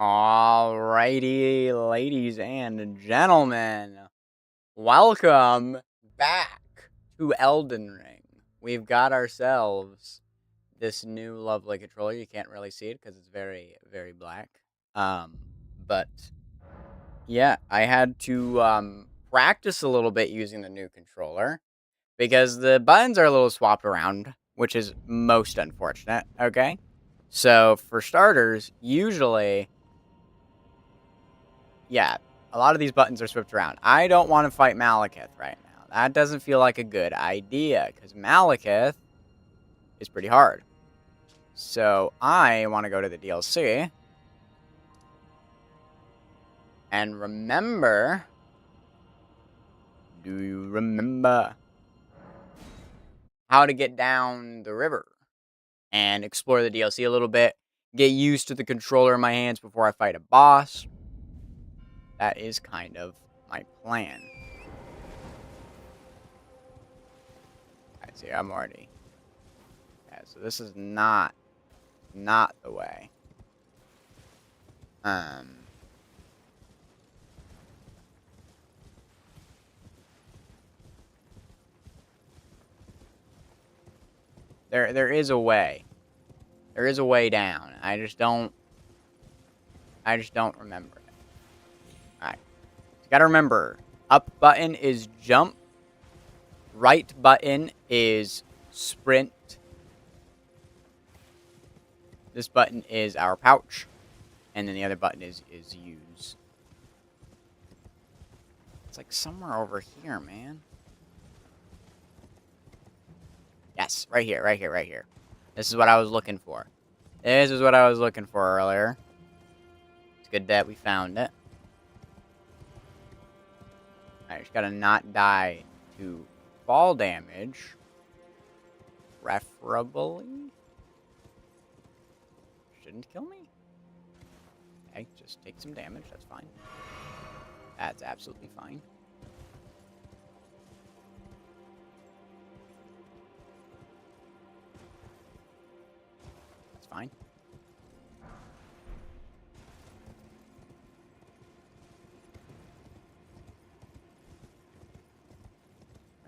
Alrighty, ladies and gentlemen, welcome back to Elden Ring. We've got ourselves this new lovely controller. You can't really see it because it's very, very black. But yeah, I had to practice a little bit using the new controller because the buttons are a little swapped around, which is most unfortunate. Okay, so for starters, usually. Yeah, a lot of these buttons are swapped around. I don't want to fight Malekith right now. That doesn't feel like a good idea, because Malekith is pretty hard. So I want to go to the DLC. And remember... Do you remember how to get down the river? And explore the DLC a little bit. Get used to the controller in my hands before I fight a boss. That is kind of my plan. Alright, see, I'm already... Yeah, so this is not the way. There is a way. There is a way down. I just don't remember it. Alright. You gotta remember, up button is jump. Right button is sprint. This button is our pouch. And then the other button is use. It's like somewhere over here, man. Yes, right here, right here, right here. This is what I was looking for. This is what I was looking for earlier. It's good that we found it. I just gotta not die to fall damage. Preferably. Shouldn't kill me. Okay, just take some damage. That's fine. That's absolutely fine. That's fine.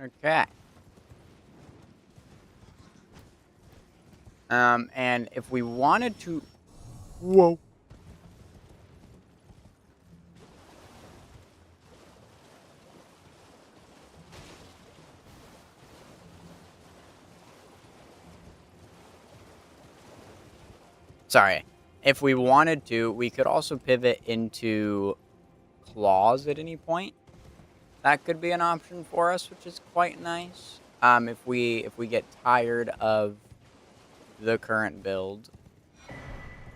Okay. And if we wanted to... Whoa. Sorry. If we wanted to, we could also pivot into claws at any point. That could be an option for us, which is quite nice. If we get tired of the current build.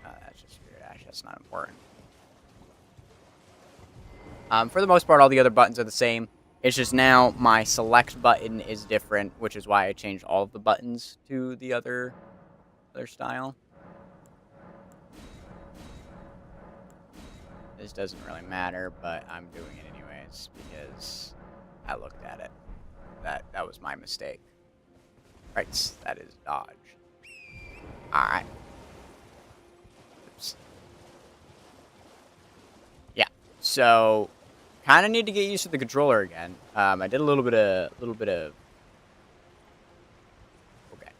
That's just Spirit Ash. That's not important. For the most part, all the other buttons are the same. It's just now my select button is different, which is why I changed all of the buttons to the other style. This doesn't really matter, but I'm doing it anyways because I looked at it. That was my mistake. Right, that is dodge. Alright. Oops. Yeah, so kind of need to get used to the controller again. I did a little bit of okay.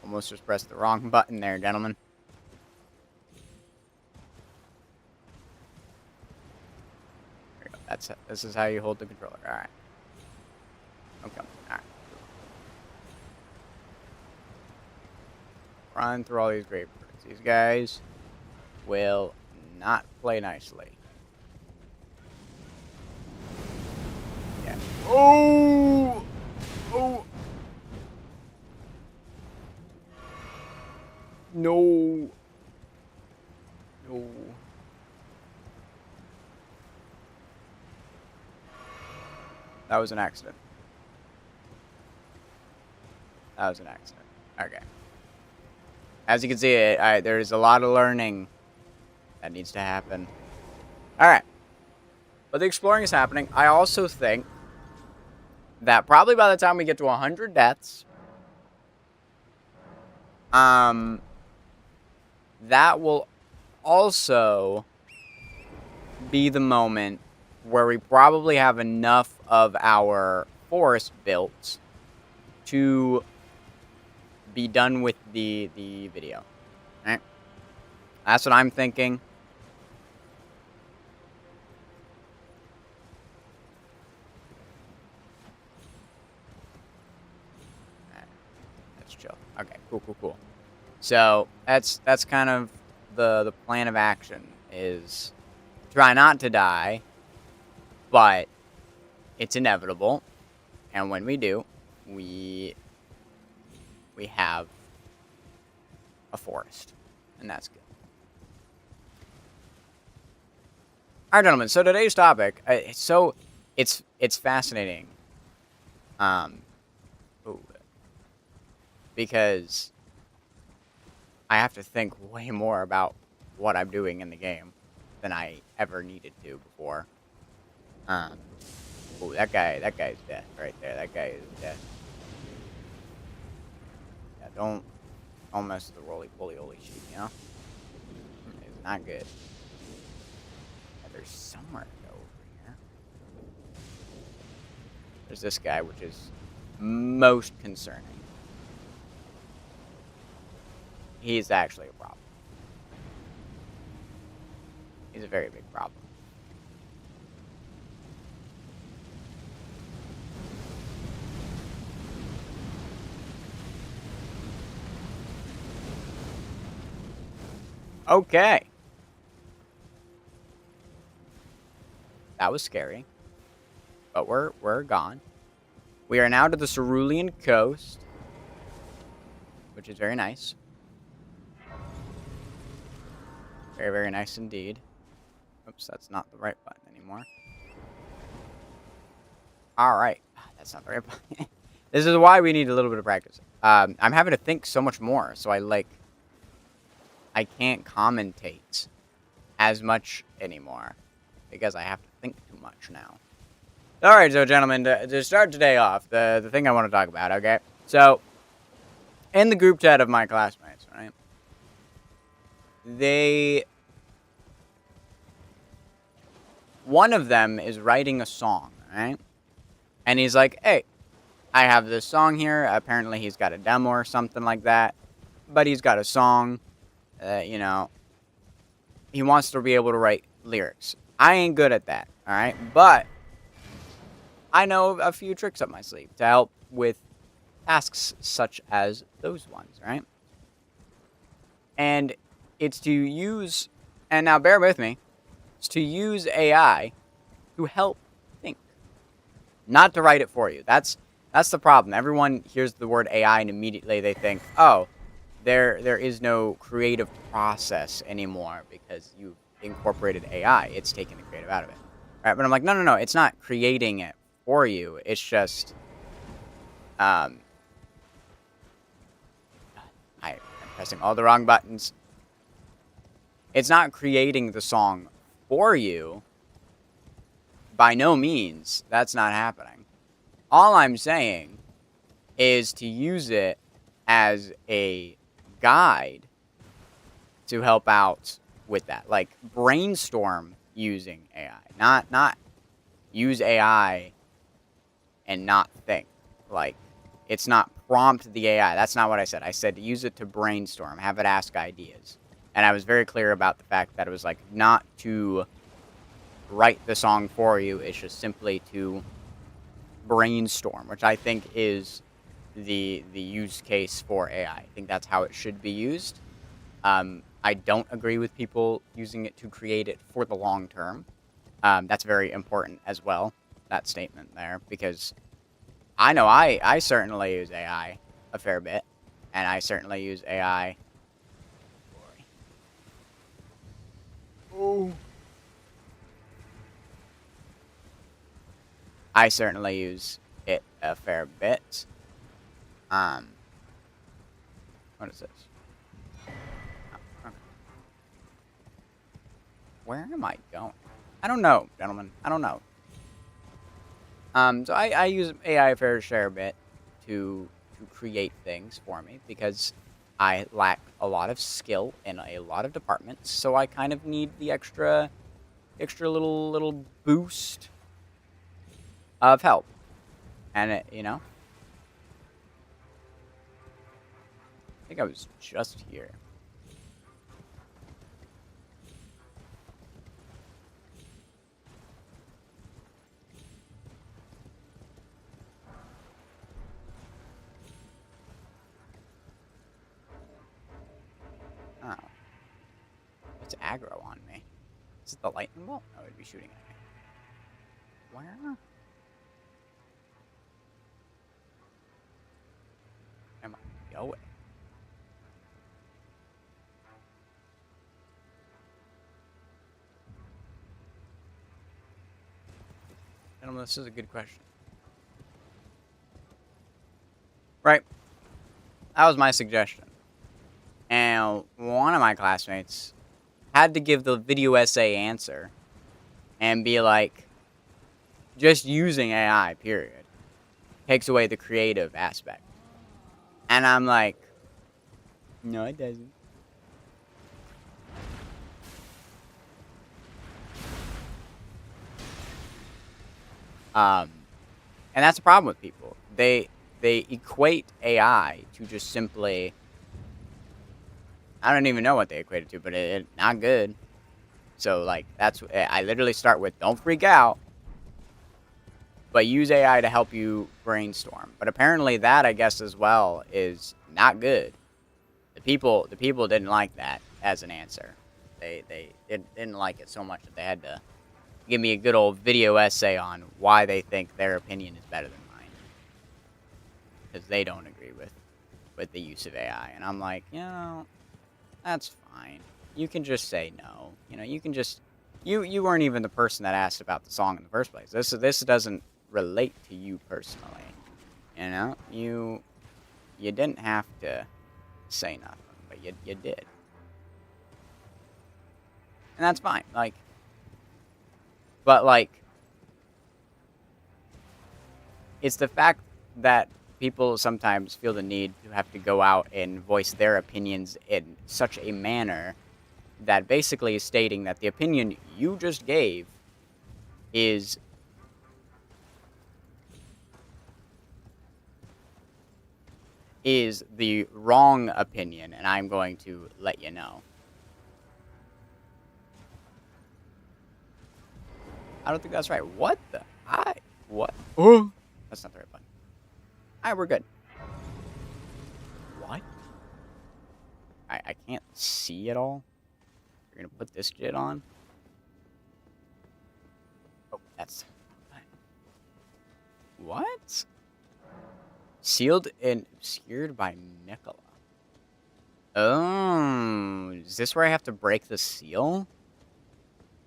Almost just pressed the wrong button there, gentlemen. There we go. This is how you hold the controller. All right. Okay. All right. Run through all these grave birds. These guys will not play nicely. Yeah. Oh! Oh! No. No. That was an accident. That was an accident. Okay. As you can see, there's a lot of learning that needs to happen. Alright. But the exploring is happening. I also think that probably by the time we get to 100 deaths, that will also be the moment where we probably have enough of our forest built to be done with the video. Right? That's what I'm thinking. Right. That's chill. Okay, cool. So that's kind of the plan of action, is try not to die, but it's inevitable, and when we do, we have a forest, and that's good. All right, gentlemen. So today's topic, it's fascinating, ooh, because I have to think way more about what I'm doing in the game than I ever needed to before. Ooh, that guy's dead right there. That guy is dead. Yeah, don't mess with the roly-poly sheep, you know? It's not good. Yeah, there's somewhere to go over here. There's this guy, which is most concerning. He's actually a problem. He's a very big problem. Okay. That was scary. But we're gone. We are now to the Cerulean Coast, which is very nice. Very, very nice indeed. Oops, that's not the right button anymore. Alright. That's not the right button. This is why we need a little bit of practice. I'm having to think so much more, so I can't commentate as much anymore, because I have to think too much now. Alright, so gentlemen, to start today off, the thing I want to talk about, okay? So, in the group chat of my classmates, right? One of them is writing a song, right? And he's like, hey, I have this song here. Apparently he's got a demo or something like that. But he's got a song, you know. He wants to be able to write lyrics. I ain't good at that, alright? But I know a few tricks up my sleeve to help with tasks such as those ones, right? And it's to use, and now bear with me, it's to use AI to help think, not to write it for you. That's the problem. Everyone hears the word AI and immediately they think, oh, there is no creative process anymore because you've incorporated AI. It's taking the creative out of it. Right? But I'm like, no. It's not creating it for you. It's just, I'm pressing all the wrong buttons. It's not creating the song for you. By no means. That's not happening. All I'm saying is to use it as a guide to help out with that. Like, brainstorm using AI. Not use AI and not think. Like, it's not prompt the AI. That's not what I said. I said to use it to brainstorm, have it ask ideas. And I was very clear about the fact that it was, like, not to write the song for you. It's just simply to brainstorm, which I think is the use case for AI. I think that's how it should be used. I don't agree with people using it to create it for the long term. That's very important as well, that statement there, because I know I certainly use AI a fair bit, and I certainly use AI. Oh. I certainly use it a fair bit. What is this? Oh, okay. Where am I going? I don't know, gentlemen. I don't know. So I use AI a fair share bit to create things for me, because I lack a lot of skill in a lot of departments, so I kind of need the extra little boost of help. And it, you know, I think I was just here. Oh. It's aggro on me. Is it the lightning bolt? No, it'd be shooting at me. Where? Am I going? Gentlemen, this is a good question. Right. That was my suggestion. And one of my classmates had to give the video essay answer and be like, just using AI, period, takes away the creative aspect. And I'm like, no, it doesn't. And that's a problem with people. They equate AI to just simply, I don't even know what they equate it to, but it not good. So like that's I literally start with don't freak out, but use AI to help you brainstorm. But apparently that I guess as well is not good. The people didn't like that as an answer. They didn't like it so much that they had to give me a good old video essay on why they think their opinion is better than mine. Because they don't agree with the use of AI. And I'm like, you know, that's fine. You can just say no. You know, you can just... You weren't even the person that asked about the song in the first place. This doesn't relate to you personally. You know? You didn't have to say nothing, but you did. And that's fine. Like... But, like... It's the fact that people sometimes feel the need to have to go out and voice their opinions in such a manner that basically is stating that the opinion you just gave is the wrong opinion, and I'm going to let you know. I don't think that's right. What the? What? Oh, that's not the right button. Alright, we're good. What? I can't see it all. You're gonna put this shit on? Oh, that's... What? Sealed and obscured by Nicola. Oh, is this where I have to break the seal?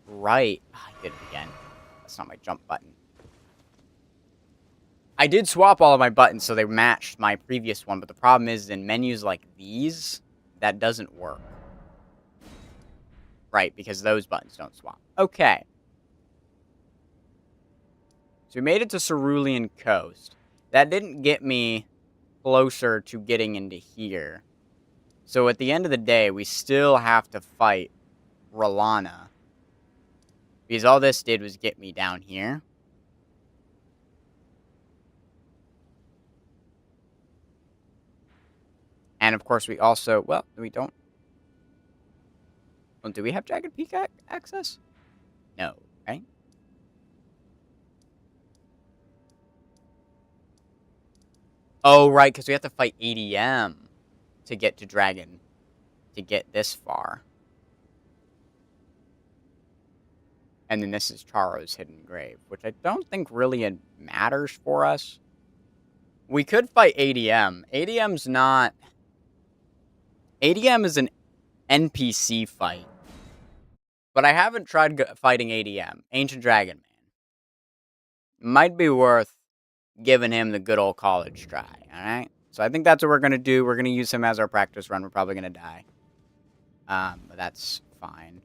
Right. I did it again. That's not my jump button. I did swap all of my buttons so they matched my previous one, but the problem is in menus like these, that doesn't work. Right, because those buttons don't swap. Okay. So we made it to Cerulean Coast. That didn't get me closer to getting into here. So at the end of the day, we still have to fight Rolana. Because all this did was get me down here. And of course we also, well, we don't. Well, do we have Jagged Peak access? No, right? Oh, right, because we have to fight EDM to get to Dragon, to get this far. And then this is Charo's Hidden Grave, which I don't think really matters for us. We could fight ADM. ADM's not... ADM is an NPC fight. But I haven't tried fighting ADM, Ancient Dragon Man. Might be worth giving him the good old college try, alright? So I think that's what we're going to do. We're going to use him as our practice run. We're probably going to die. But that's fine.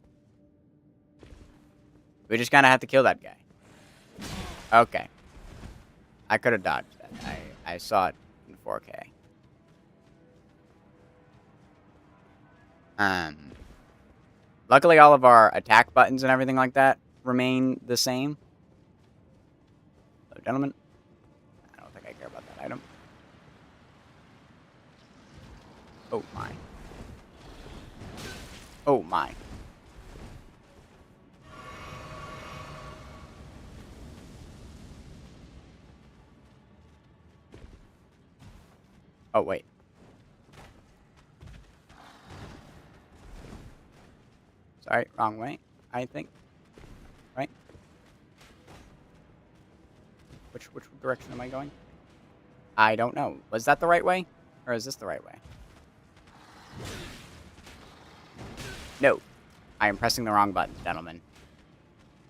We just kind of have to kill that guy. Okay. I could have dodged that. I saw it in 4K. Um, luckily, all of our attack buttons and everything like that remain the same. So, gentlemen, I don't think I care about that item. Oh, my. Oh, my. Oh, wait. Sorry, wrong way, I think. Right? Which direction am I going? I don't know. Was that the right way? Or is this the right way? No. I am pressing the wrong button, gentlemen.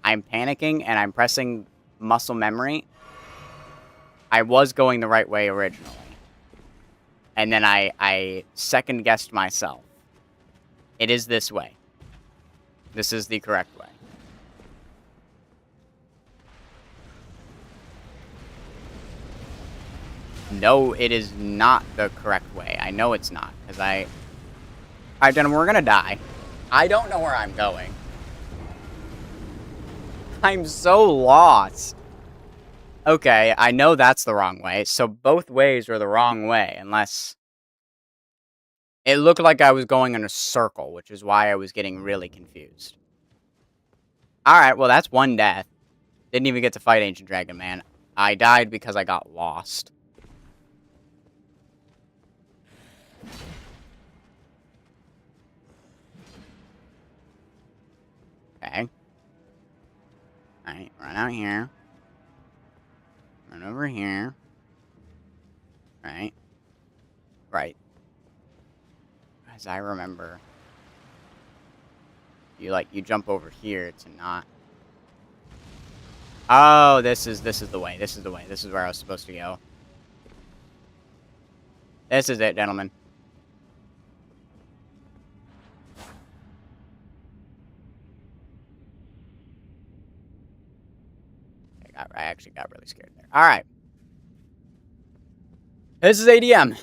I'm panicking, and I'm pressing muscle memory. I was going the right way originally. And then I second-guessed myself. It is this way. This is the correct way. No, it is not the correct way. I know it's not, because Alright, gentlemen, we're gonna die. I don't know where I'm going. I'm so lost. Okay, I know that's the wrong way, so both ways are the wrong way, unless... It looked like I was going in a circle, which is why I was getting really confused. Alright, well, that's one death. Didn't even get to fight Ancient Dragon Man. I died because I got lost. Okay. Alright, run out here. Run over here. Right. Right. As I remember, you jump over here to not... Oh, this is the way. This is the way. This is where I was supposed to go. This is it, gentlemen. I actually got really scared there. Alright. This is ADM.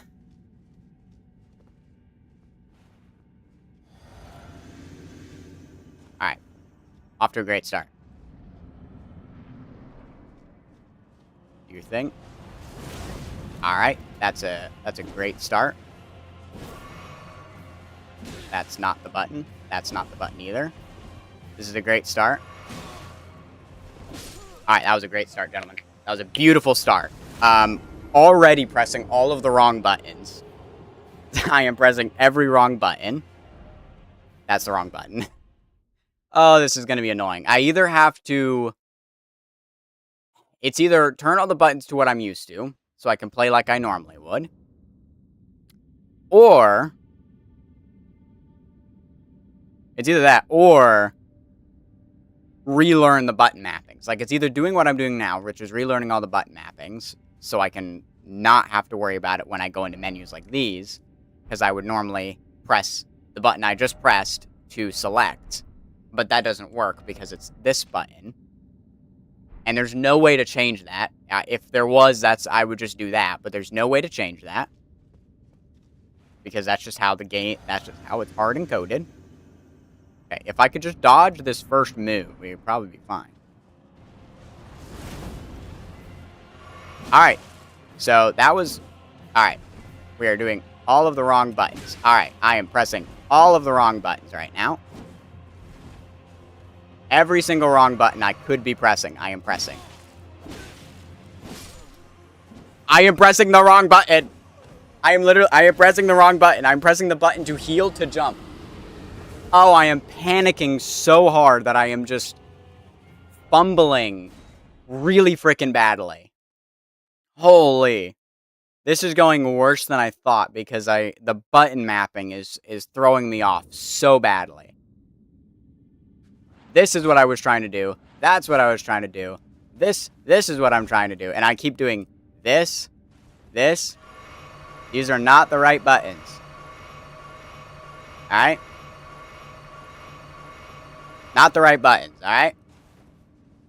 Alright. Off to a great start. Do your thing. Alright. That's a great start. That's not the button. That's not the button either. This is a great start. Alright, that was a great start, gentlemen. That was a beautiful start. Already pressing all of the wrong buttons. I am pressing every wrong button. That's the wrong button. Oh, this is going to be annoying. I either have to... It's either turn all the buttons to what I'm used to, so I can play like I normally would. Or... It's either that, or... relearn the button mappings. Like, it's either doing what I'm doing now, which is relearning all the button mappings, so I can not have to worry about it when I go into menus like these, because I would normally press the button I just pressed to select, but that doesn't work because it's this button, and there's no way to change that. If there was, I would just do that, but there's no way to change that, because that's just how the game, that's just how it's hard encoded. Okay, if I could just dodge this first move, we would probably be fine. Alright, so that was... Alright, we are doing all of the wrong buttons. Alright, I am pressing all of the wrong buttons right now. Every single wrong button I could be pressing, I am pressing. I am pressing the wrong button! I am pressing the wrong button. I'm pressing the button to heal to jump. Oh, I am panicking so hard that I am just fumbling really freaking badly. Holy. This is going worse than I thought because the button mapping is throwing me off so badly. This is what I was trying to do. That's what I was trying to do. This is what I'm trying to do. And I keep doing this. These are not the right buttons. Alright? Not the right buttons, alright?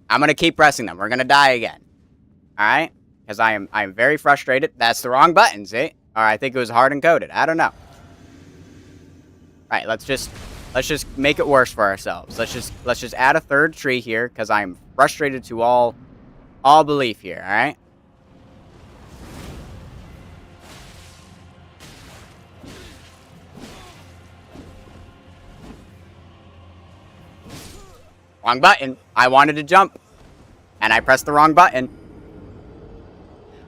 I'm gonna keep pressing them. We're gonna die again. Alright? Because I am very frustrated. That's the wrong button, see? Or I think it was hard encoded. I don't know. Right, let's just make it worse for ourselves. Let's just add a third tree here, because I'm frustrated to all belief here, alright? Wrong button. I wanted to jump. And I pressed the wrong button.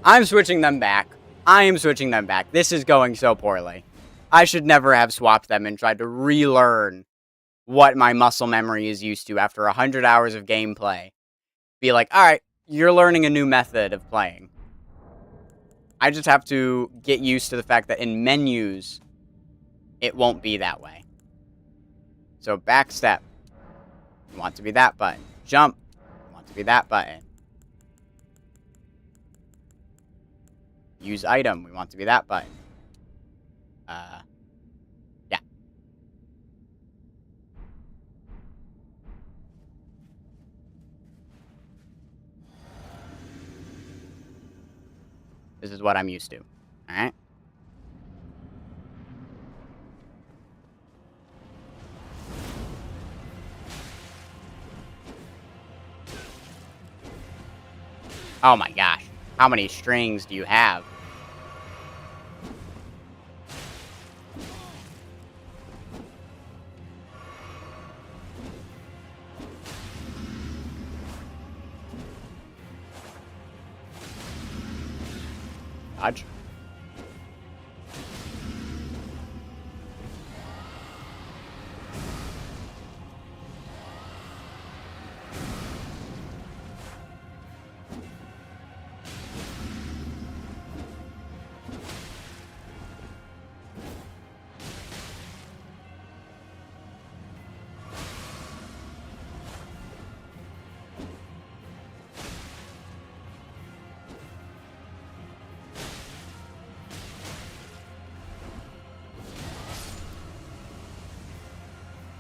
I'm switching them back. I am switching them back. This is going so poorly. I should never have swapped them and tried to relearn what my muscle memory is used to after 100 hours of gameplay. Be like, alright, you're learning a new method of playing. I just have to get used to the fact that in menus, it won't be that way. So back step. You want to be that button. Jump. You want to be that button. Use item. We want to be that button. Yeah. This is what I'm used to. Alright? Oh my gosh. How many strings do you have? Dodge.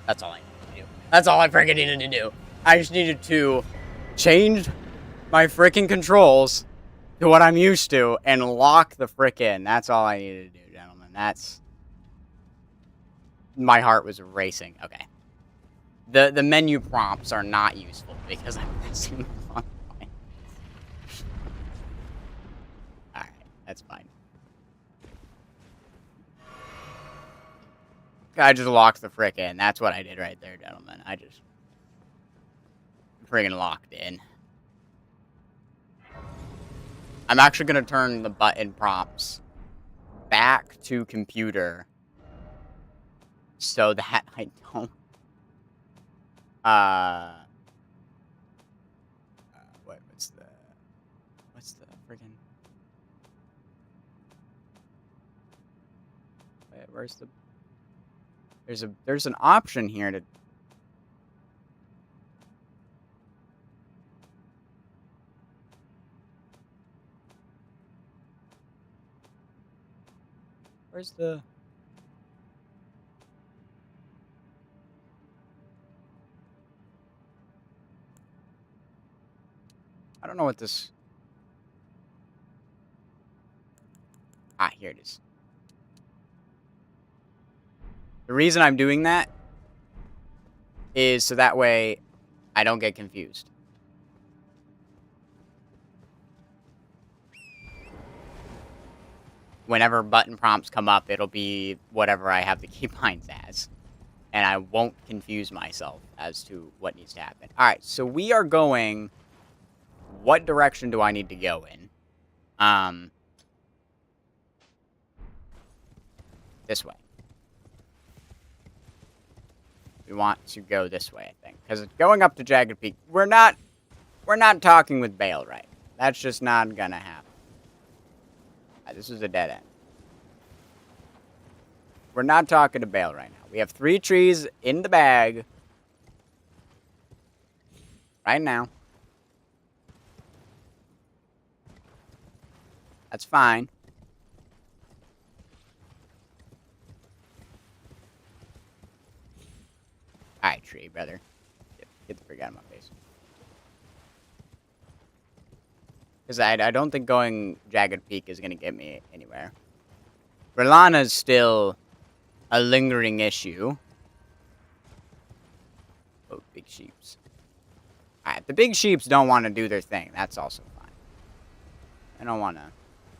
That's all I needed to do. That's all I freaking needed to do. I just needed to change my freaking controls to what I'm used to and lock the frickin'. That's all I needed to do, gentlemen. That's... My heart was racing. Okay. The menu prompts are not useful because I'm pressing the wrong button. Alright, that's fine. I just locked the frick in. That's what I did right there, gentlemen. I just friggin' locked in. I'm actually going to turn the button prompts back to computer so that I don't... What's the friggin'... Wait, where's the... There's an option here to... Where's the... I don't know what this... Ah, here it is. The reason I'm doing that is so that way I don't get confused. Whenever button prompts come up, it'll be whatever I have the keybinds as. And I won't confuse myself as to what needs to happen. Alright, so we are going... What direction do I need to go in? This way. We want to go this way, I think. Because going up to Jagged Peak, we're not talking with Bale, right? That's just not gonna happen. This is a dead end. We're not talking to Bale right now. We have 3 trees in the bag. Right now. That's fine. Alright, tree, brother. Get the frick out of my face. Because I don't think going Jagged Peak is going to get me anywhere. Rellana's still a lingering issue. Oh, big sheeps. Alright, the big sheeps don't want to do their thing. That's also fine. I don't want to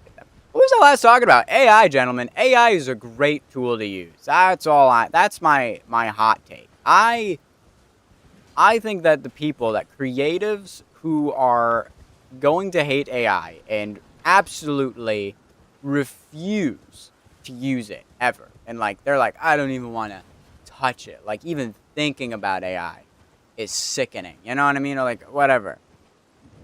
get them. What was I last talking about? AI, gentlemen. AI is a great tool to use. That's my hot take. I think that the people, that creatives who are going to hate AI and absolutely refuse to use it ever. And like, they're like, I don't even want to touch it. Like, even thinking about AI is sickening. You know what I mean? Or like, whatever.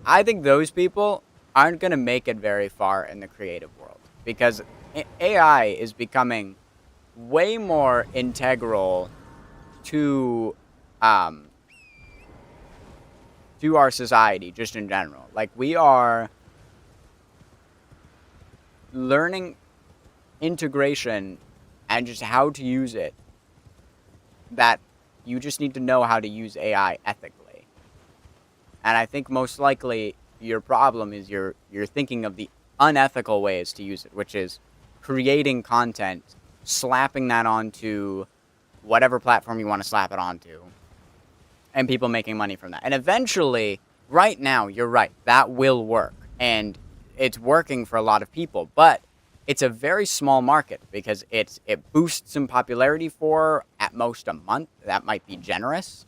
I think those people aren't going to make it very far in the creative world because AI is becoming way more integral to our society just in general. Like, we are learning integration and just how to use it, that you just need to know how to use AI ethically. And I think most likely your problem is you're thinking of the unethical ways to use it, which is creating content, slapping that onto whatever platform you want to slap it onto, and people making money from that. And eventually, right now, you're right, that will work. And it's working for a lot of people, but it's a very small market because it boosts in popularity for at most a month. That might be generous.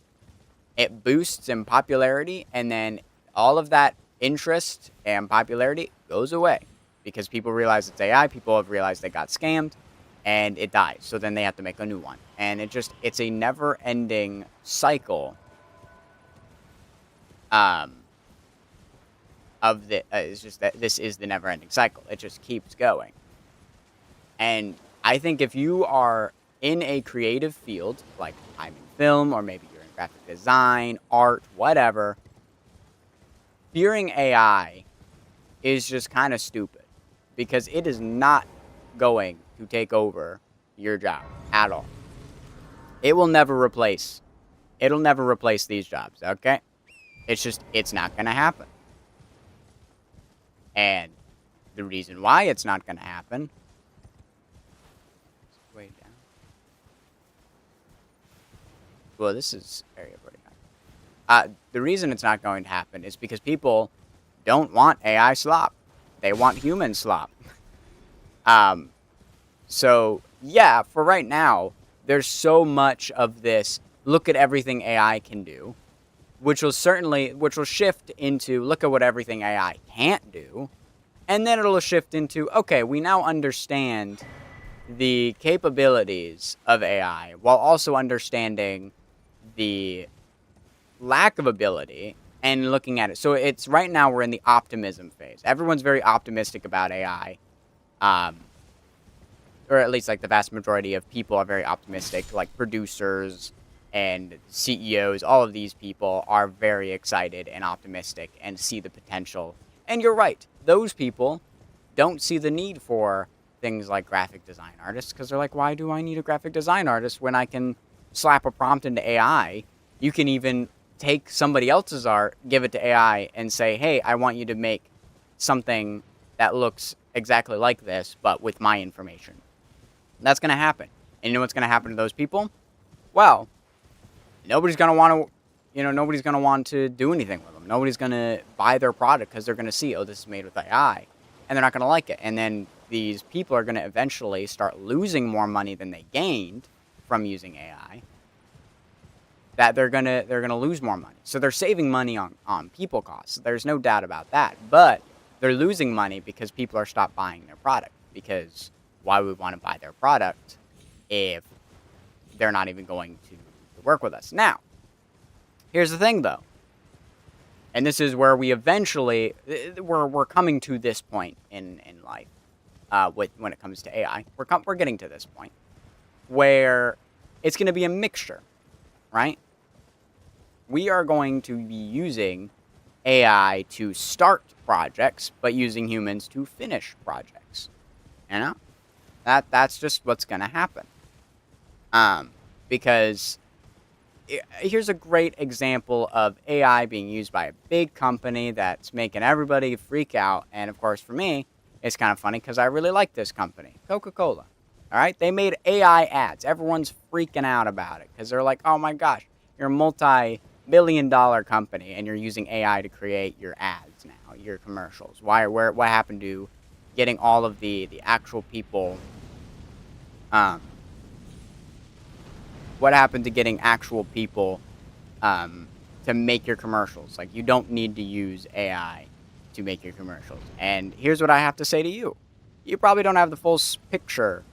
It boosts in popularity, and then all of that interest and popularity goes away because people realize it's AI. People have realized they got scammed, and it dies. So then they have to make a new one, and it's a never-ending cycle. It's just that this is the never-ending cycle. It just keeps going. And I think if you are in a creative field, like I'm in film, or maybe you're in graphic design, art, whatever, fearing AI is just kind of stupid because it is not going to take over your job at all. It'll never replace these jobs, okay? It's not going to happen. And the reason why it's not going to happen, way down. Well, this is area pretty high. The reason it's not going to happen is because people don't want AI slop. They want human slop. So yeah, for right now, there's so much of this, look at everything AI can do, which will shift into, look at what everything AI can't do. And then it'll shift into, okay, we now understand the capabilities of AI while also understanding the lack of ability and looking at it. So it's right now we're in the optimism phase. Everyone's very optimistic about AI. Or at least like the vast majority of people are very optimistic, like producers and CEOs. All of these people are very excited and optimistic and see the potential. And you're right. Those people don't see the need for things like graphic design artists because they're like, why do I need a graphic design artist when I can slap a prompt into AI? You can even take somebody else's art, give it to AI, and say, hey, I want you to make something that looks exactly like this, but with my information. That's going to happen. And you know what's going to happen to those people? Well, nobody's going to want to do anything with them. Nobody's going to buy their product because they're going to see, oh, this is made with AI. And they're not going to like it. And then these people are going to eventually start losing more money than they gained from using AI. That they're going to lose more money. So they're saving money on people costs. There's no doubt about that. But they're losing money because people are stopped buying their product. Because why would we want to buy their product if they're not even going to work with us? Now, here's the thing, though. And this is where we eventually, we're coming to this point in life when it comes to AI. We're getting to this point where it's going to be a mixture, right? We are going to be using AI to start projects, but using humans to finish projects. You know? That's just what's going to happen. Because here's a great example of AI being used by a big company that's making everybody freak out. And of course, for me, it's kind of funny because I really like this company, Coca-Cola. All right, they made AI ads. Everyone's freaking out about it because they're like, "Oh my gosh, you're a multi-billion-dollar company and you're using AI to create your ads now, your commercials. What happened to getting all of the actual people? Um, what happened to getting actual people to make your commercials? Like, you don't need to use AI to make your commercials." And here's what I have to say to you: you probably don't have the full picture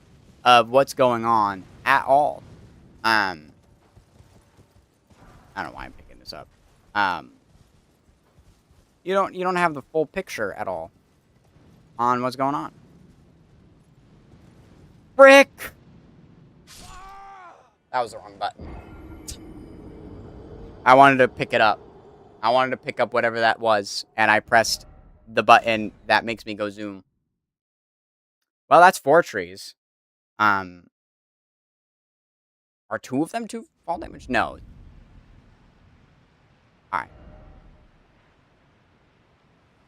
of what's going on at all. I don't know why I'm picking this up. You don't have the full picture at all on what's going on. Frick! That was the wrong button. I wanted to pick it up. I wanted to pick up whatever that was, and I pressed the button that makes me go zoom. Well, that's 4 trees. Are 2 of them 2 fall damage? No. Alright.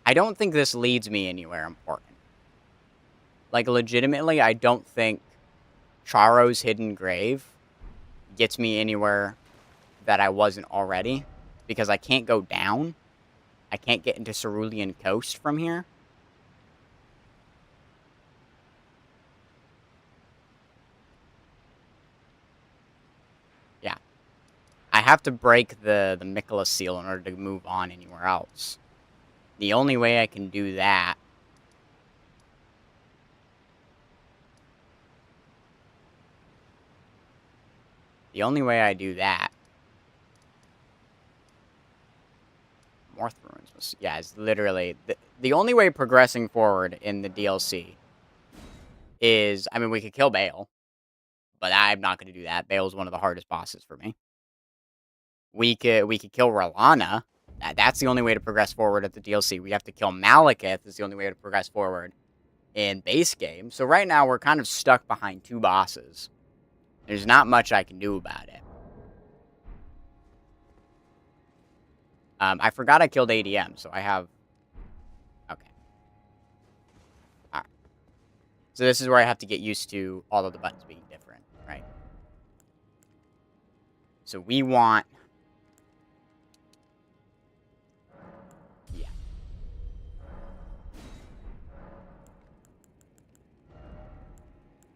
I don't think this leads me anywhere important. Like, legitimately, I don't think Charo's Hidden Grave gets me anywhere that I wasn't already, because I can't go down. I can't get into Cerulean Coast from here. Yeah. I have to break the Miquella seal in order to move on anywhere else. The only way I can do that Morth Ruins was, yeah, it's literally the only way progressing forward in the DLC is, I mean, we could kill Bale, but I'm not going to do that. Bale's one of the hardest bosses for me. We could kill R'Larna. That's the only way to progress forward at the DLC. We have to kill Malekith is the only way to progress forward in base game. So right now we're kind of stuck behind 2 bosses. There's not much I can do about it. I forgot I killed ADM, so I have... Okay. Alright. So this is where I have to get used to all of the buttons being different, right? So we want... Yeah.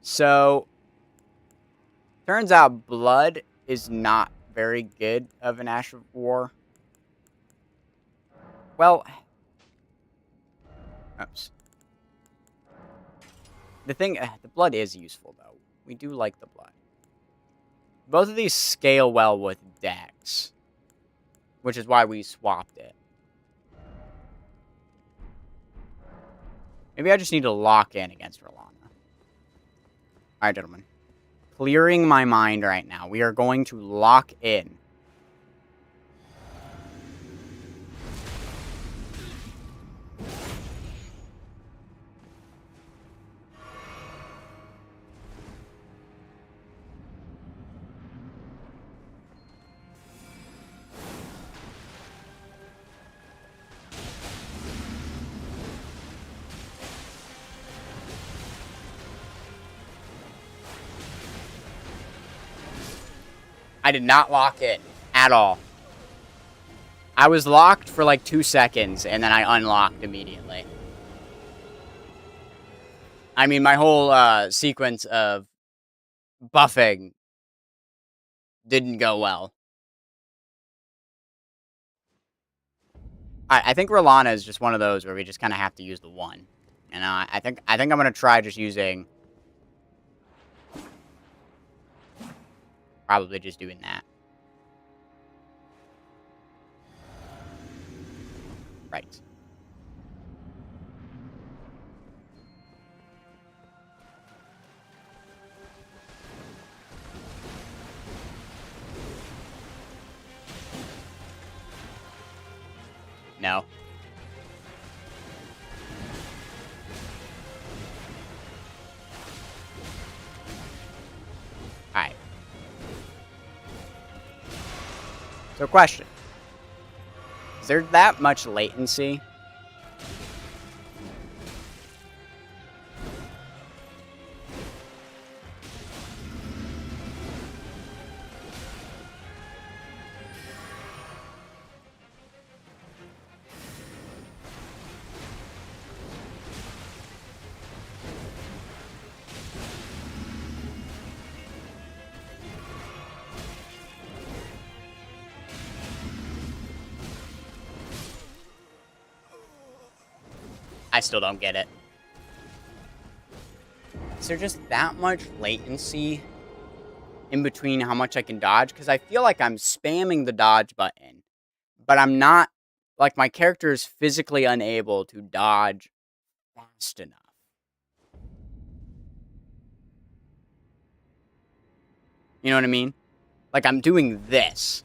So... turns out blood is not very good of an Ash of War. Well... Oops. The thing... the blood is useful, though. We do like the blood. Both of these scale well with Dex, which is why we swapped it. Maybe I just need to lock in against R'Larna. Alright, gentlemen. Clearing my mind right now. We are going to lock in. I did not lock in at all. I was locked for like 2 seconds, and then I unlocked immediately. I mean, my whole sequence of buffing didn't go well. I think R'Larna is just one of those where we just kind of have to use the one. And I think I'm gonna try just using... probably just doing that. Right. No. Alright. So, question. Is there that much latency? I still don't get it. Is there just that much latency in between how much I can dodge? Because I feel like I'm spamming the dodge button, but I'm not, like, my character is physically unable to dodge fast enough. You know what I mean? Like, I'm doing this,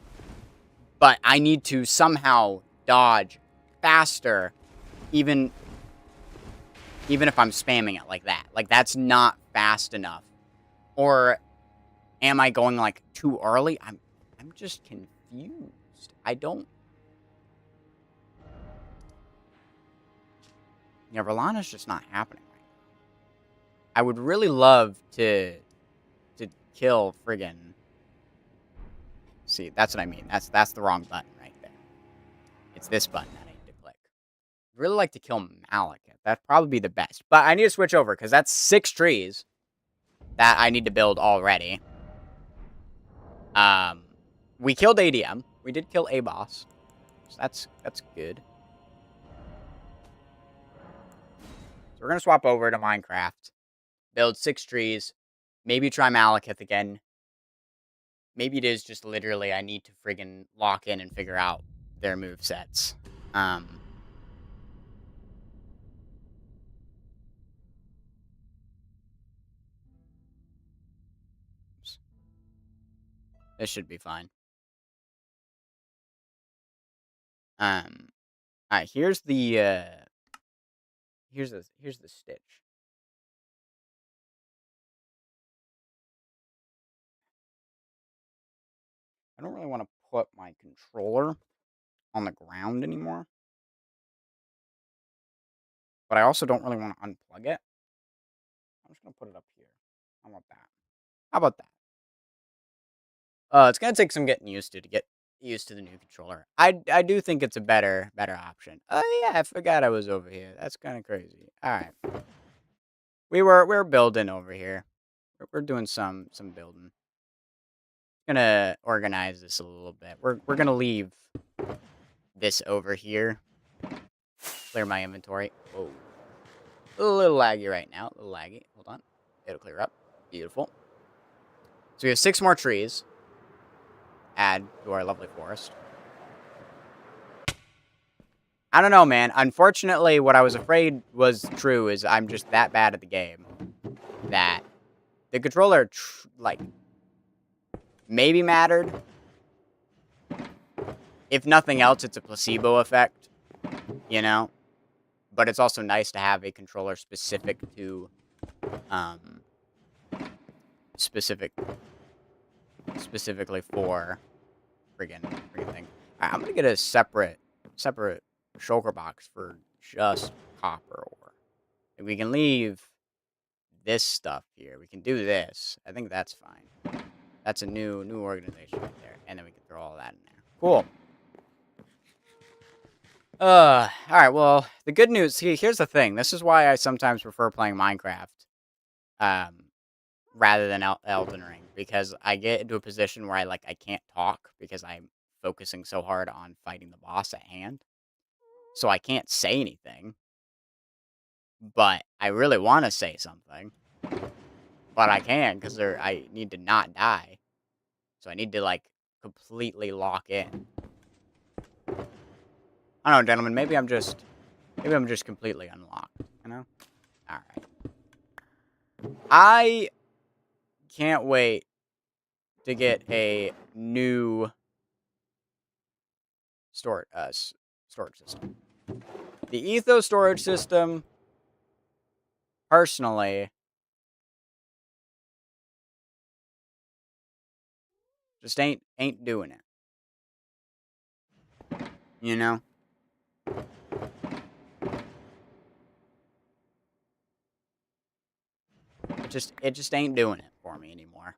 but I need to somehow dodge faster, even if I'm spamming it like that. Like, that's not fast enough. Or am I going, like, too early? I'm just confused. I don't... Yeah, Rolana's just not happening right now. I would really love to kill friggin'... See, that's what I mean. That's the wrong button right there. It's this button that I need to click. I'd really like to kill Malekith. That'd probably be the best. But I need to switch over, because that's 6 trees that I need to build already. We killed ADM. We did kill a boss. So that's good. So we're going to swap over to Minecraft. Build 6 trees. Maybe try Malekith again. Maybe it is just literally I need to friggin' lock in and figure out their movesets. This should be fine. Alright, here's the here's the stitch. I don't really want to put my controller on the ground anymore. But I also don't really want to unplug it. I'm just going to put it up here. How about that? How about that? It's going to take some getting used to get used to the new controller. I do think it's a better option. Oh, yeah, I forgot I was over here. That's kind of crazy. All right. We're building over here. We're doing some building. Gonna organize this a little bit. We're gonna leave this over here. Clear my inventory. Whoa. A little laggy right now. A little laggy. Hold on. It'll clear up. Beautiful. So we have 6 more trees. Add to our lovely forest. I don't know, man. Unfortunately, what I was afraid was true is I'm just that bad at the game that the controller, like, maybe mattered. If nothing else, it's a placebo effect, you know? But it's also nice to have a controller specific to, specifically for friggin' thing. I'm gonna get a separate shulker box for just copper ore. If we can leave this stuff here, we can do this. I think that's fine. That's a new organization right there. And then we can throw all that in there. Cool. Alright, well, the good news, here's the thing. This is why I sometimes prefer playing Minecraft, rather than Elden Ring. Because I get into a position where I can't talk because I'm focusing so hard on fighting the boss at hand. So I can't say anything. But I really want to say something. But I can, because I need to not die. So I need to, completely lock in. I don't know, gentlemen. Maybe I'm just completely unlocked, you know? Alright. I can't wait to get a new storage system. The Ethos storage system, personally, just ain't doing it. You know? It just ain't doing it for me anymore.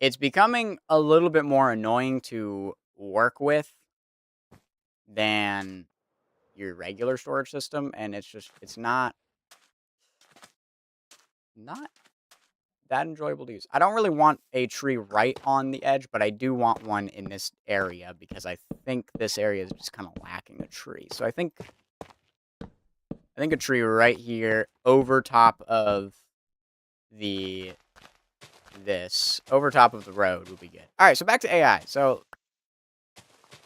It's becoming a little bit more annoying to work with than your regular storage system, and it's not that enjoyable to use. I don't really want a tree right on the edge, but I do want one in this area because I think this area is just kind of lacking a tree. So I think I think a tree right here over top of over top of the road would be good. All right, so back to AI. So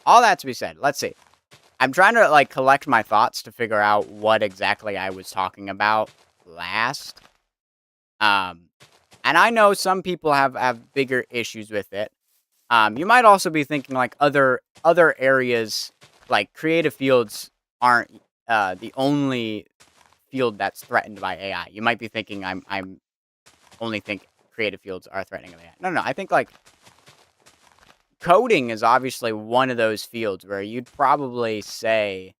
all that to be said, let's see. I'm trying to like collect my thoughts to figure out what exactly I was talking about last. And I know some people have bigger issues with it. You might also be thinking like other areas, like creative fields aren't the only field that's threatened by AI. You might be thinking I'm only think creative fields are threatening by AI. No, I think like coding is obviously one of those fields where you'd probably say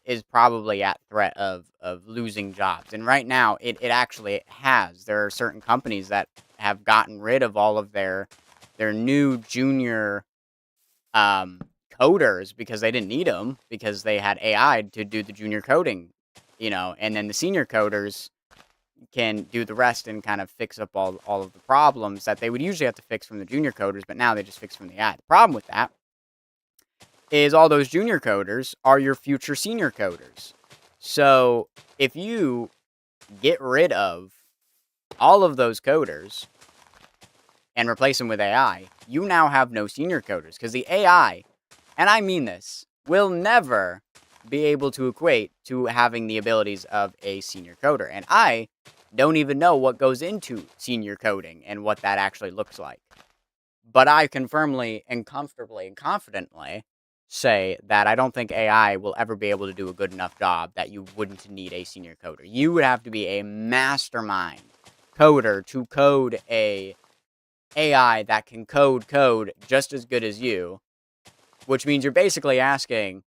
is probably at threat of losing jobs. And right now it actually has. There are certain companies that have gotten rid of all of their new junior coders because they didn't need them because they had AI to do the junior coding, and then the senior coders can do the rest and kind of fix up all of the problems that they would usually have to fix from the junior coders, but now they just fix from the AI. The problem with that is all those junior coders are your future senior coders. So if you get rid of all of those coders and replace them with AI, you now have no senior coders because the AI, and I mean this, will never be able to equate to having the abilities of a senior coder. And I don't even know what goes into senior coding and what that actually looks like. But I can firmly and comfortably and confidently say that I don't think AI will ever be able to do a good enough job that you wouldn't need a senior coder. You would have to be a mastermind coder to code a AI that can code just as good as you, which means you're basically asking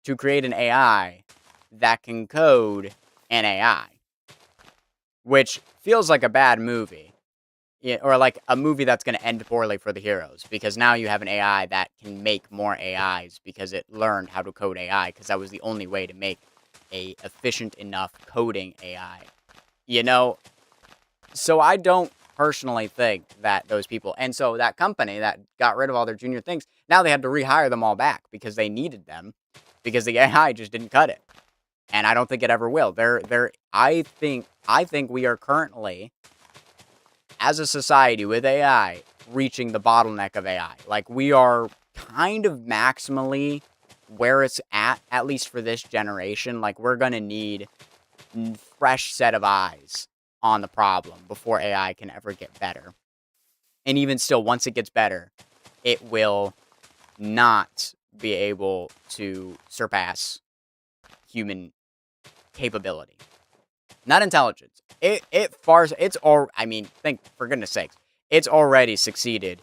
to create an AI that can code an AI, which feels like a bad movie. Yeah, or like a movie that's going to end poorly for the heroes, because now you have an AI that can make more AIs because it learned how to code AI, because that was the only way to make a efficient enough coding AI. So I don't personally think that those people, and so that company that got rid of all their junior things, now they had to rehire them all back because they needed them, because the AI just didn't cut it. And I don't think it ever will. I think we are currently, as a society with AI, reaching the bottleneck of AI. Like, we are kind of maximally where it's at least for this generation. Like, we're going to need a fresh set of eyes on the problem before AI can ever get better. And even still, once it gets better, it will not be able to surpass human capability. Not intelligence. For goodness sakes, it's already succeeded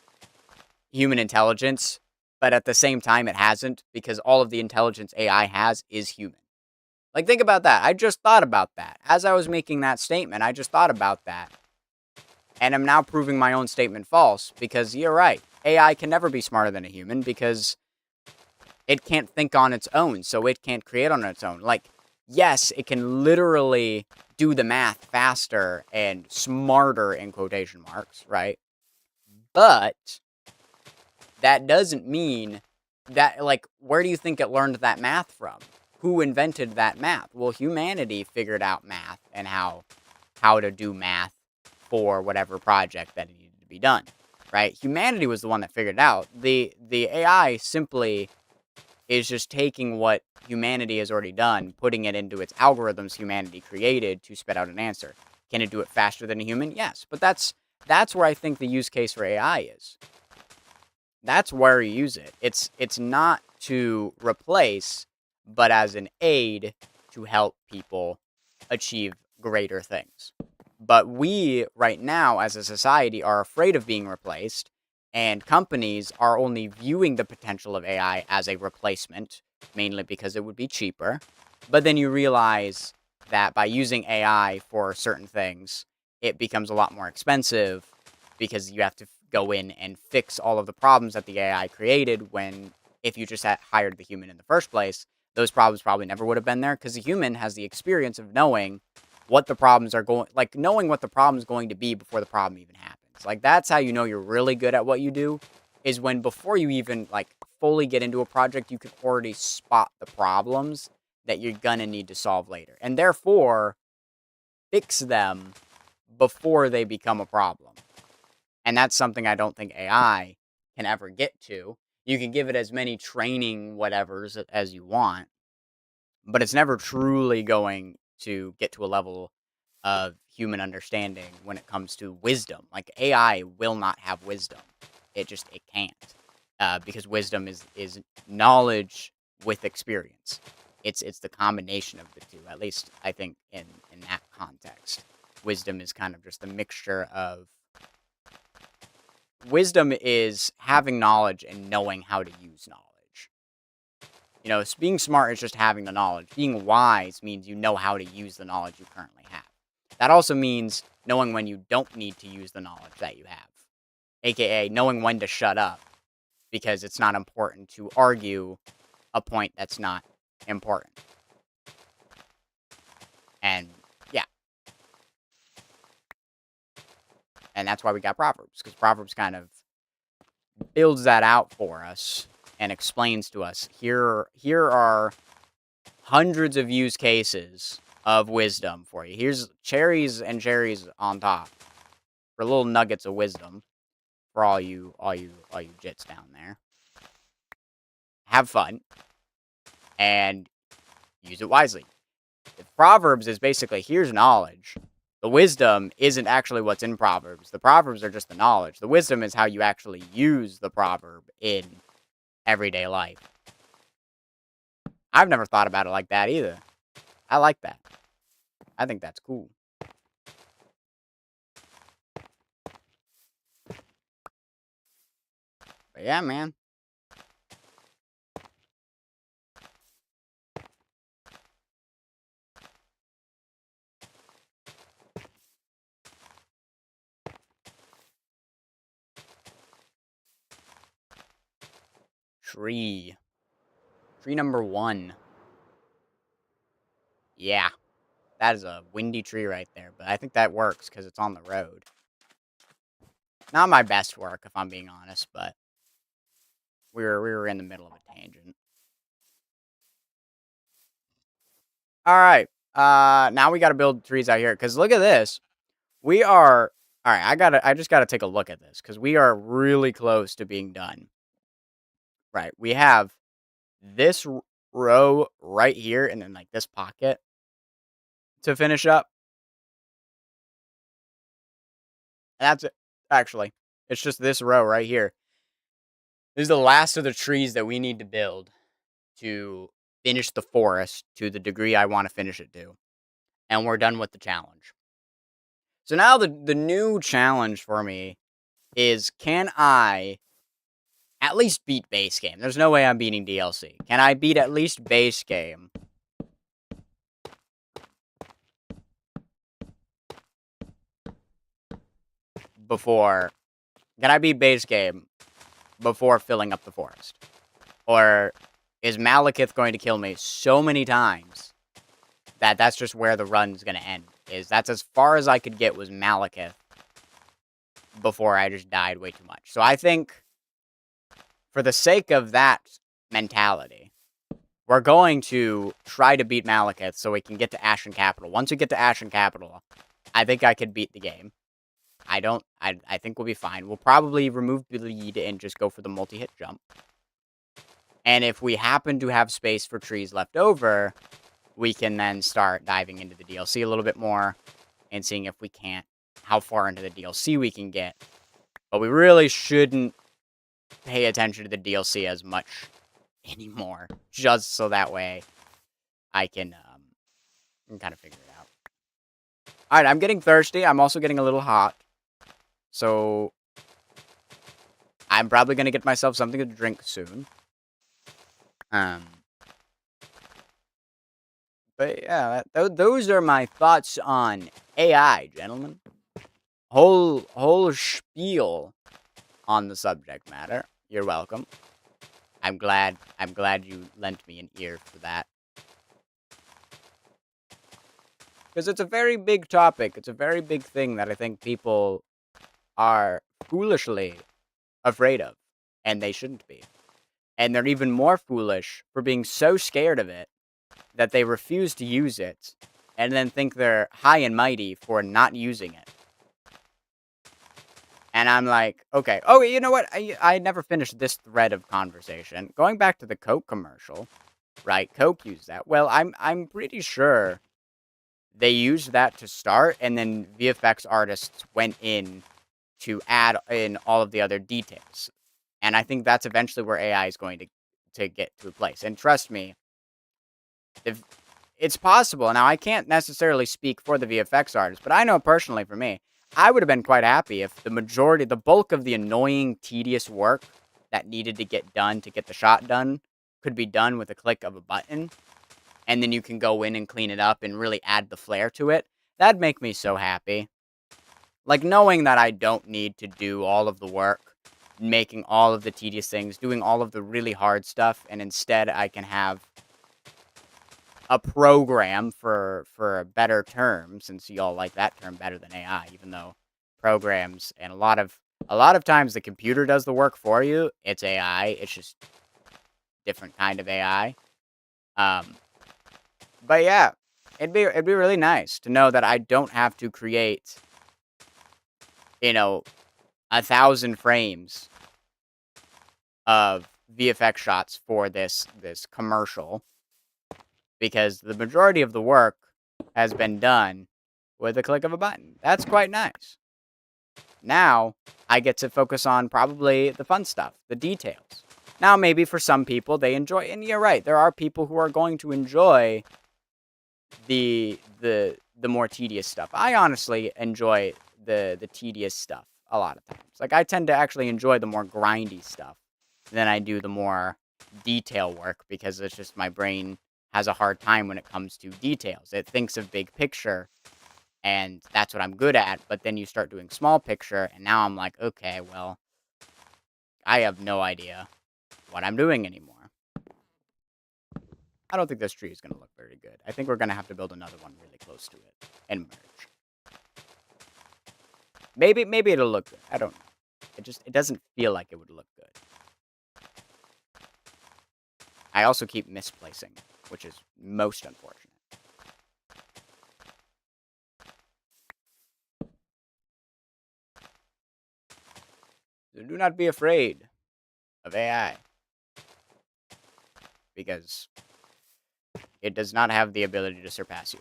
human intelligence, but at the same time it hasn't, because all of the intelligence AI has is human. Like, think about that. I just thought about that. As I was making that statement, I just thought about that. And I'm now proving my own statement false, because you're right. AI can never be smarter than a human because it can't think on its own, so it can't create on its own. Like, yes, it can literally do the math faster and smarter, in quotation marks, right? But that doesn't mean that, like, where do you think it learned that math from? Who invented that math? Well, humanity figured out math and how to do math for whatever project that needed to be done, right? Humanity was the one that figured it out. The AI simply is just taking what humanity has already done, putting it into its algorithms humanity created to spit out an answer. Can it do it faster than a human? Yes, but that's where I think the use case for AI is. That's where you use it. It's not to replace, but as an aid to help people achieve greater things. But we, right now, as a society, are afraid of being replaced, and companies are only viewing the potential of AI as a replacement, mainly because it would be cheaper. But then you realize that by using AI for certain things, it becomes a lot more expensive because you have to go in and fix all of the problems that the AI created, when if you just had hired the human in the first place, those problems probably never would have been there, because the human has the experience of knowing what the problems are knowing what the problem is going to be before the problem even happens. Like, that's how you know you're really good at what you do, is when before you even, like, fully get into a project, you can already spot the problems that you're gonna need to solve later. And therefore, fix them before they become a problem. And that's something I don't think AI can ever get to. You can give it as many training whatevers as you want, but it's never truly going to get to a level of human understanding when it comes to wisdom. Like AI will not have wisdom. It can't. Because wisdom is knowledge with experience. It's the combination of the two. At least I think in that context, wisdom is kind of just a mixture of. Wisdom is having knowledge and knowing how to use knowledge. Being smart is just having the knowledge. Being wise means you know how to use the knowledge you currently have. That also means knowing when you don't need to use the knowledge that you have. AKA knowing when to shut up. Because it's not important to argue a point that's not important. And, yeah. And that's why we got Proverbs. Because Proverbs kind of builds that out for us and explains to us, here are hundreds of use cases of wisdom for you. Here's cherries and cherries on top. For little nuggets of wisdom. For all you jits down there. Have fun. And use it wisely. Proverbs is basically, here's knowledge. The wisdom isn't actually what's in Proverbs. The Proverbs are just the knowledge. The wisdom is how you actually use the proverb in everyday life. I've never thought about it like that either. I like that. I think that's cool. But yeah, man. Tree. Tree number 1. Yeah. That is a windy tree right there, but I think that works because it's on the road. Not my best work, if I'm being honest, but we were in the middle of a tangent. Alright. Now we gotta build trees out here, because look at this. We are... Alright, I just gotta take a look at this, because we are really close to being done. Right, we have this row right here, and then, like, this pocket to finish up. And that's it, actually. It's just this row right here. This is the last of the trees that we need to build to finish the forest to the degree I want to finish it to. And we're done with the challenge. So now the new challenge for me is, can I at least beat base game? There's no way I'm beating DLC. Can I beat at least base game? Can I beat base game before filling up the forest? Or is Malekith going to kill me so many times that that's just where the run's going to end? That's as far as I could get was Malekith before I just died way too much. So I think, for the sake of that mentality, we're going to try to beat Malekith so we can get to Ashen Capital. Once we get to Ashen Capital, I think I could beat the game. I think we'll be fine. We'll probably remove the lead and just go for the multi-hit jump. And if we happen to have space for trees left over, we can then start diving into the DLC a little bit more and seeing if we can't, how far into the DLC we can get. But we really shouldn't pay attention to the DLC as much anymore, just so that way I can kind of figure it out. Alright, I'm getting thirsty. I'm also getting a little hot. So I'm probably going to get myself something to drink soon. But yeah, those are my thoughts on AI, gentlemen. Whole spiel on the subject matter. You're welcome. I'm glad you lent me an ear for that. Because it's a very big topic. It's a very big thing that I think people are foolishly afraid of. And they shouldn't be. And they're even more foolish for being so scared of it that they refuse to use it and then think they're high and mighty for not using it. And I'm like, okay. Oh, you know what? I never finished this thread of conversation. Going back to the Coke commercial, right? Coke used that. Well, I'm pretty sure they used that to start, and then VFX artists went in to add in all of the other details. And I think that's eventually where AI is going to get to a place. And trust me, if it's possible. Now, I can't necessarily speak for the VFX artists, but I know personally for me, I would have been quite happy if the bulk of the annoying, tedious work that needed to get done to get the shot done could be done with a click of a button. And then you can go in and clean it up and really add the flair to it. That'd make me so happy. Like, knowing that I don't need to do all of the work, making all of the tedious things, doing all of the really hard stuff, and instead I can have a program, for a better term, since y'all like that term better than AI, even though programs and a lot of times the computer does the work for you. It's AI. It's just different kind of AI. But yeah, it'd be really nice to know that I don't have to create, 1,000 frames of VFX shots for this commercial, because the majority of the work has been done with a click of a button. That's quite nice. Now, I get to focus on probably the fun stuff, the details. Now, maybe for some people, they enjoy, and you're right, there are people who are going to enjoy the more tedious stuff. I honestly enjoy the tedious stuff a lot of times. Like, I tend to actually enjoy the more grindy stuff than I do the more detail work, because it's just my brain has a hard time when it comes to details. It thinks of big picture, and that's what I'm good at, but then you start doing small picture, and now I'm like, okay, well, I have no idea what I'm doing anymore. I don't think this tree is going to look very good. I think we're going to have to build another one really close to it and merge. Maybe it'll look good. I don't know. It doesn't feel like it would look good. I also keep misplacing, which is most unfortunate. So do not be afraid of AI, because it does not have the ability to surpass you.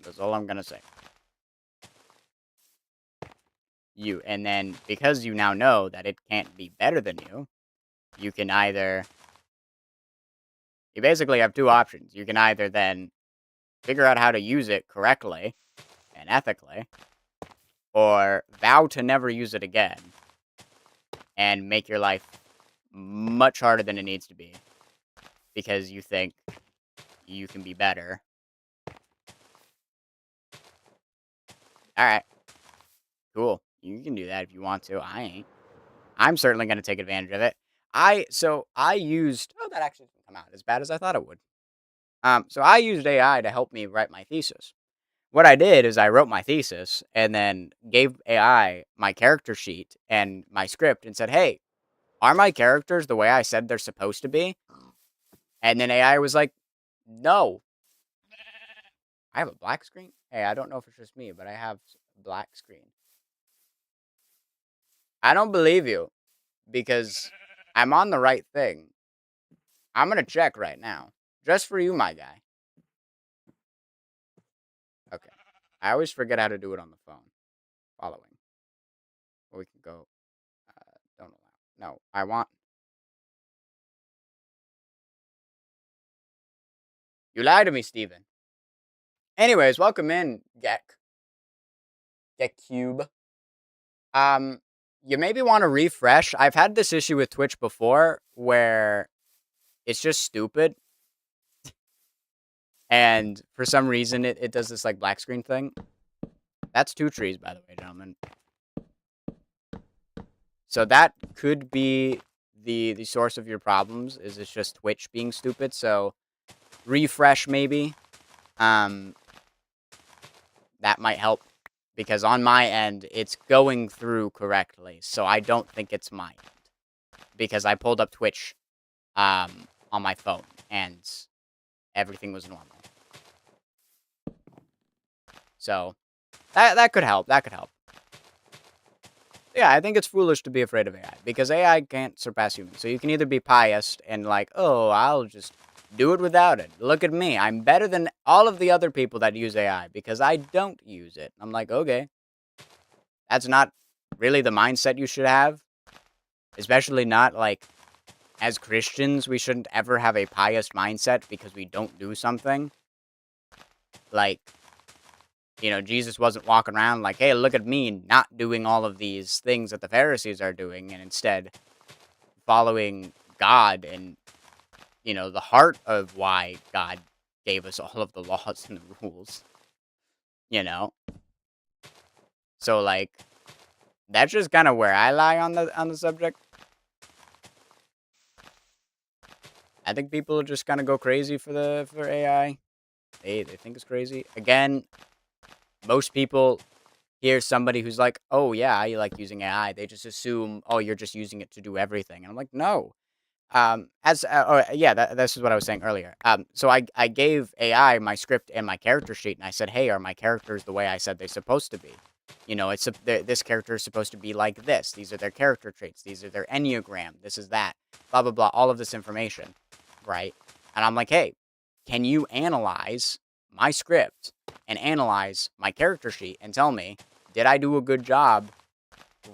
That's all I'm gonna say. And then, because you now know that it can't be better than you, you can either... You basically have two options. You can either then figure out how to use it correctly and ethically, or vow to never use it again and make your life much harder than it needs to be, because you think you can be better. Alright. Cool. You can do that if you want to. I ain't. I'm certainly going to take advantage of it. So I used... Oh, that actually didn't come out as bad as I thought it would. So I used AI to help me write my thesis. What I did is I wrote my thesis and then gave AI my character sheet and my script and said, hey, are my characters the way I said they're supposed to be? And then AI was like, no. I have a black screen? Hey, I don't know if it's just me, but I have a black screen. I don't believe you, because I'm on the right thing. I'm going to check right now. Just for you, my guy. Okay. I always forget how to do it on the phone. Following. Well, we can go. Don't allow. No, I want... You lied to me, Steven. Anyways, welcome in, Gek. Cube. You maybe want to refresh. I've had this issue with Twitch before where it's just stupid. And for some reason, it does this, like, black screen thing. That's 2 trees, by the way, gentlemen. So that could be the source of your problems, is it's just Twitch being stupid. So refresh, maybe. That might help, because on my end, it's going through correctly. So I don't think it's my end, because I pulled up Twitch on my phone, and everything was normal. So that could help. That could help. Yeah, I think it's foolish to be afraid of AI because AI can't surpass humans. So you can either be pious and like, oh, I'll just do it without it. Look at me. I'm better than all of the other people that use AI because I don't use it. I'm like, okay, that's not really the mindset you should have. Especially not like as Christians, we shouldn't ever have a pious mindset because we don't do something. Like, Jesus wasn't walking around like, hey, look at me not doing all of these things that the Pharisees are doing and instead following God and, the heart of why God gave us all of the laws and the rules, you know? So, like, that's just kind of where I lie on the subject. I think people just kind of go crazy for AI. They think it's crazy. Again, most people hear somebody who's like, "Oh yeah, I like using AI." They just assume, "Oh, you're just using it to do everything." And I'm like, "No." This is what I was saying earlier. So I gave AI my script and my character sheet, and I said, "Hey, are my characters the way I said they're supposed to be? This character is supposed to be like this. These are their character traits. These are their enneagram. This is that. Blah blah blah. All of this information, right?" And I'm like, "Hey, can you analyze my script and analyze my character sheet and tell me, did I do a good job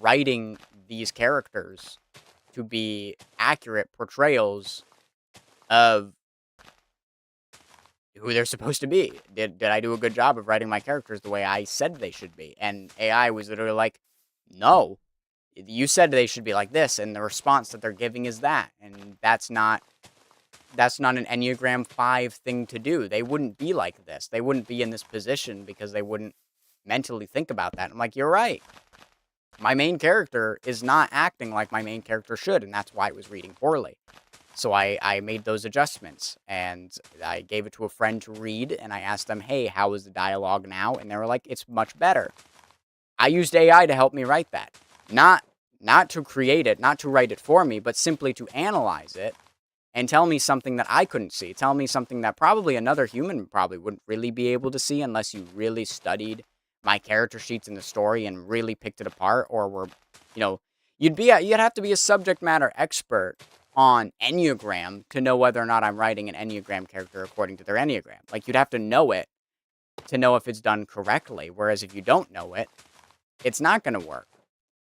writing these characters to be accurate portrayals of who they're supposed to be? Did I do a good job of writing my characters the way I said they should be?" And AI was literally like, "No, you said they should be like this, and the response that they're giving is that." And that's not an Enneagram 5 thing to do. They wouldn't be like this. They wouldn't be in this position because they wouldn't mentally think about that. I'm like, "You're right. My main character is not acting like my main character should, and that's why it was reading poorly." So I made those adjustments, and I gave it to a friend to read, and I asked them, "Hey, how is the dialogue now?" And they were like, "It's much better." I used AI to help me write that. Not to create it, not to write it for me, but simply to analyze it and tell me something that I couldn't see. Tell me something that probably another human probably wouldn't really be able to see unless you really studied my character sheets in the story and really picked it apart, or were, you know, you'd have to be a subject matter expert on Enneagram to know whether or not I'm writing an Enneagram character according to their Enneagram. Like, you'd have to know it to know if it's done correctly. Whereas if you don't know it, it's not going to work.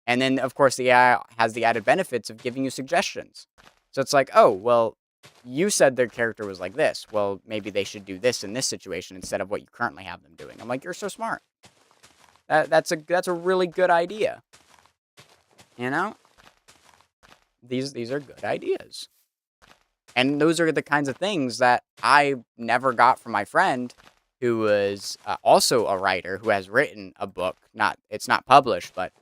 And then, of course, the AI has the added benefits of giving you suggestions. So it's like, oh, well, you said their character was like this. Well, maybe they should do this in this situation instead of what you currently have them doing. I'm like, you're so smart. That's a really good idea. You know? These are good ideas. And those are the kinds of things that I never got from my friend who was also a writer who has written a book. It's not published, but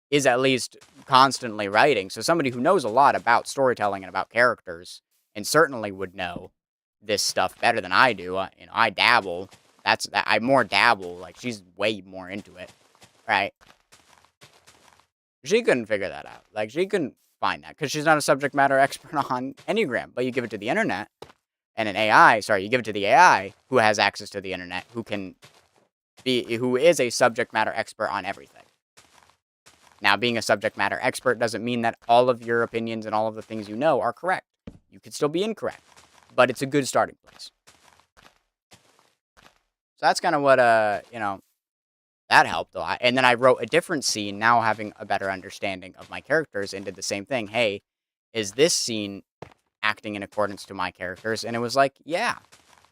is at least constantly writing. So somebody who knows a lot about storytelling and about characters, and certainly would know this stuff better than I do. I dabble. I more dabble. Like, she's way more into it, right? She couldn't figure that out. Like, she couldn't find that because she's not a subject matter expert on Enneagram. But you give it to the internet and you give it to the AI who has access to the internet, who is a subject matter expert on everything. Now, being a subject matter expert doesn't mean that all of your opinions and all of the things you know are correct. You could still be incorrect, but it's a good starting place. So that's kind of what, that helped a lot. And then I wrote a different scene, now having a better understanding of my characters, and did the same thing. Hey, is this scene acting in accordance to my characters? And it was like, yeah,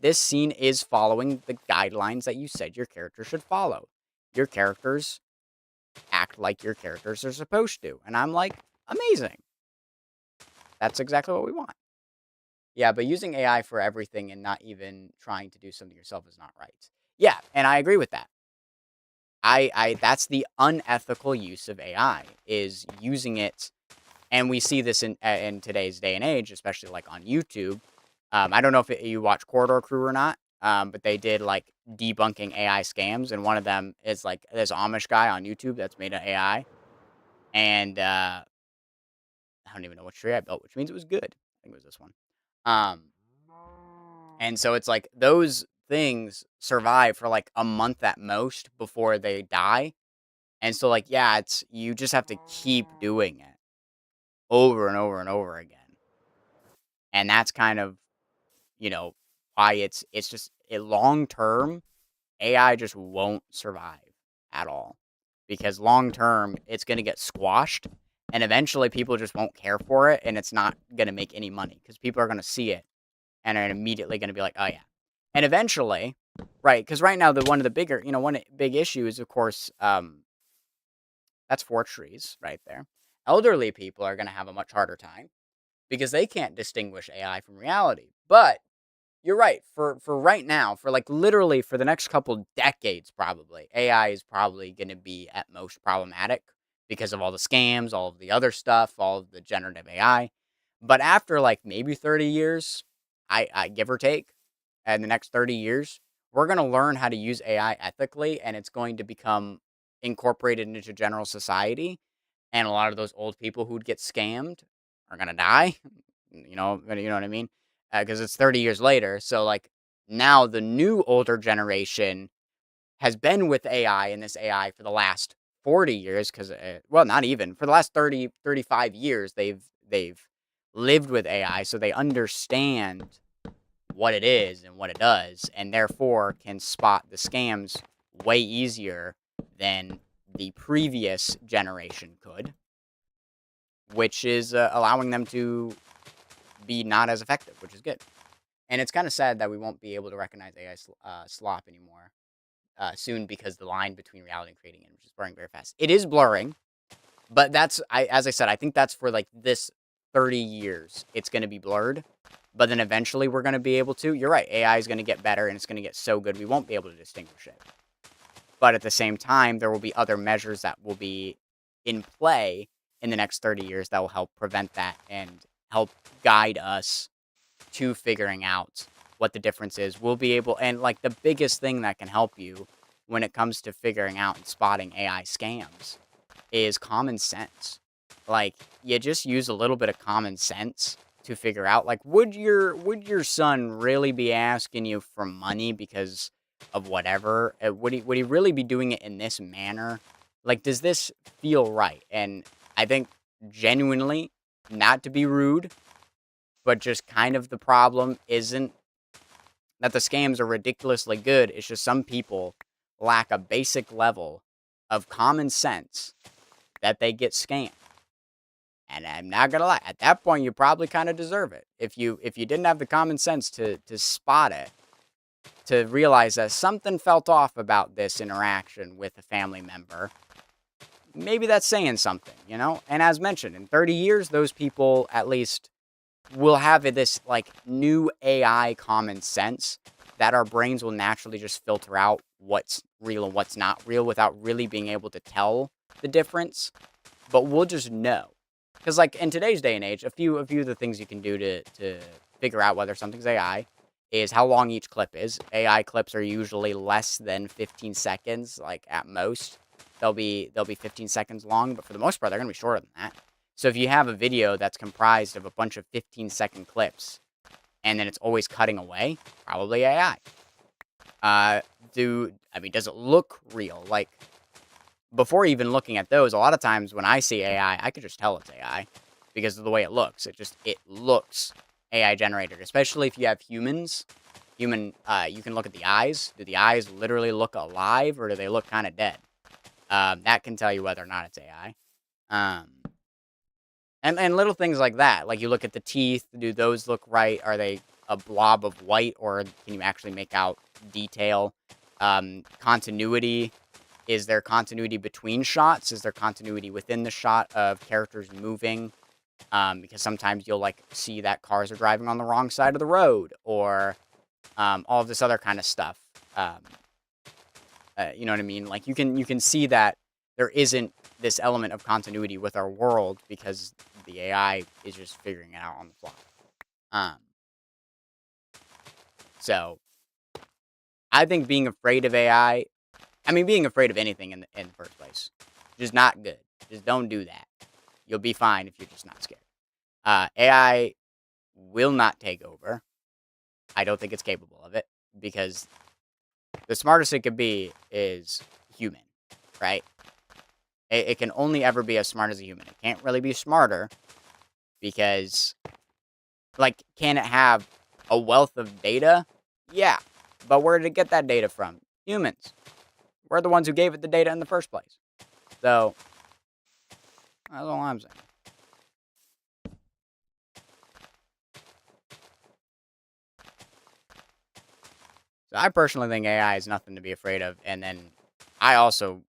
this scene is following the guidelines that you said your character should follow. Your characters act like your characters are supposed to. And I'm like, amazing. That's exactly what we want. Yeah, but using AI for everything and not even trying to do something yourself is not right. Yeah, and I agree with that. That's the unethical use of AI, is using it, and we see this in today's day and age, especially like on YouTube. I don't know if you watch Corridor Crew or not, but they did like debunking AI scams, and one of them is like this Amish guy on YouTube that's made an AI, and I don't even know what tree I built, which means it was good. I think it was this one. Um, And so it's like those things survive for like a month at most before they die. And so like yeah, it's you just have to keep doing it over and over and over again. And that's kind of, you know, why it's just a long term AI just won't survive at all. Because long term it's going to get squashed and eventually people just won't care for it and it's not going to make any money because people are going to see it and are immediately going to be like, "Oh yeah." And eventually, right, cuz right now the one of the bigger, one big issue is of course that's 4 trees right there. Elderly people are going to have a much harder time because they can't distinguish AI from reality. But you're right. For right now, for like literally for the next couple decades, probably AI is probably going to be at most problematic because of all the scams, all of the other stuff, all of the generative AI. But after like maybe 30 years, I give or take, in the next 30 years, we're going to learn how to use AI ethically, and it's going to become incorporated into general society. And a lot of those old people who'd get scammed are going to die. You know what I mean? Because it's 30 years later. So, like, now the new older generation has been with AI and this AI for the last 40 years. Because, well, not even for the last 30, 35 years, they've lived with AI. So they understand what it is and what it does, and therefore can spot the scams way easier than the previous generation could, which is allowing them to be not as effective, which is good. And it's kind of sad that we won't be able to recognize AI slop anymore soon because the line between reality and creating image is blurring very fast. It is blurring, but as I said, I think that's for like this 30 years. It's going to be blurred, but then eventually we're going to be able to. You're right. AI is going to get better and it's going to get so good we won't be able to distinguish it. But at the same time, there will be other measures that will be in play in the next 30 years that will help prevent that and help guide us to figuring out what the difference is. We'll be able, and like the biggest thing that can help you when it comes to figuring out and spotting AI scams is common sense. Like you just use a little bit of common sense to figure out like would your son really be asking you for money because of whatever? Would he really be doing it in this manner? Like does this feel right? And I think genuinely, not to be rude, but just kind of the problem isn't that the scams are ridiculously good. It's just some people lack a basic level of common sense that they get scammed. And I'm not gonna lie, at that point you probably kind of deserve it. If you didn't have the common sense to spot it, to realize that something felt off about this interaction with a family member, maybe that's saying something. And as mentioned, in 30 years, those people at least will have this like new AI common sense that our brains will naturally just filter out what's real and what's not real without really being able to tell the difference. But we'll just know. Because like in today's day and age, a few of the things you can do to figure out whether something's AI is how long each clip is. AI clips are usually less than 15 seconds, like at most. They'll be 15 seconds long, but for the most part, they're gonna be shorter than that. So if you have a video that's comprised of a bunch of 15-second clips, and then it's always cutting away, probably AI. Does it look real? Like, before even looking at those, a lot of times when I see AI, I could just tell it's AI because of the way it looks. It looks AI generated, especially if you have humans. You can look at the eyes. Do the eyes literally look alive or do they look kind of dead? That can tell you whether or not it's AI. And little things like that. Like you look at the teeth. Do those look right? Are they a blob of white or can you actually make out detail? Continuity. Is there continuity between shots? Is there continuity within the shot of characters moving? Because sometimes you'll like see that cars are driving on the wrong side of the road or all of this other kind of stuff. You know what I mean? Like you can see that there isn't this element of continuity with our world because the AI is just figuring it out on the fly. So I think being afraid of AI, being afraid of anything in the first place, just not good. Just don't do that. You'll be fine if you're just not scared. AI will not take over. I don't think it's capable of it because the smartest it could be is human, right? It can only ever be as smart as a human. It can't really be smarter because, like, can it have a wealth of data? Yeah. But where did it get that data from? Humans. We're the ones who gave it the data in the first place. So, that's all I'm saying. So I personally think AI is nothing to be afraid of. And then I also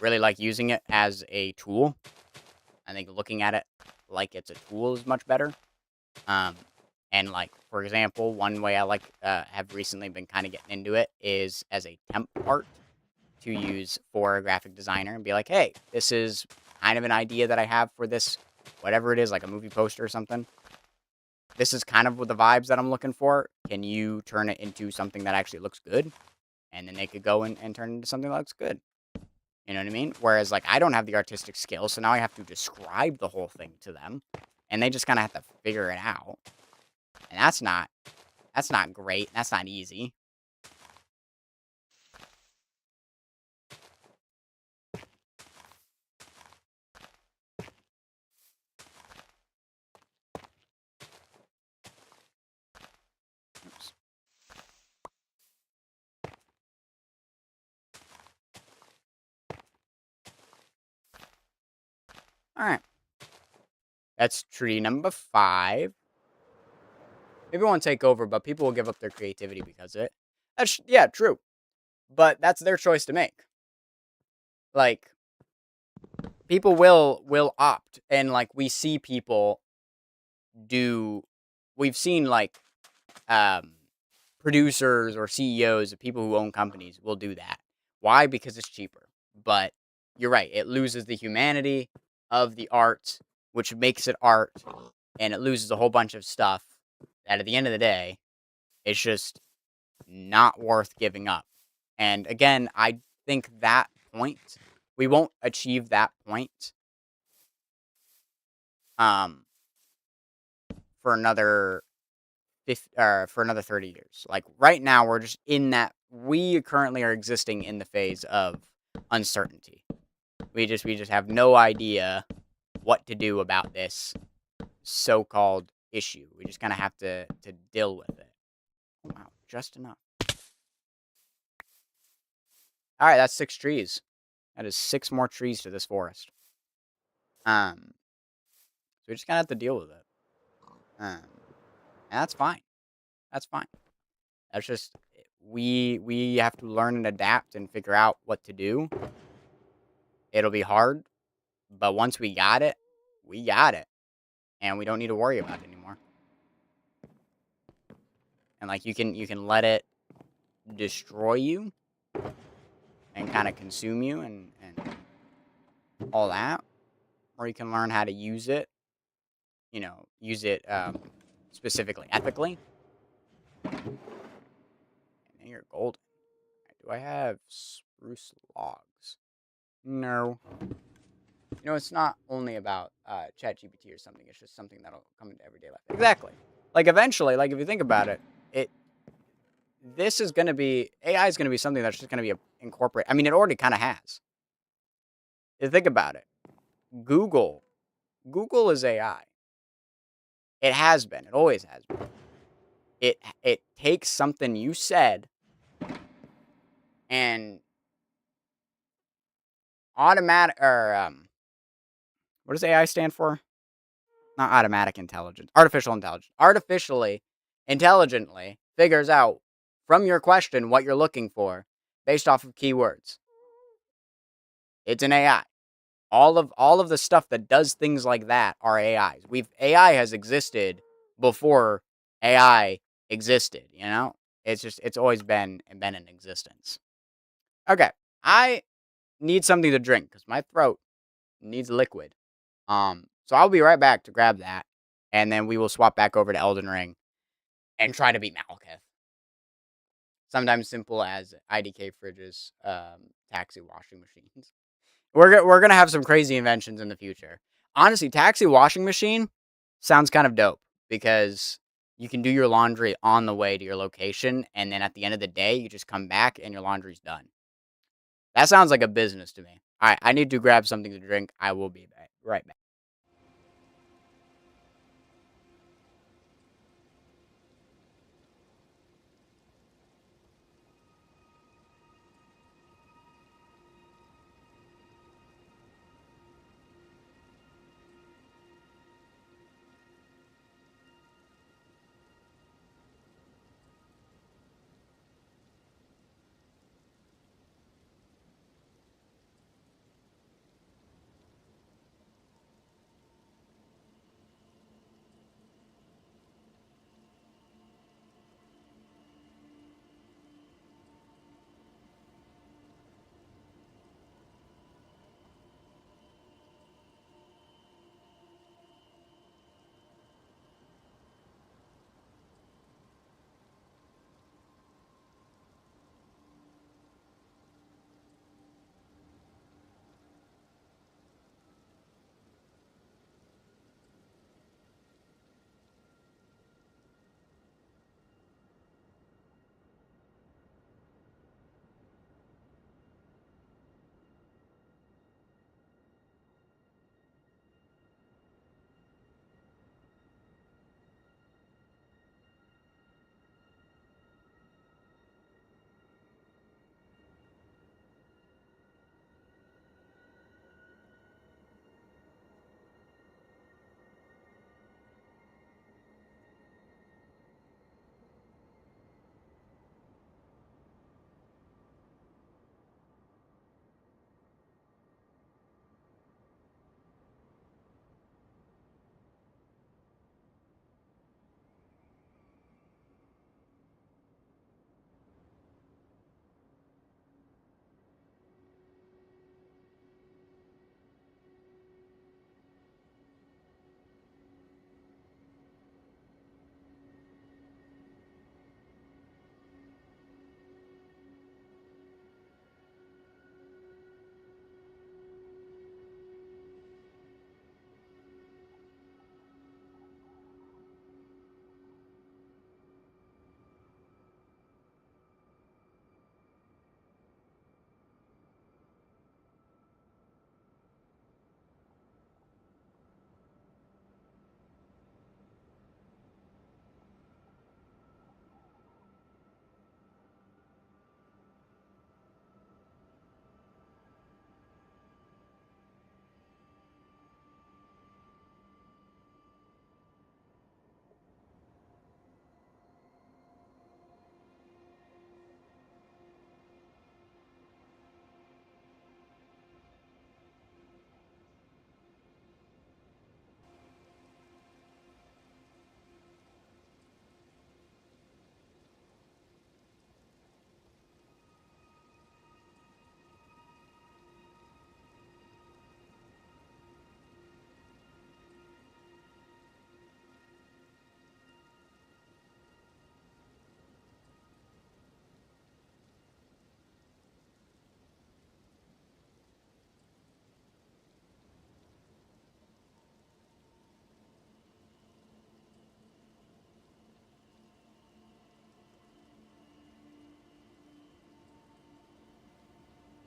really like using it as a tool. I think looking at it like it's a tool is much better. And like, for example, one way I like have recently been kind of getting into it is as a temp art to use for a graphic designer and be like, hey, this is kind of an idea that I have for this, whatever it is, like a movie poster or something. This is kind of the vibes that I'm looking for. Can you turn it into something that actually looks good? And then they could go and turn it into something that looks good. You know what I mean? Whereas, like, I don't have the artistic skill, so now I have to describe the whole thing to them. And they just kind of have to figure it out. And that's not great. That's not easy. Oops. All right. That's tree number 5. Maybe it won't take over, but people will give up their creativity because of it. That's, yeah, true. But that's their choice to make. Like, people will opt. And, like, we see people do... We've seen, like, producers or CEOs of people who own companies will do that. Why? Because it's cheaper. But you're right. It loses the humanity of the art, which makes it art, and it loses a whole bunch of stuff that at the end of the day, it's just not worth giving up. And again, I think that point, we won't achieve that point for another 30 years. Like right now, we're just in that. We currently are existing in the phase of uncertainty. We just have no idea what to do about this so-called issue. We just kind of have to deal with it. Wow, just enough. All right, that's 6 trees. That is 6 more trees to this forest. So we just kind of have to deal with it. And that's fine. That's fine. That's just we have to learn and adapt and figure out what to do. It'll be hard, but once we got it, we got it, and we don't need to worry about it anymore. And like you can let it destroy you and kind of consume you and all that, or you can learn how to use it. You know, use it specifically ethically. And you're golden. Do I have spruce logs? No. You know, it's not only about ChatGPT or something. It's just something that'll come into everyday life. Exactly. Like eventually, like if you think about it, this is going to be, AI is going to be something that's just going to be incorporated. I mean, it already kind of has. If you think about it, Google is AI. It has been. It always has been. It takes something you said and automatic or what does AI stand for? Not automatic intelligence. Artificial intelligence. Artificially, intelligently figures out from your question what you're looking for based off of keywords. It's an AI. All of the stuff that does things like that are AIs. AI has existed before AI existed, you know? It's always been in existence. Okay. I need something to drink because my throat needs liquid. So I'll be right back to grab that, and then we will swap back over to Elden Ring and try to beat Malekith. Sometimes simple as IDK fridges, taxi washing machines. We're gonna have some crazy inventions in the future. Honestly, taxi washing machine sounds kind of dope because You can do your laundry on the way to your location, and then at the end of the day, you just come back and your laundry's done. That sounds like a business to me. All right, I need to grab something to drink. I will be back. Right back.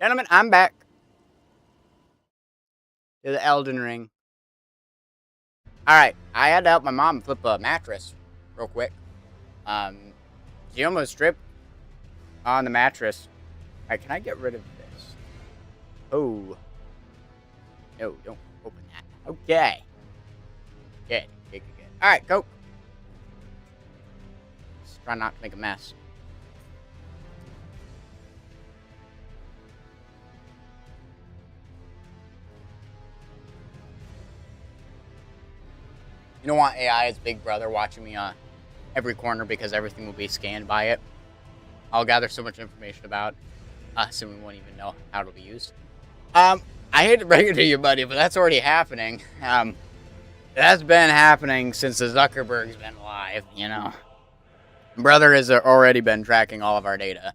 Gentlemen, I'm back to the Elden Ring. All right, I had to help my mom flip a mattress real quick. She almost tripped on the mattress. All right, can I get rid of this? Oh, no, don't open that. Okay. Good, good, good, good. All right, go. Just try not to make a mess. You don't want AI as Big Brother watching me on every corner because everything will be scanned by it. I'll gather so much information about us and we won't even know how it'll be used. I hate to break it to you, buddy, but that's already happening. That's been happening since the Zuckerberg's been alive, you know. Brother has already been tracking all of our data,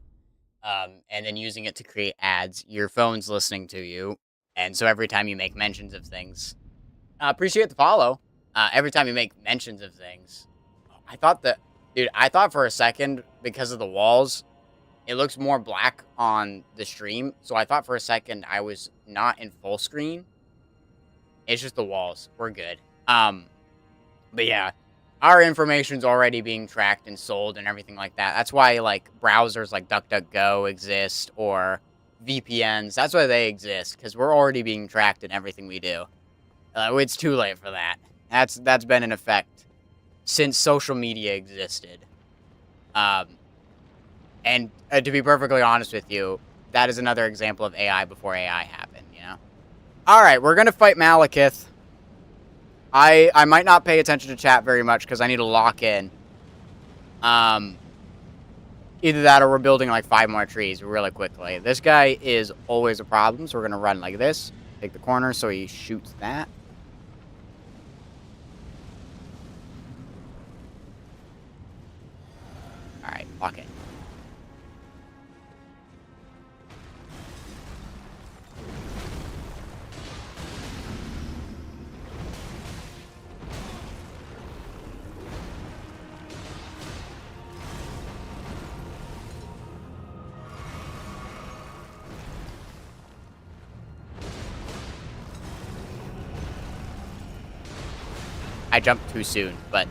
and then using it to create ads. Your phone's listening to you, and so every time you make mentions of things, appreciate the follow. Every time you make mentions of things, I thought that, dude, I thought for a second, because of the walls, it looks more black on the stream. So I thought for a second I was not in full screen. It's just the walls. We're good. But yeah, our information's already being tracked and sold and everything like that. That's why, like, browsers like DuckDuckGo exist, or VPNs. That's why they exist, because we're already being tracked in everything we do. It's too late for that. That's been in effect since social media existed. And to be perfectly honest with you, that is another example of AI before AI happened, you know? Alright, we're gonna fight Malekith. I might not pay attention to chat very much because I need to lock in. Either that or we're building like 5 more trees really quickly. This guy is always a problem, so we're gonna run like this. Take the corner so he shoots that. Alright, lock in. I jumped too soon, but...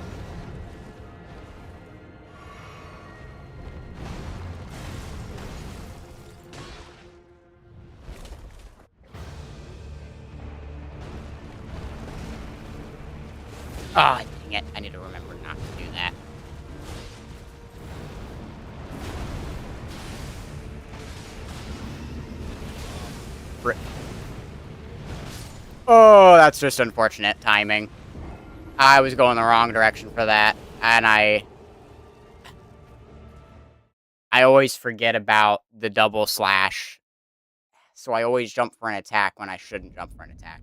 Ah, oh, dang it. I need to remember not to do that. Oh, that's just unfortunate timing. I was going the wrong direction for that, and I always forget about the double slash, so I always jump for an attack when I shouldn't jump for an attack.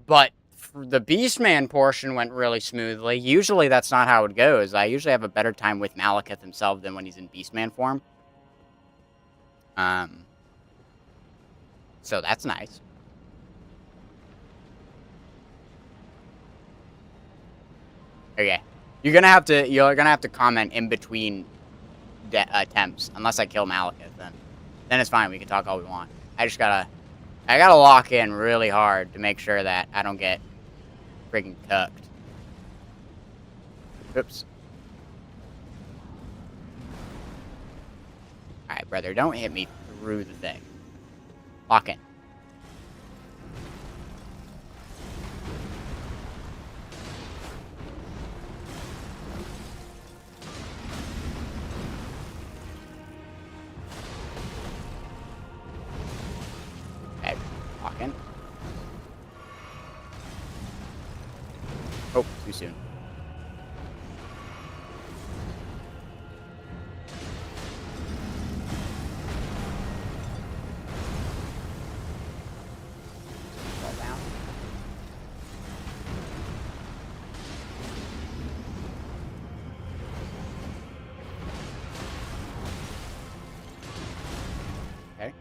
But the Beastman portion went really smoothly. Usually that's not how it goes. I usually have a better time with Malekith himself than when he's in Beastman form. So that's nice. Okay, you're gonna have to comment in between attempts, unless I kill Malekith. Then it's fine. We can talk all we want. I gotta lock in really hard to make sure that I don't get freaking tucked. Oops. All right, brother, don't hit me through the thing. Lock in. Oh, too soon. Fall down. Okay.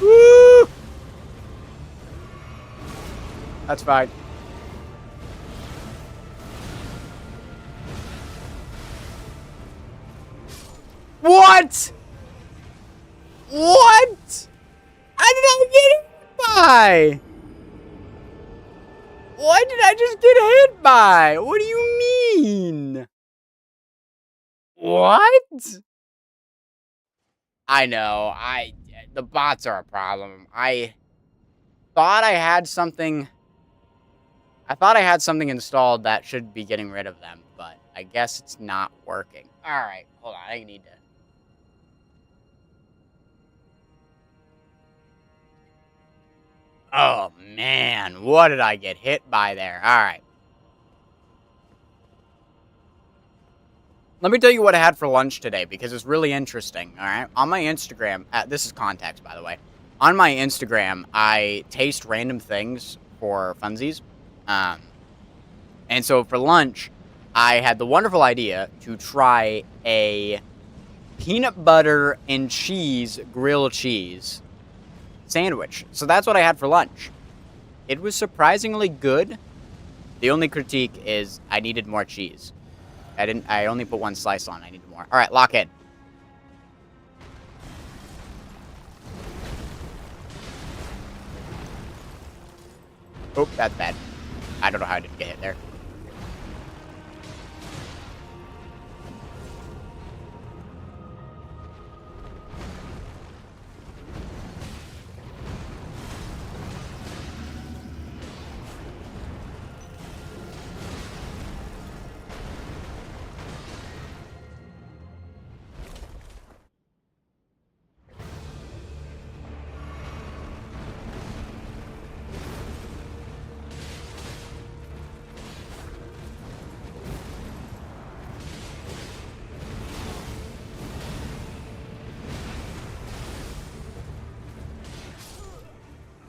Woo! That's fine. What? What? I did not get hit by. What did I just get hit by? What do you mean? What? I know. The bots are a problem. I thought I had something installed that should be getting rid of them, but I guess it's not working. Alright, hold on. I need to... Oh, man. What did I get hit by there? Alright. Let me tell you what I had for lunch today, because it's really interesting, alright? On my Instagram... this is context, by the way. On my Instagram, I taste random things for funsies. And so for lunch, I had the wonderful idea to try a peanut butter and cheese grilled cheese sandwich. So that's what I had for lunch. It was surprisingly good. The only critique is I needed more cheese. I only put one slice on. I needed more. All right, lock in. Oh, that's bad. I don't know how I didn't get hit there.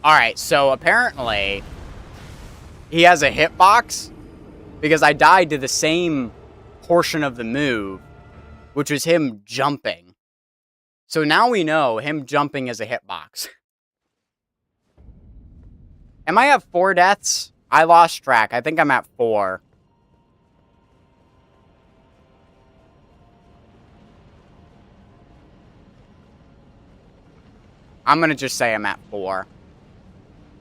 Alright, so apparently he has a hitbox because I died to the same portion of the move, which was him jumping. So now we know him jumping is a hitbox. Am I at 4 deaths? I lost track. I think I'm at 4. I'm gonna just say I'm at 4.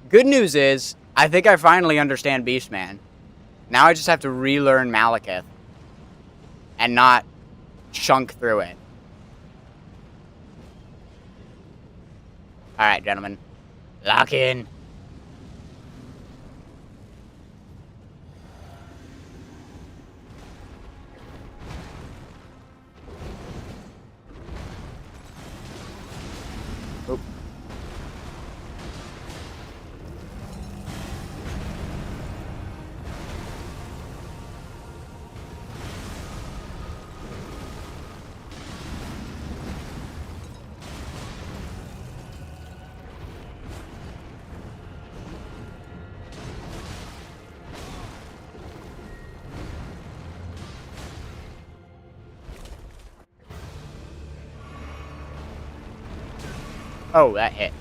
Good news is, I think I finally understand Beastman. Now I just have to relearn Malekith. And not chunk through it. Alright, gentlemen. Lock in. Oop. Oh, that hit.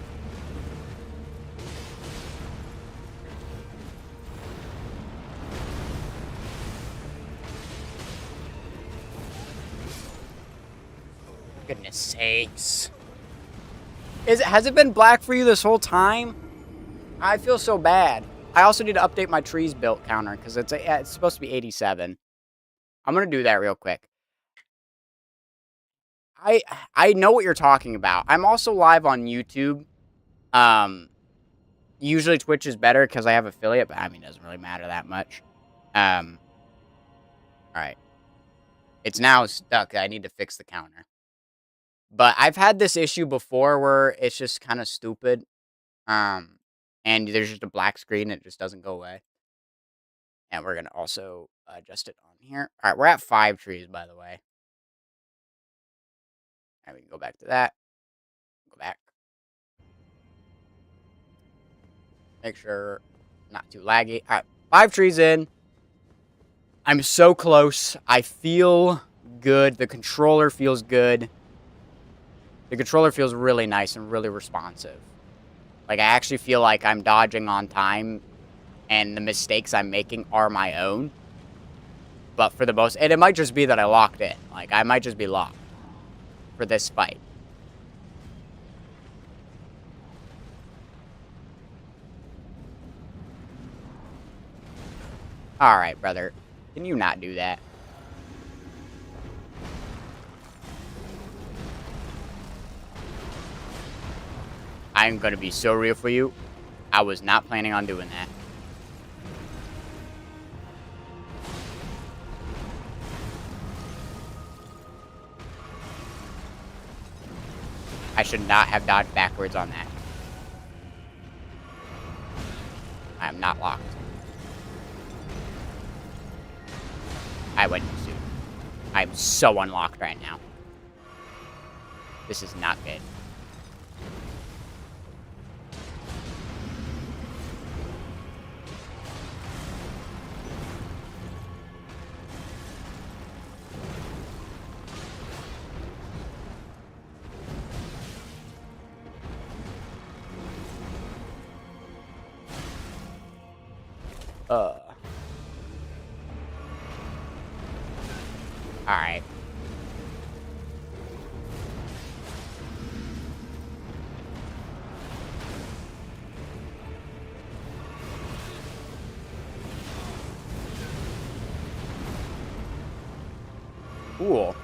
Goodness sakes. Has it been black for you this whole time? I feel so bad. I also need to update my trees built counter because it's supposed to be 87. I'm going to do that real quick. I know what you're talking about. I'm also live on YouTube. Usually Twitch is better because I have affiliate, but I mean, it doesn't really matter that much. Alright. It's now stuck. I need to fix the counter. But I've had this issue before where it's just kind of stupid. And there's just a black screen. It just doesn't go away. And we're going to also adjust it on here. Alright, we're at 5 trees, by the way. Alright, we can go back to that. Go back. Make sure not too laggy. Alright, 5 trees in. I'm so close. I feel good. The controller feels good. The controller feels really nice and really responsive. Like, I actually feel like I'm dodging on time, and the mistakes I'm making are my own. But for the most... And it might just be that I locked in. Like, I might just be locked for this fight. Alright, brother. Can you not do that? I'm gonna be so real for you. I was not planning on doing that. I should not have dodged backwards on that. I am not locked. I went too soon. I'm so unlocked right now. This is not good. Alright. Cool.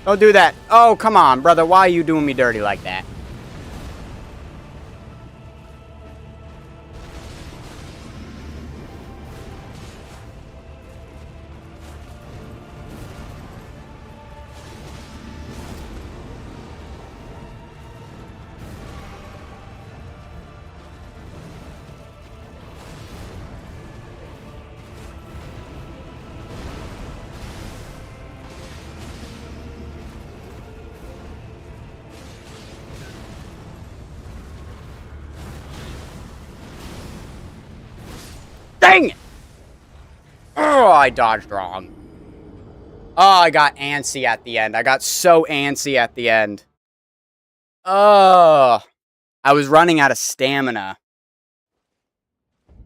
Don't do that. Oh, come on, brother. Why are you doing me dirty like that? Dang it! Oh, I dodged wrong. Oh, I got antsy at the end. I got so antsy at the end. Oh, I was running out of stamina.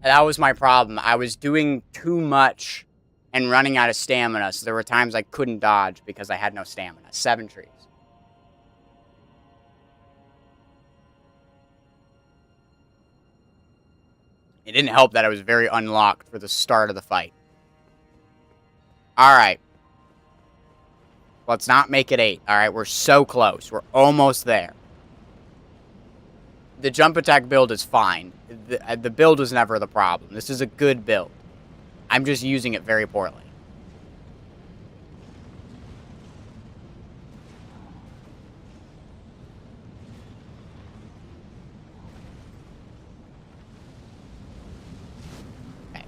That was my problem. I was doing too much and running out of stamina, so there were times I couldn't dodge because I had no stamina. 7 trees. It didn't help that I was very unlocked for the start of the fight. Alright. Let's not make it 8. Alright, we're so close. We're almost there. The jump attack build is fine. The build was never the problem. This is a good build. I'm just using it very poorly. Okay.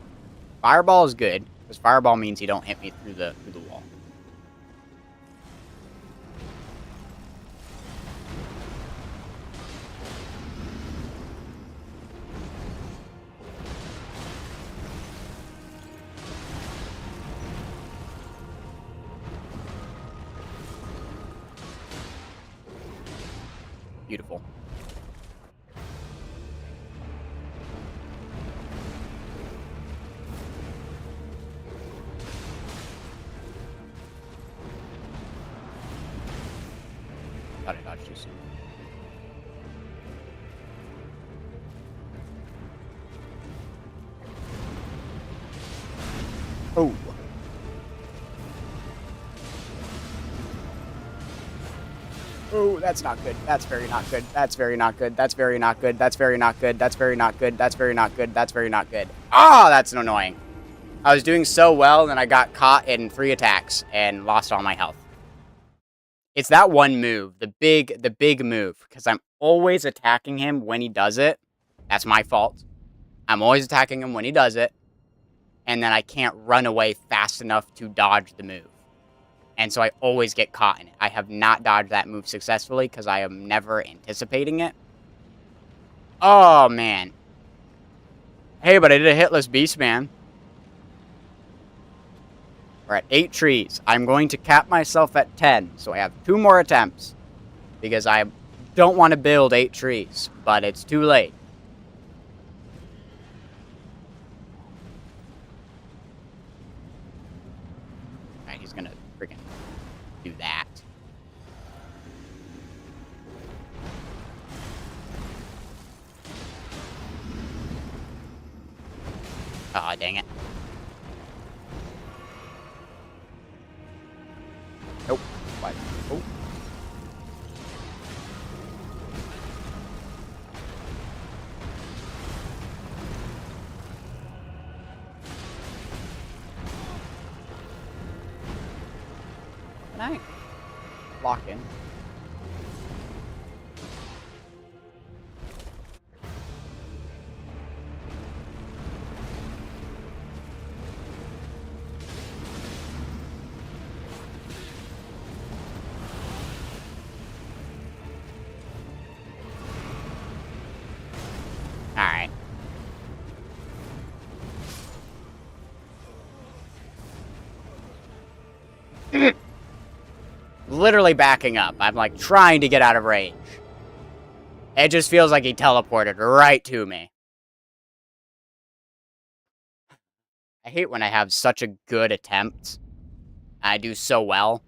Fireball is good, because fireball means you don't hit me through the wall. Beautiful. Thought I dodged too soon. Oh. Oh, that's not good. That's very not good. That's very not good. That's very not good. That's very not good. That's very not good. That's very not good. That's very not good. Ah, that's annoying. I was doing so well, and then I got caught in 3 attacks and lost all my health. It's that one move, the big move, because I'm always attacking him when he does it. That's my fault. I'm always attacking him when he does it, and then I can't run away fast enough to dodge the move. And so I always get caught in it. I have not dodged that move successfully because I am never anticipating it. Oh, man. Hey, but I did a hitless beast, man. We're at 8 trees. I'm going to cap myself at 10. So I have 2 more attempts. Because I don't want to build 8 trees. But it's too late. Alright, he's gonna freaking do that. Aw, oh, dang it. Nope. What? Oh. Can I lock in? Alright. literally backing up. I'm, like, trying to get out of range. It just feels like he teleported right to me. I hate when I have such a good attempt. I do so well.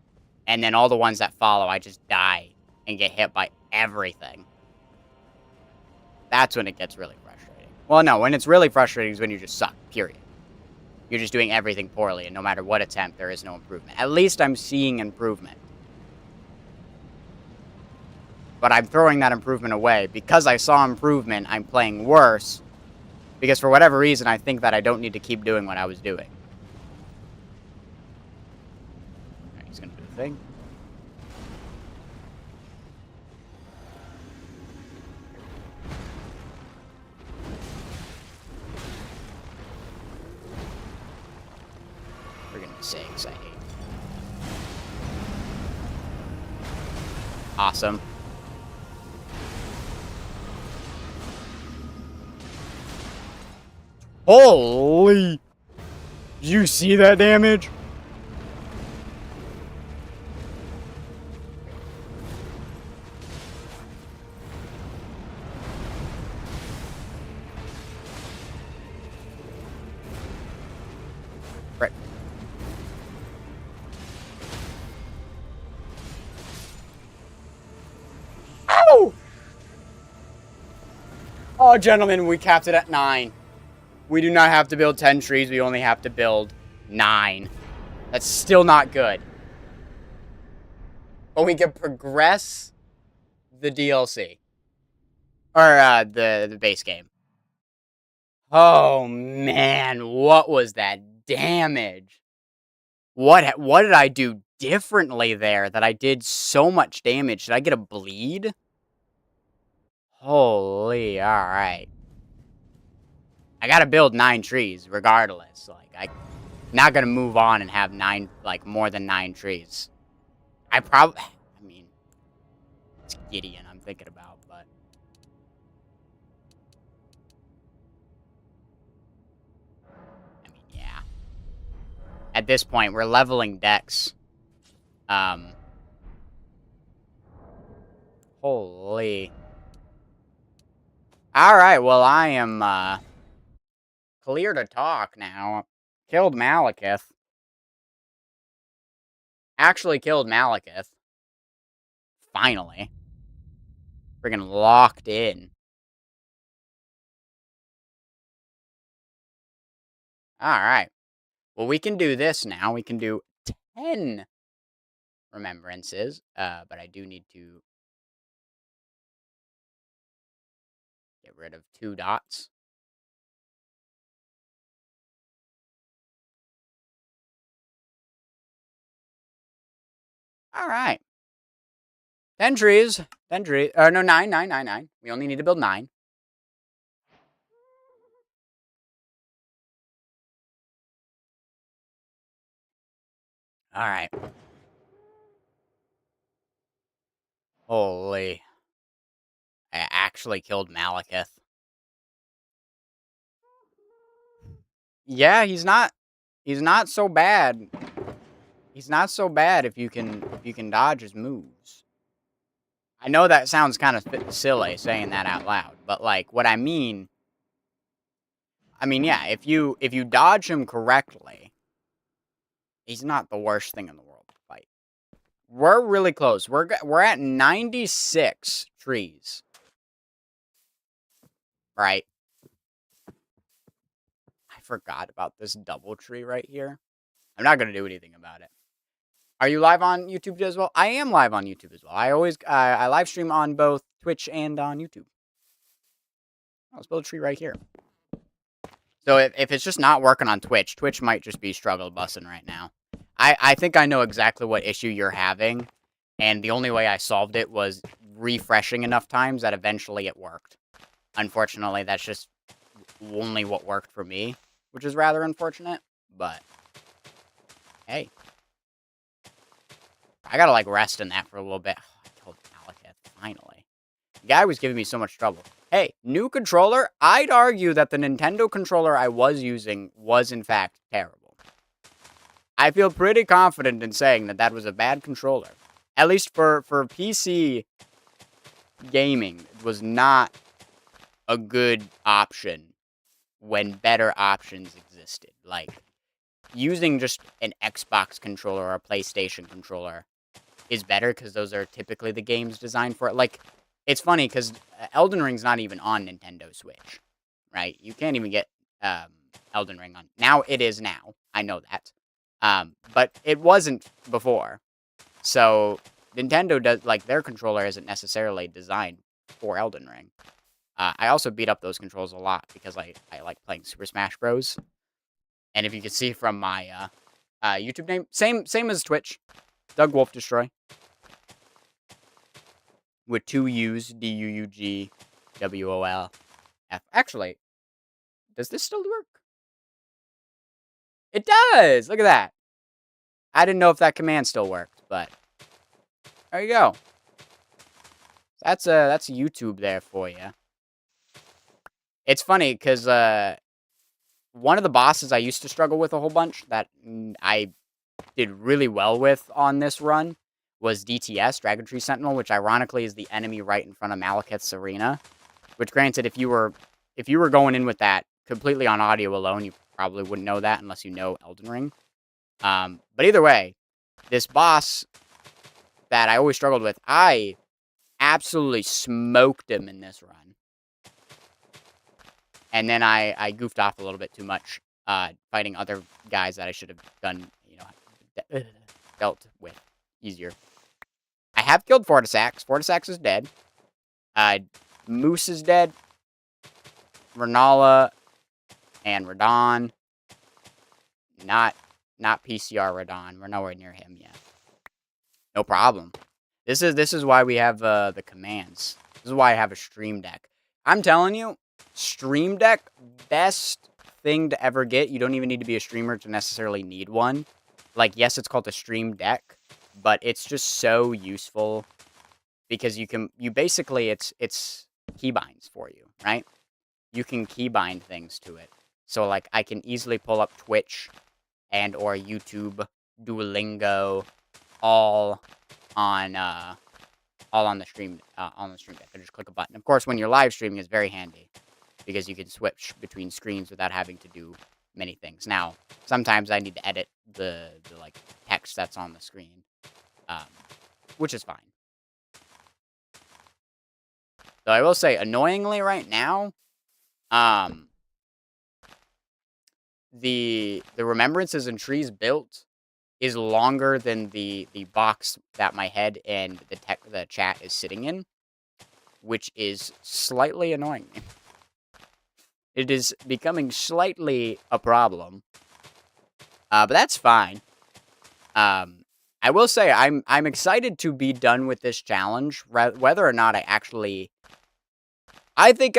And then all the ones that follow, I just die and get hit by everything. That's when it gets really frustrating. Well, no, when it's really frustrating is when you just suck, period. You're just doing everything poorly, and no matter what attempt, there is no improvement. At least I'm seeing improvement. But I'm throwing that improvement away. Because I saw improvement, I'm playing worse. Because for whatever reason, I think that I don't need to keep doing what I was doing. Alright, he's gonna do the thing. For goodness sakes, I hate it. Awesome. Holy! Did you see that damage? Right. Ow! Oh, gentlemen, we capped it at 9. We do not have to build 10 trees. We only have to build 9. That's still not good. But we can progress the DLC. Or, the base game. Oh, man. What was that damage? What did I do differently there that I did so much damage? Did I get a bleed? Holy, alright. I gotta build 9 trees, regardless. Like, I'm not gonna move on and have 9, like, more than 9 trees. I mean, it's Gideon I'm thinking about, but... I mean, yeah. At this point, we're leveling Dex. Holy. Alright, well, I am, clear to talk now. Killed Malekith. Actually killed Malekith. Finally. Friggin' locked in. Alright. Well, we can do this now. We can do 10 remembrances. But I do need to get rid of 2 dots. Alright. 10 trees. 10 trees. No, 9, 9, 9, 9. We only need to build 9. Alright. Holy. I actually killed Malekith. Yeah, he's not so bad. He's not so bad if you can dodge his moves. I know that sounds kind of silly saying that out loud, but like what I mean, yeah, if you dodge him correctly, he's not the worst thing in the world to fight. We're really close. We're at 96 trees. Right. I forgot about this double tree right here. I'm not going to do anything about it. Are you live on YouTube as well? I am live on YouTube as well. I always, I live stream on both Twitch and on YouTube. Let's build a tree right here. So if it's just not working on Twitch, Twitch might just be struggle bussing right now. I think I know exactly what issue you're having. And the only way I solved it was refreshing enough times that eventually it worked. Unfortunately, that's just only what worked for me, which is rather unfortunate. But, hey. I gotta, like, rest in that for a little bit. Oh, I killed Malekith, finally. The guy was giving me so much trouble. Hey, new controller? I'd argue that the Nintendo controller I was using was, in fact, terrible. I feel pretty confident in saying that that was a bad controller. at least for PC gaming, was not a good option when better options existed. Like, using just an Xbox controller or a PlayStation controller is better because those are typically the games designed for it. Like, it's funny because Elden Ring's not even on Nintendo Switch, right? You can't even get Elden Ring on. Now it is now. I know that. But it wasn't before. So Nintendo does, like, their controller isn't necessarily designed for Elden Ring. I also beat up those controls a lot because I like playing Super Smash Bros. And if you can see from my YouTube name, same as Twitch, Doug Wolf Destroy. With 2 U's, DUUGWOLF. Actually, does this still work? It does! Look at that. I didn't know if that command still worked, but there you go. That's YouTube there for you. It's funny, because one of the bosses I used to struggle with a whole bunch that I did really well with on this run was DTS, Dragon Tree Sentinel, which ironically is the enemy right in front of Malekith's arena. Which, granted, if you were going in with that completely on audio alone, you probably wouldn't know that unless you know Elden Ring. But either way, this boss that I always struggled with, I absolutely smoked him in this run. And then I goofed off a little bit too much, fighting other guys that I should have done, dealt with easier. I have killed Fortisax. Fortisax is dead. Moose is dead. Renala and Radon. Not PCR Radon. We're nowhere near him yet. No problem. This is why we have the commands. This is why I have a Stream Deck. I'm telling you, Stream Deck, best thing to ever get. You don't even need to be a streamer to necessarily need one. Like, yes, it's called a Stream Deck, but it's just so useful because you basically, it's keybinds for you, right? You can keybind things to it. So, like, I can easily pull up Twitch and or YouTube, Duolingo, all on the stream deck. I just click a button. Of course, when you're live streaming, it's very handy because you can switch between screens without having to do many things. Now, sometimes I need to edit the like text that's on the screen, which is fine. Though I will say, annoyingly, right now, the Remembrances and Trees built is longer than the box that my head and the chat is sitting in, which is slightly annoying me. It is becoming slightly a problem, but that's fine. I will say I'm excited to be done with this challenge, whether or not I actually. I think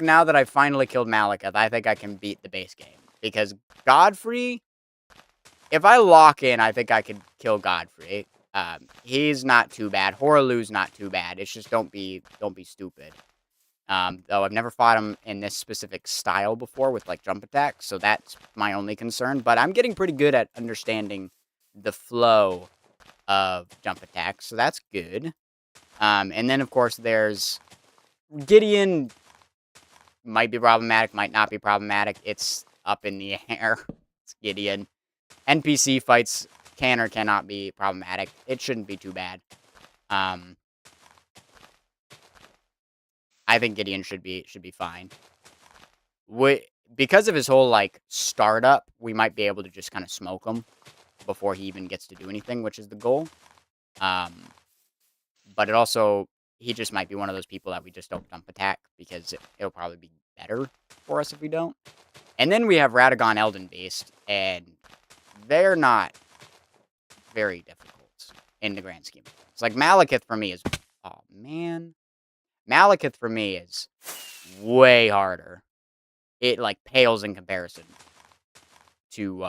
now that I've finally killed Maliketh, I think I can beat the base game. Because Godfrey, if I lock in, I think I could kill Godfrey. He's not too bad. Hoaraloo's not too bad. It's just don't be stupid. Though I've never fought him in this specific style before with like jump attacks, so that's my only concern. But I'm getting pretty good at understanding the flow of jump attacks, so that's good. And then of course there's Gideon. Might be problematic, might not be problematic. It's up in the air. It's Gideon. NPC fights can or cannot be problematic. It shouldn't be too bad. I think Gideon should be fine. Because of his whole like startup, we might be able to just kind of smoke him before he even gets to do anything, which is the goal. But it also, he just might be one of those people that we just don't jump attack because it'll probably be better for us if we don't. And then we have Radagon Elden Beast, and they're not very difficult in the grand scheme of things. Like, Maliketh for me is... Oh, man. Maliketh for me is way harder. It, like, pales in comparison to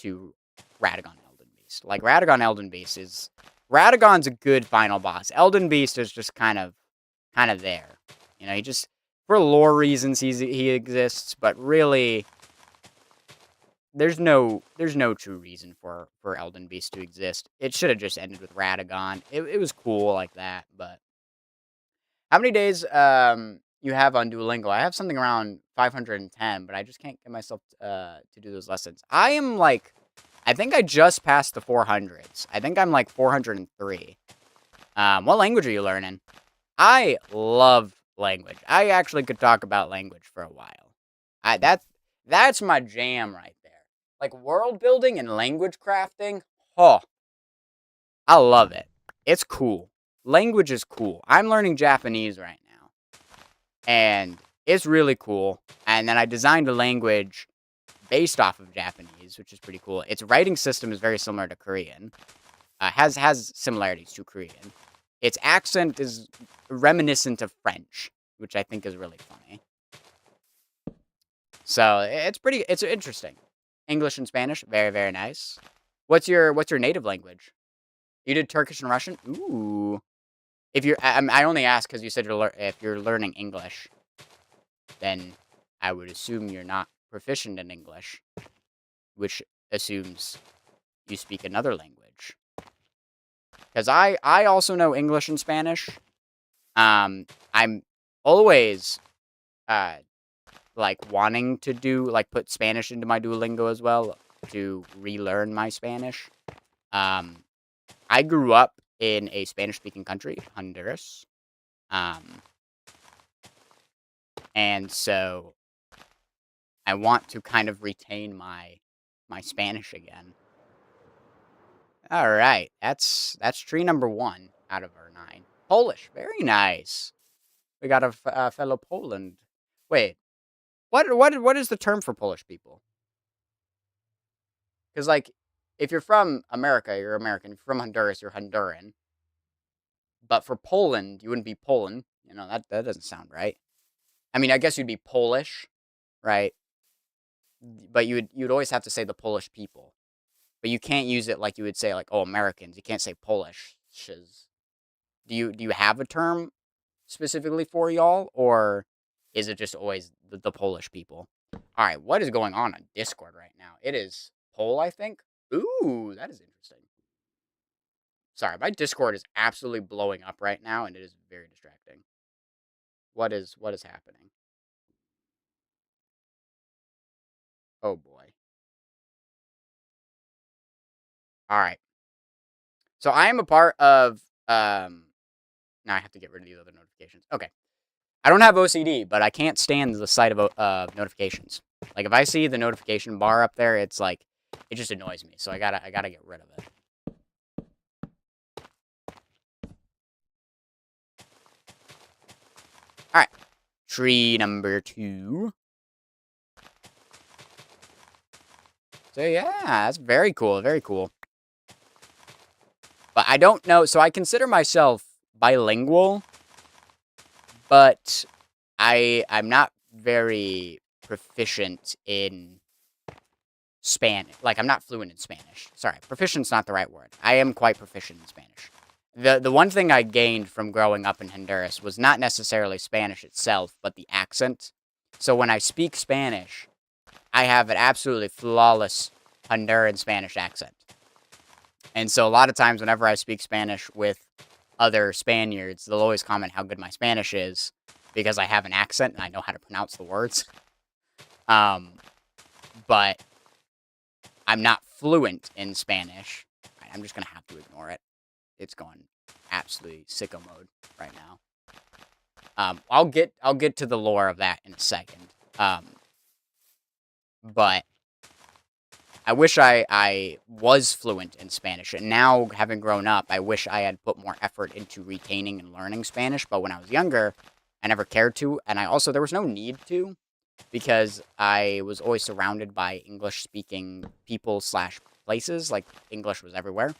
Radagon Elden Beast. Like, Radagon Elden Beast is... Radagon's a good final boss. Elden Beast is just kind of there. You know, he just... For lore reasons, he exists, but really... there's no true reason for Elden Beast to exist. It should have just ended with Radagon. It was cool like that, but how many days you have on Duolingo? I have something around 510, but I just can't get myself to do those lessons. I am like, I think I just passed the 400s. I think I'm like 403. What language are you learning? I love language. I actually could talk about language for a while. That's my jam right there. Like world building and language crafting. Oh, I love it. It's cool. Language is cool. I'm learning Japanese right now, and it's really cool. And then I designed a language based off of Japanese, which is pretty cool. Its writing system is very similar to Korean. Has similarities to Korean. Its accent is reminiscent of French, which I think is really funny. So it's interesting. English and Spanish, very very nice. What's your native language? You did Turkish and Russian. Ooh. If you're, I only ask because you said if you're learning English, then I would assume you're not proficient in English, which assumes you speak another language. Because I also know English and Spanish. I'm always like wanting to do like put Spanish into my Duolingo as well to relearn my Spanish. I grew up in a Spanish-speaking country, Honduras, and so I want to kind of retain my Spanish again. All right, that's tree number 1 out of our 9. Polish, very nice. We got a fellow Poland. Wait, what is the term for Polish people? Because like, if you're from America, you're American. If you're from Honduras, you're Honduran. But for Poland, you wouldn't be Poland. You know that doesn't sound right. I mean, I guess you'd be Polish, right? But you'd always have to say the Polish people. But you can't use it like you would say like, oh, Americans. You can't say Polish. Do you have a term specifically for y'all, or is it just always the Polish people? All right, what is going on Discord right now? It is poll, I think. Ooh, that is interesting. Sorry, my Discord is absolutely blowing up right now, and it is very distracting. What is happening? Oh boy. All right. So I am a part of now I have to get rid of these other notifications. Okay. I don't have OCD, but I can't stand the sight of notifications. Like if I see the notification bar up there, it's like it just annoys me. So I gotta get rid of it. All right, tree number 2. So yeah, that's very cool. Very cool. But I don't know. So I consider myself bilingual, but I'm not very proficient in Spanish. Like I'm not fluent in Spanish. Sorry, proficient's not the right word. I am quite proficient in Spanish. The one thing I gained from growing up in Honduras was not necessarily Spanish itself, but the accent. So when I speak Spanish, I have an absolutely flawless Honduran Spanish accent. And so a lot of times whenever I speak Spanish with other Spaniards, they'll always comment how good my Spanish is because I have an accent and I know how to pronounce the words. But I'm not fluent in Spanish. I'm just going to have to ignore it. It's going absolutely sicko mode right now. I'll get to the lore of that in a second. But I wish I was fluent in Spanish. And now, having grown up, I wish I had put more effort into retaining and learning Spanish. But when I was younger, I never cared to. And there was no need to. Because I was always surrounded by English-speaking people / places. Like, English was everywhere.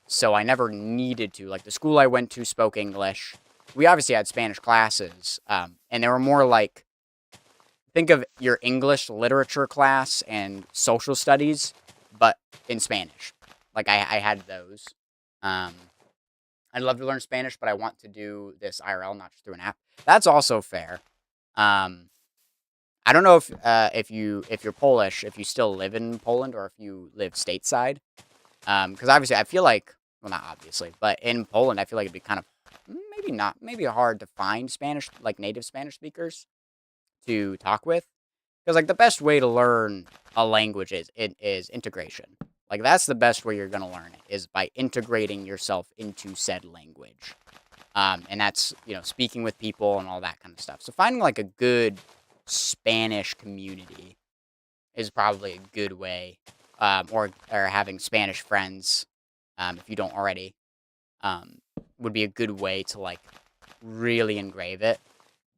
So I never needed to. Like, the school I went to spoke English. We obviously had Spanish classes. And they were more like, think of your English literature class and social studies, but in Spanish. Like, I had those. I'd love to learn Spanish, but I want to do this IRL, not just through an app. That's also fair. I don't know if you're Polish, if you still live in Poland or if you live stateside. Because obviously I feel like, well, not obviously, but in Poland I feel like it'd be kind of maybe not maybe hard to find Spanish, like native Spanish speakers to talk with. Because like the best way to learn a language is integration. Like that's the best way you're gonna learn it is by integrating yourself into said language. And that's speaking with people and all that kind of stuff. So finding like a good Spanish community is probably a good way, or having Spanish friends, if you don't already, would be a good way to like really engrave it.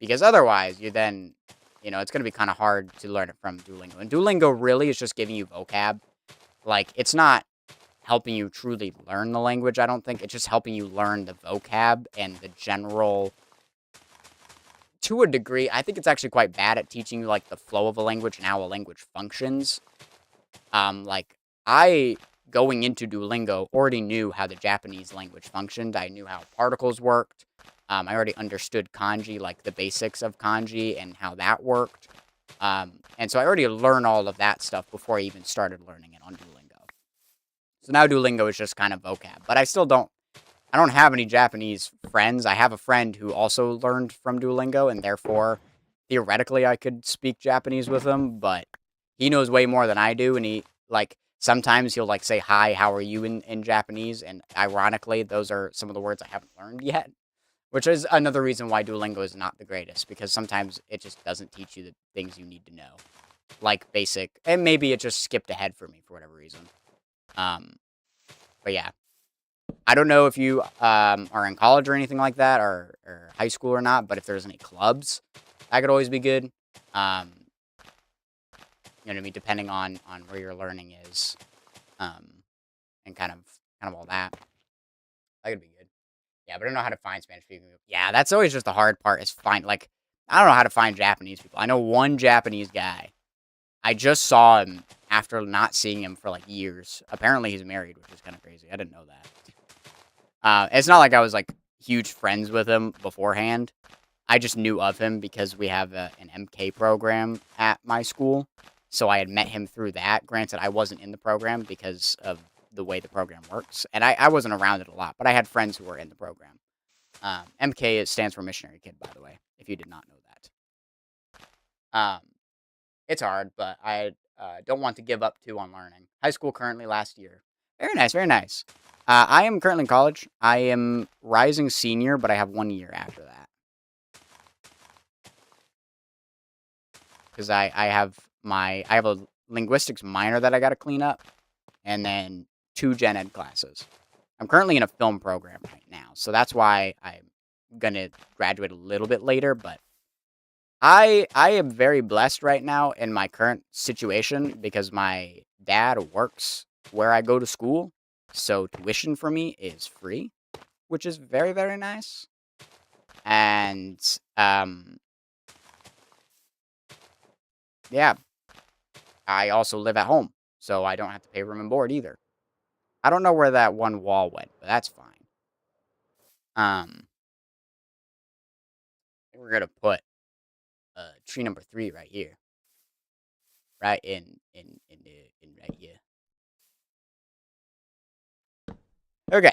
Because otherwise, you then, it's going to be kind of hard to learn it from Duolingo. And Duolingo really is just giving you vocab. Like, it's not helping you truly learn the language, I don't think. It's just helping you learn the vocab and the general... To a degree, I think it's actually quite bad at teaching you, like, the flow of a language and how a language functions. Like, I, going into Duolingo, already knew how the Japanese language functioned. I knew how particles worked. I already understood kanji, like the basics of kanji and how that worked. And so I already learned all of that stuff before I even started learning it on Duolingo. So now Duolingo is just kind of vocab. But I don't have any Japanese friends. I have a friend who also learned from Duolingo, and therefore, theoretically, I could speak Japanese with him, but he knows way more than I do, and sometimes he'll, like, say, hi, how are you in Japanese, and ironically, those are some of the words I haven't learned yet. Which is another reason why Duolingo is not the greatest, because sometimes it just doesn't teach you the things you need to know. Like basic, and maybe it just skipped ahead for me for whatever reason. But yeah. I don't know if you are in college or anything like that, or high school or not, but if there's any clubs, that could always be good. You know what I mean? Depending on where your learning is, and kind of all that. That could be good. Yeah, but I don't know how to find Spanish speaking people. Yeah, that's always just the hard part is I don't know how to find Japanese people. I know one Japanese guy. I just saw him after not seeing him for like years. Apparently he's married, which is kind of crazy. I didn't know that. It's not like I was like huge friends with him beforehand. I just knew of him because we have an MK program at my school. So I had met him through that. Granted, I wasn't in the program because of the way the program works. And I wasn't around it a lot, but I had friends who were in the program. MK stands for Missionary Kid, by the way, if you did not know that. It's hard, but I don't want to give up too on learning. High school currently last year. Very nice, very nice. I am currently in college. I am rising senior, but I have 1 year after that. Because I have a linguistics minor that I got to clean up, and then 2 gen ed classes. I'm currently in a film program right now, so that's why I'm gonna graduate a little bit later, but I am very blessed right now in my current situation because my dad works where I go to school, so tuition for me is free, which is very, very nice. And yeah, I also live at home, so I don't have to pay room and board either. I don't know where that one wall went, but that's fine. I think we're gonna put tree number 3 right here, right in right here. Okay,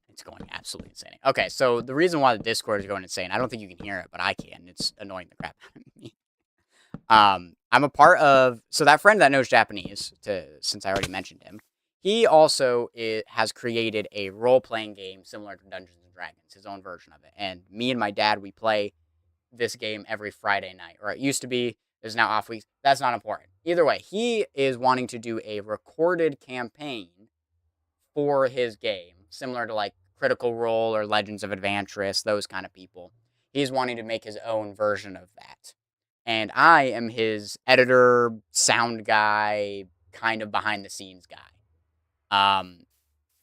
it's going absolutely insane. Okay, so the reason why the Discord is going insane, I don't think you can hear it, but I can. It's annoying the crap out of me. I'm a part of so that friend that knows Japanese, since I already mentioned him. He also has created a role-playing game similar to Dungeons and Dragons, his own version of it. And me and my dad, we play this game every Friday night, or it used to be. There's now off weeks. That's not important. Either way, he is wanting to do a recorded campaign for his game, similar to like Critical Role or Legends of Adventurous, those kind of people. He's wanting to make his own version of that. And I am his editor, sound guy, kind of behind the scenes guy.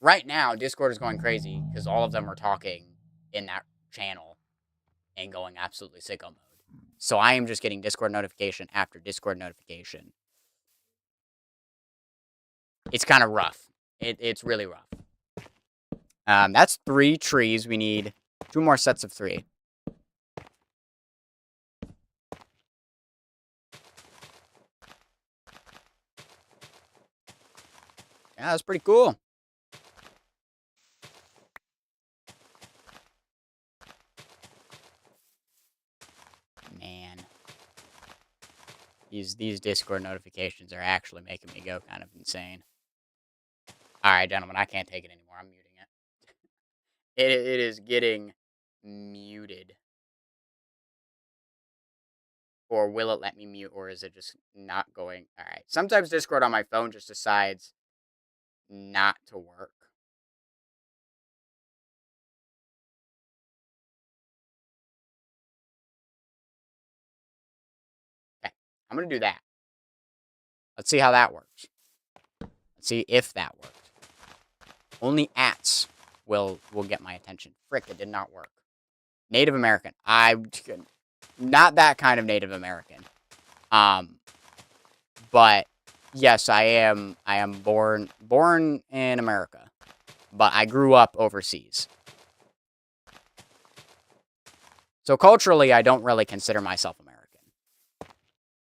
Right now, Discord is going crazy because all of them are talking in that channel and going absolutely sicko mode. So I am just getting Discord notification after Discord notification. It's kind of rough. It's really rough. That's 3 trees. We need 2 more sets of 3. Yeah, that's pretty cool. Man. These Discord notifications are actually making me go kind of insane. Alright, gentlemen, I can't take it anymore. I'm muting it. It is getting muted. Or will it let me mute, or is it just not going? Alright. Sometimes Discord on my phone just decides not to work. Okay, I'm gonna do that. Let's see how that works. Let's see if that worked. Only ats will get my attention. Frick, it did not work. Native American. I'm not that kind of Native American. But yes, I am born in America, but I grew up overseas. So culturally, I don't really consider myself American.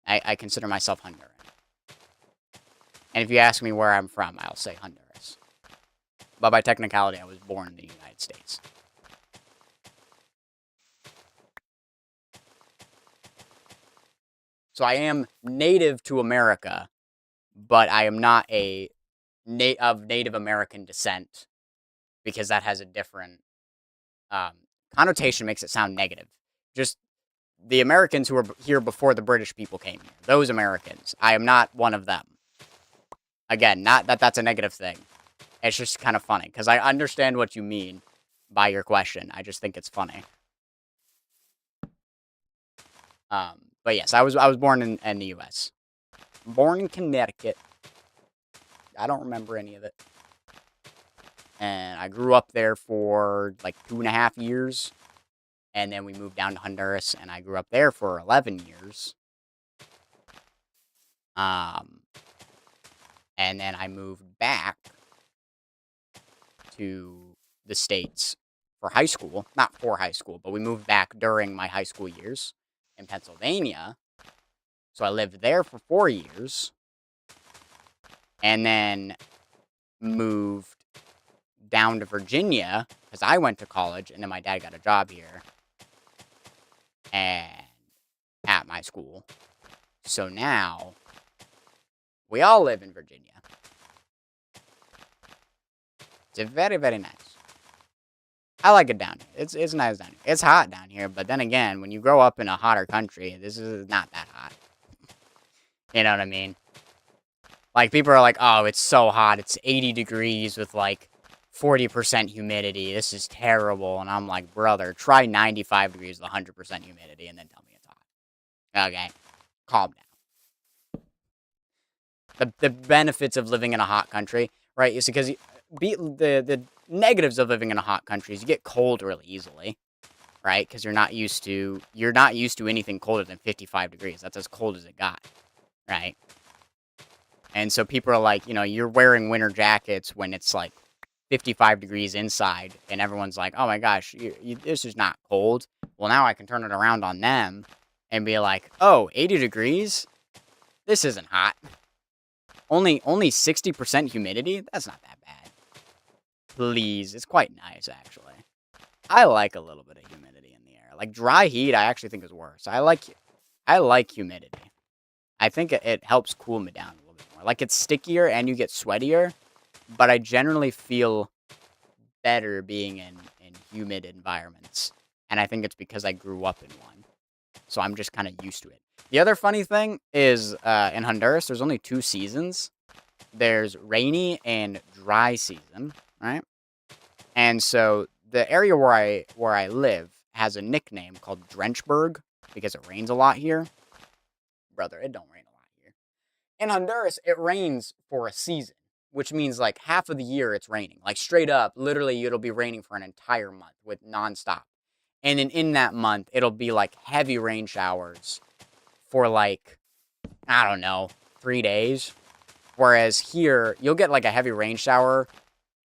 I consider myself Honduran. And if you ask me where I'm from, I'll say Honduras. But by technicality, I was born in the United States. So I am native to America, but I am not of Native American descent, because that has a different connotation, makes it sound negative. Just the Americans who were here before the British people came here. Those Americans. I am not one of them. Again, not that that's a negative thing. It's just kind of funny, because I understand what you mean by your question. I just think it's funny. But yes, I was born in the U.S. Born in Connecticut. I don't remember any of it. And I grew up there for like 2.5 years. And then we moved down to Honduras, and I grew up there for 11 years. And then I moved back to the States for high school. Not for high school, but we moved back during my high school years in Pennsylvania. So I lived there for 4 years. And then moved down to Virginia, because I went to college, and then my dad got a job here. And at my school. So now, we all live in Virginia. It's very, very nice. I like it down here. It's nice down here. It's hot down here, but then again, when you grow up in a hotter country, this is not that hot. You know what I mean? Like, people are like, oh, it's so hot. It's 80 degrees with, like, 40% humidity. This is terrible. And I'm like, brother, try 95 degrees with 100% humidity and then tell me it's hot. Okay. Calm down. The benefits of living in a hot country, right, is because the negatives of living in a hot country is you get cold really easily, right? Because you're not used to anything colder than 55 degrees. That's as cold as it got, right? And so people are like, you're wearing winter jackets when it's like 55 degrees inside, and everyone's like, oh my gosh, this is not cold. Well, now I can turn it around on them and be like, oh, 80 degrees? This isn't hot. Only 60% humidity? That's not that bad. Please, it's quite nice, actually. I like a little bit of humidity in the air. Like, dry heat, I actually think is worse. I like humidity. I think it helps cool me down a little bit more. Like, it's stickier and you get sweatier, but I generally feel better being in humid environments. And I think it's because I grew up in one. So I'm just kind of used to it. The other funny thing is, in Honduras, there's only 2 seasons. There's rainy and dry season, right? And so the area where I live has a nickname called Drenchburg because it rains a lot here. Brother, it don't rain a lot here. In Honduras, it rains for a season, which means like half of the year it's raining. Like straight up, literally it'll be raining for an entire month with nonstop. And then in that month, it'll be like heavy rain showers for like, I don't know, 3 days. Whereas here, you'll get like a heavy rain shower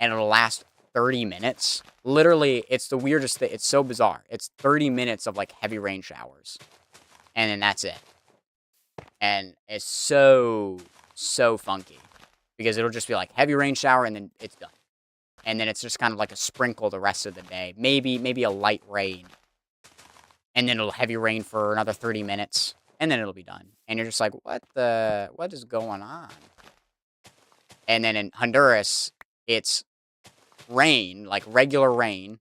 and it'll last 30 minutes. Literally, it's the weirdest thing. It's so bizarre. It's 30 minutes of like heavy rain showers. And then that's it. And it's so funky. because it'll just be like heavy rain shower and then it's done. And then it's just kind of like a sprinkle the rest of the day. Maybe a light rain. And then it'll heavy rain for another 30 minutes. And then it'll be done. And you're just like, what is going on? And then in Honduras, it's rain, like regular rain,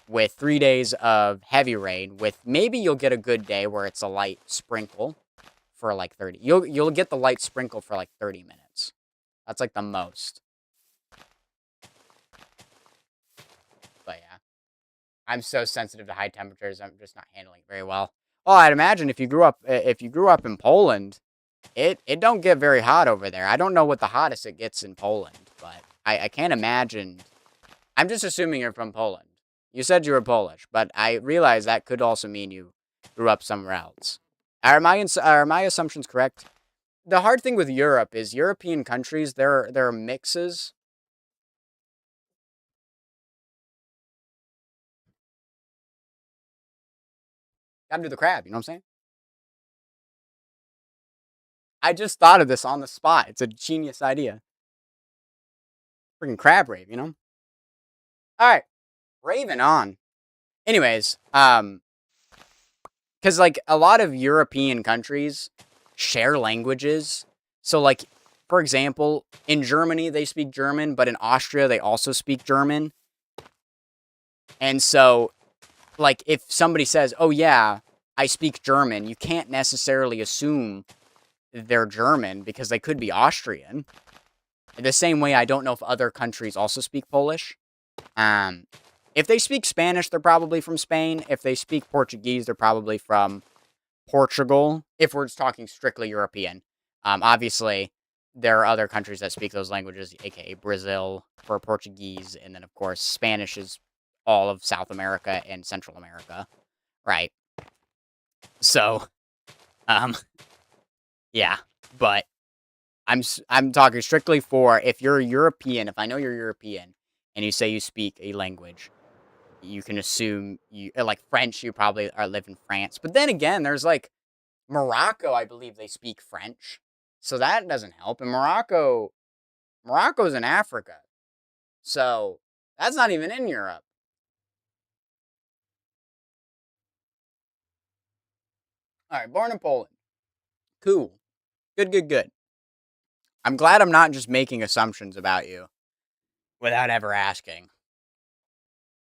with 3 days of heavy rain, with maybe you'll get a good day where it's a light sprinkle for like 30. You'll get the light sprinkle for like 30 minutes. That's like the most. But yeah. I'm so sensitive to high temperatures. I'm just not handling it very well. Well, I'd imagine if you grew up in Poland, it don't get very hot over there. I don't know what the hottest it gets in Poland, but I can't imagine. I'm just assuming you're from Poland. You said you were Polish, but I realize that could also mean you grew up somewhere else. Are my assumptions correct? The hard thing with Europe is European countries, there are mixes. Gotta do the crab, you know what I'm saying? I just thought of this on the spot. It's a genius idea. Freaking crab rave, you know? Alright. Raving on. Anyways, because, like, a lot of European countries share languages. So, like, for example, in Germany, they speak German, but in Austria, they also speak German. And so, like, if somebody says, oh, yeah, I speak German, you can't necessarily assume they're German because they could be Austrian. The same way, I don't know if other countries also speak Polish. If they speak Spanish, they're probably from Spain. If they speak Portuguese, they're probably from Portugal, if we're just talking strictly European. Obviously, there are other countries that speak those languages, aka Brazil for Portuguese, and then, of course, Spanish is all of South America and Central America, right? So, yeah, but I'm talking strictly for if you're European, if I know you're European, and you say you speak a language, you can assume you like French. You probably live in France, but then again, there's like Morocco. I believe they speak French, so that doesn't help. And Morocco's in Africa, so that's not even in Europe. All right, born in Poland. Cool. Good. I'm glad I'm not just making assumptions about you without ever asking.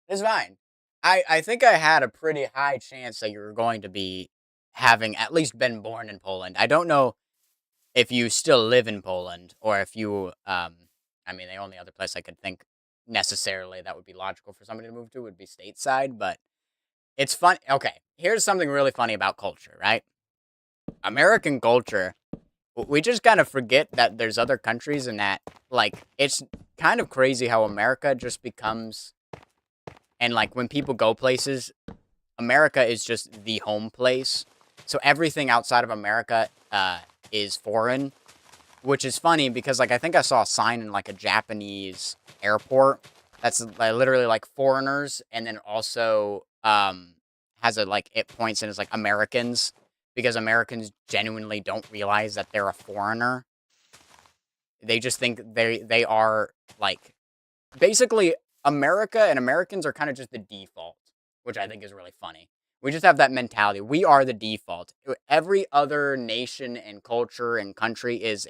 It's fine. I think I had a pretty high chance that you were going to be having at least been born in Poland. I don't know if you still live in Poland or if you, I mean, the only other place I could think necessarily that would be logical for somebody to move to would be stateside, but it's fun. Okay, here's something really funny about culture, right? American culture, we just kind of forget that there's other countries and that, like, it's kind of crazy how America just becomes, and, like, when people go places, America is just the home place. So everything outside of America is foreign, which is funny because, like, I think I saw a sign in, like, a Japanese airport that's literally, like, foreigners, and then also has a, like, it points in as, like, Americans, because Americans genuinely don't realize that they're a foreigner. They just think they are, like, basically, America and Americans are kind of just the default, which I think is really funny. We just have that mentality. We are the default. Every other nation and culture and country is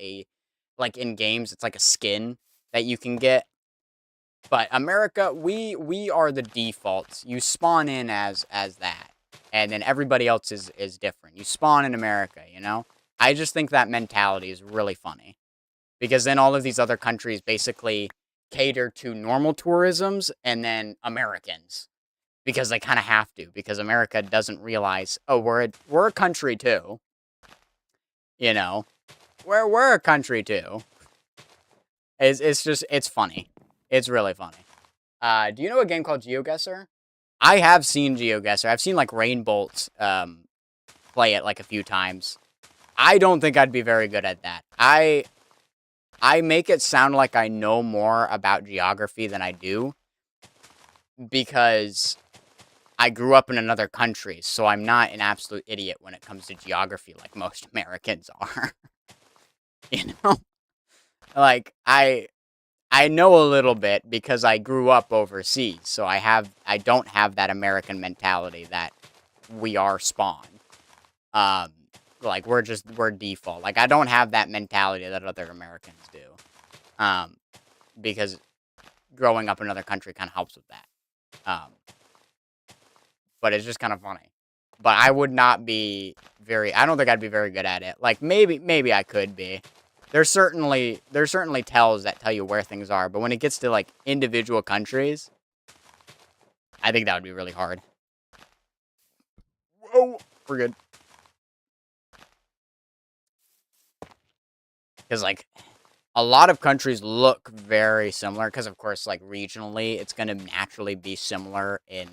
like in games, it's like a skin that you can get. But America, we are the default. You spawn in as that. And then everybody else is different. You spawn in America, you know? I just think that mentality is really funny. Because then all of these other countries basically cater to normal tourisms and then Americans. Because they kind of have to. Because America doesn't realize, oh, we're a country too. You know? We're a country too. It's funny. It's really funny. Do you know a game called GeoGuessr? I have seen GeoGuessr. I've seen, like, Rainbolt play it, like, a few times. I don't think I'd be very good at that. I make it sound like I know more about geography than I do. Because I grew up in another country, so I'm not an absolute idiot when it comes to geography like most Americans are. You know? Like, I know a little bit because I grew up overseas, so I don't have that American mentality that we are spawn. Um, like we're default. Like I don't have that mentality that other Americans do. Um, because growing up in another country kind of helps with that. But it's just kind of funny. But I would not be I don't think I'd be very good at it. Like maybe I could be. There's certainly tells that tell you where things are, but when it gets to like individual countries, I think that would be really hard. Whoa, we're good. Because like a lot of countries look very similar. Because of course, like regionally, it's gonna naturally be similar in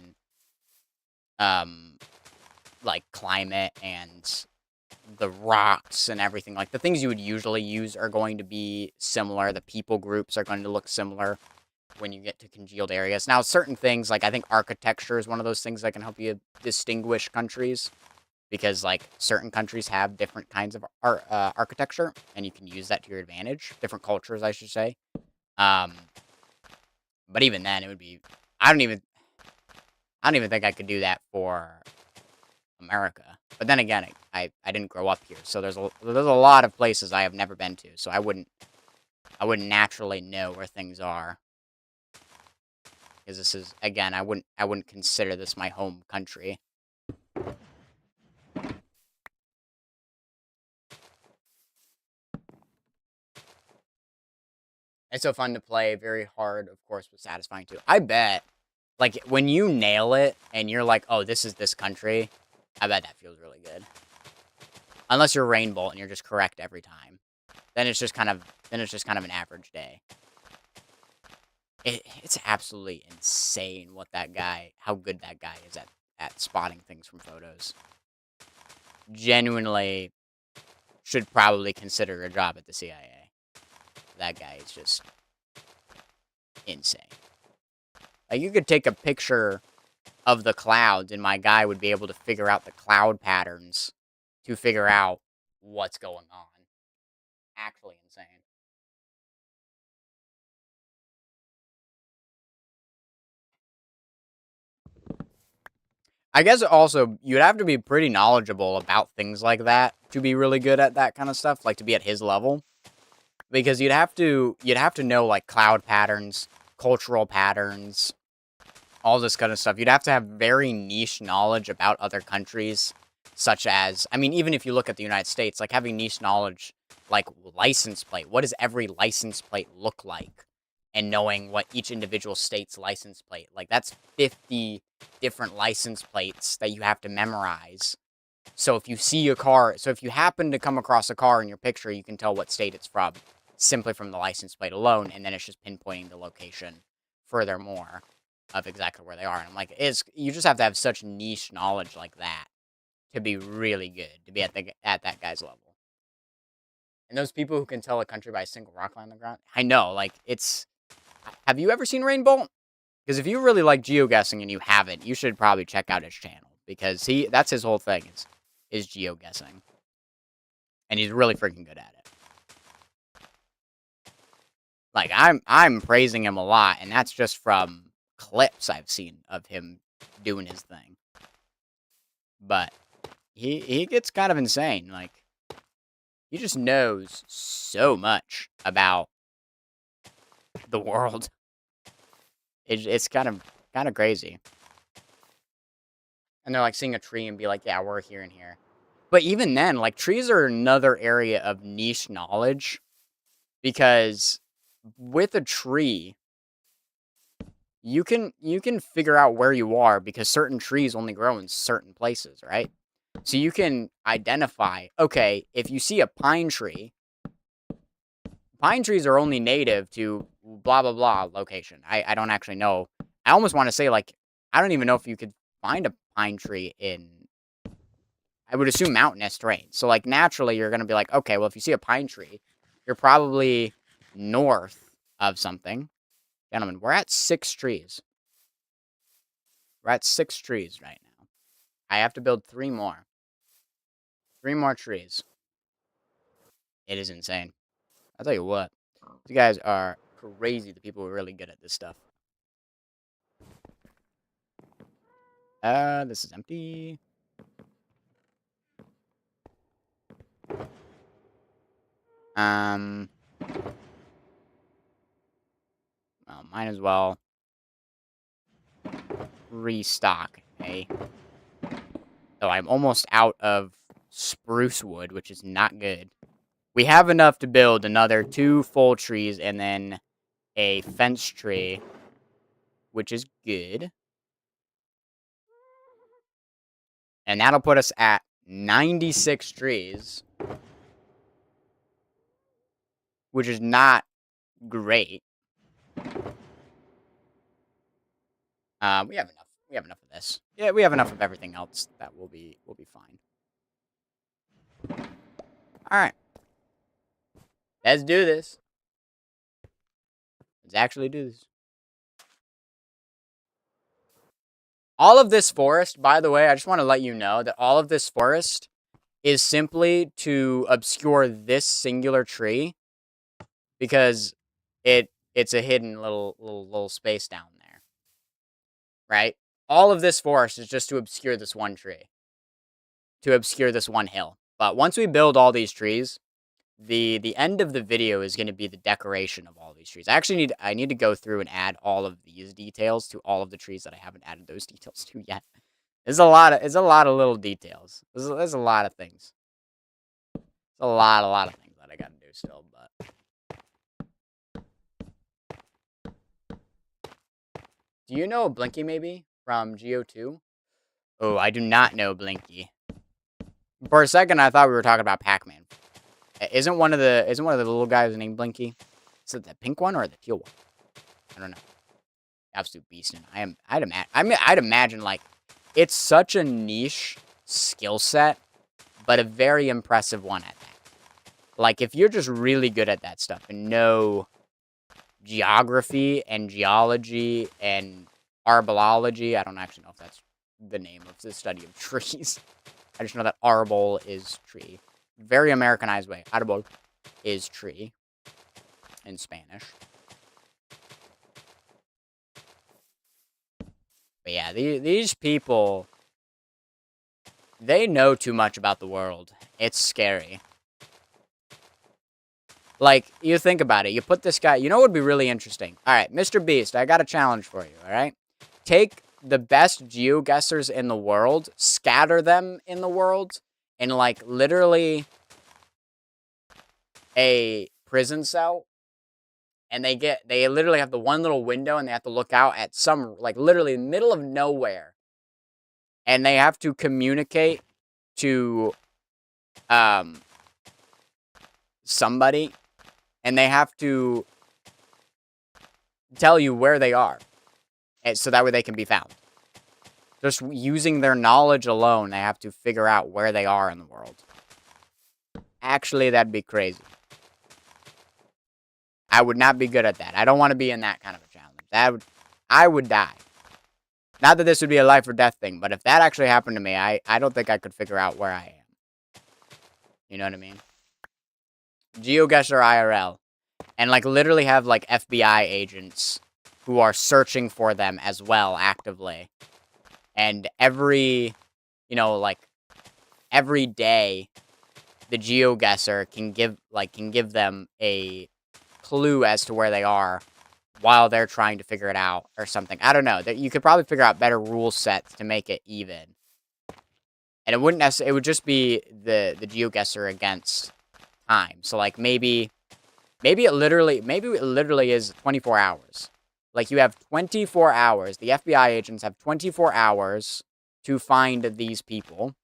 like climate and the rocks and everything. Like the things you would usually use are going to be similar. The people groups are going to look similar when you get to congealed areas. Now, certain things, like I think architecture is one of those things that can help you distinguish countries, because like certain countries have different kinds of architecture, and you can use that to your advantage. Different cultures, I should say. But even then, it would be. I don't even think I could do that for America. But then again, I didn't grow up here, so there's a lot of places I have never been to, so I wouldn't naturally know where things are. Because this is, again, I wouldn't consider this my home country. It's so fun to play, very hard, of course, but satisfying too. I bet, like, when you nail it and you're like, oh, this is this country, I bet that feels really good. Unless you're Rainbow and you're just correct every time. Then it's just kind of an average day. It's absolutely insane how good that guy is at spotting things from photos. Genuinely should probably consider a job at the CIA. That guy is just insane. Like, you could take a picture of the clouds and my guy would be able to figure out the cloud patterns to figure out what's going on. Actually insane. I guess also you'd have to be pretty knowledgeable about things like that to be really good at that kind of stuff, like to be at his level. Because you'd have to know like cloud patterns, cultural patterns, all this kind of stuff. You'd have to have very niche knowledge about other countries, such as, I mean, even if you look at the United States, like having niche knowledge, like license plate. What does every license plate look like? And knowing what each individual state's license plate, like that's 50 different license plates that you have to memorize. So if you happen to come across a car in your picture, you can tell what state it's from simply from the license plate alone, and then it's just pinpointing the location furthermore of exactly where they are. And I'm like, you just have to have such niche knowledge like that to be really good, to be at that guy's level. And those people who can tell a country by a single rock line on the ground, I know, like, have you ever seen Rainbow? Because if you really like geoguessing and you haven't, you should probably check out his channel, because that's his whole thing is geoguessing. And he's really freaking good at it. Like, I'm praising him a lot, and that's just from clips I've seen of him doing his thing. But he gets kind of insane. Like, he just knows so much about the world. It's kind of crazy. And they're like seeing a tree and be like, yeah, we're here and here. But even then, like, trees are another area of niche knowledge, because with a tree, you can figure out where you are, because certain trees only grow in certain places, right? So you can identify, okay, if you see a pine trees are only native to blah blah blah location. I don't actually know. I almost want to say, like, I don't even know if you could find a pine tree in, I would assume, mountainous terrain. So like naturally you're gonna be like, okay, well if you see a pine tree, you're probably north of something. Gentlemen, we're at 6 trees. We're at 6 trees right now. I have to build 3 more. 3 more trees. It is insane. I'll tell you what. You guys are crazy, the people who are really good at this stuff. This is empty. Well, might as well restock, eh? So I'm almost out of spruce wood, which is not good. We have enough to build another 2 full trees and then a fence tree, which is good. And that'll put us at 96 trees, which is not great. We have enough. We have enough of this. Yeah, we have enough of everything else. That will be fine. All right. Let's do this. Let's actually do this. All of this forest, by the way, I just want to let you know that all of this forest is simply to obscure this singular tree because it's a hidden little space down there. Right? All of this forest is just to obscure this one tree. To obscure this one hill. But once we build all these trees, the end of the video is going to be the decoration of all these trees. I need to go through and add all of these details to all of the trees that I haven't added those details to yet. It's a lot of little details. There's a lot of things. There's a lot of things that I got to do still, but do you know Blinky maybe from GO2? Oh, I do not know Blinky. For a second I thought we were talking about Pac-Man. Isn't one of the little guys named Blinky? Is it the pink one or the teal one? I don't know. Absolute beast. And I'd imagine like it's such a niche skill set, but a very impressive one at that. Like if you're just really good at that stuff and know geography and geology and arbology, I don't actually know if that's the name of the study of trees. I just know that arbol is tree. Very Americanized way. Arbol is tree in Spanish. But yeah, these people, they know too much about the world. It's scary. Like, you think about it. You put this guy... You know what would be really interesting? Alright, Mr. Beast, I got a challenge for you, alright? Take the best geoguessers in the world, scatter them in the world, and, like, literally a prison cell, and they literally have the one little window, and they have to look out at some, like, literally middle of nowhere, and they have to communicate to, somebody, and they have to tell you where they are, and so that way they can be found. Just using their knowledge alone, they have to figure out where they are in the world. Actually, that'd be crazy. I would not be good at that. I don't want to be in that kind of a challenge. I would die. Not that this would be a life or death thing, but if that actually happened to me, I don't think I could figure out where I am. You know what I mean? GeoGuessr IRL. And, like, literally have, like, FBI agents who are searching for them as well, actively. And every, you know, like, every day, the GeoGuessr can give them a clue as to where they are while they're trying to figure it out or something. I don't know. You could probably figure out better rule sets to make it even. And it wouldn't necessarily, it would just be the GeoGuessr against time. So, like, maybe it literally is 24 hours. Like, you have 24 hours. The FBI agents have 24 hours to find these people.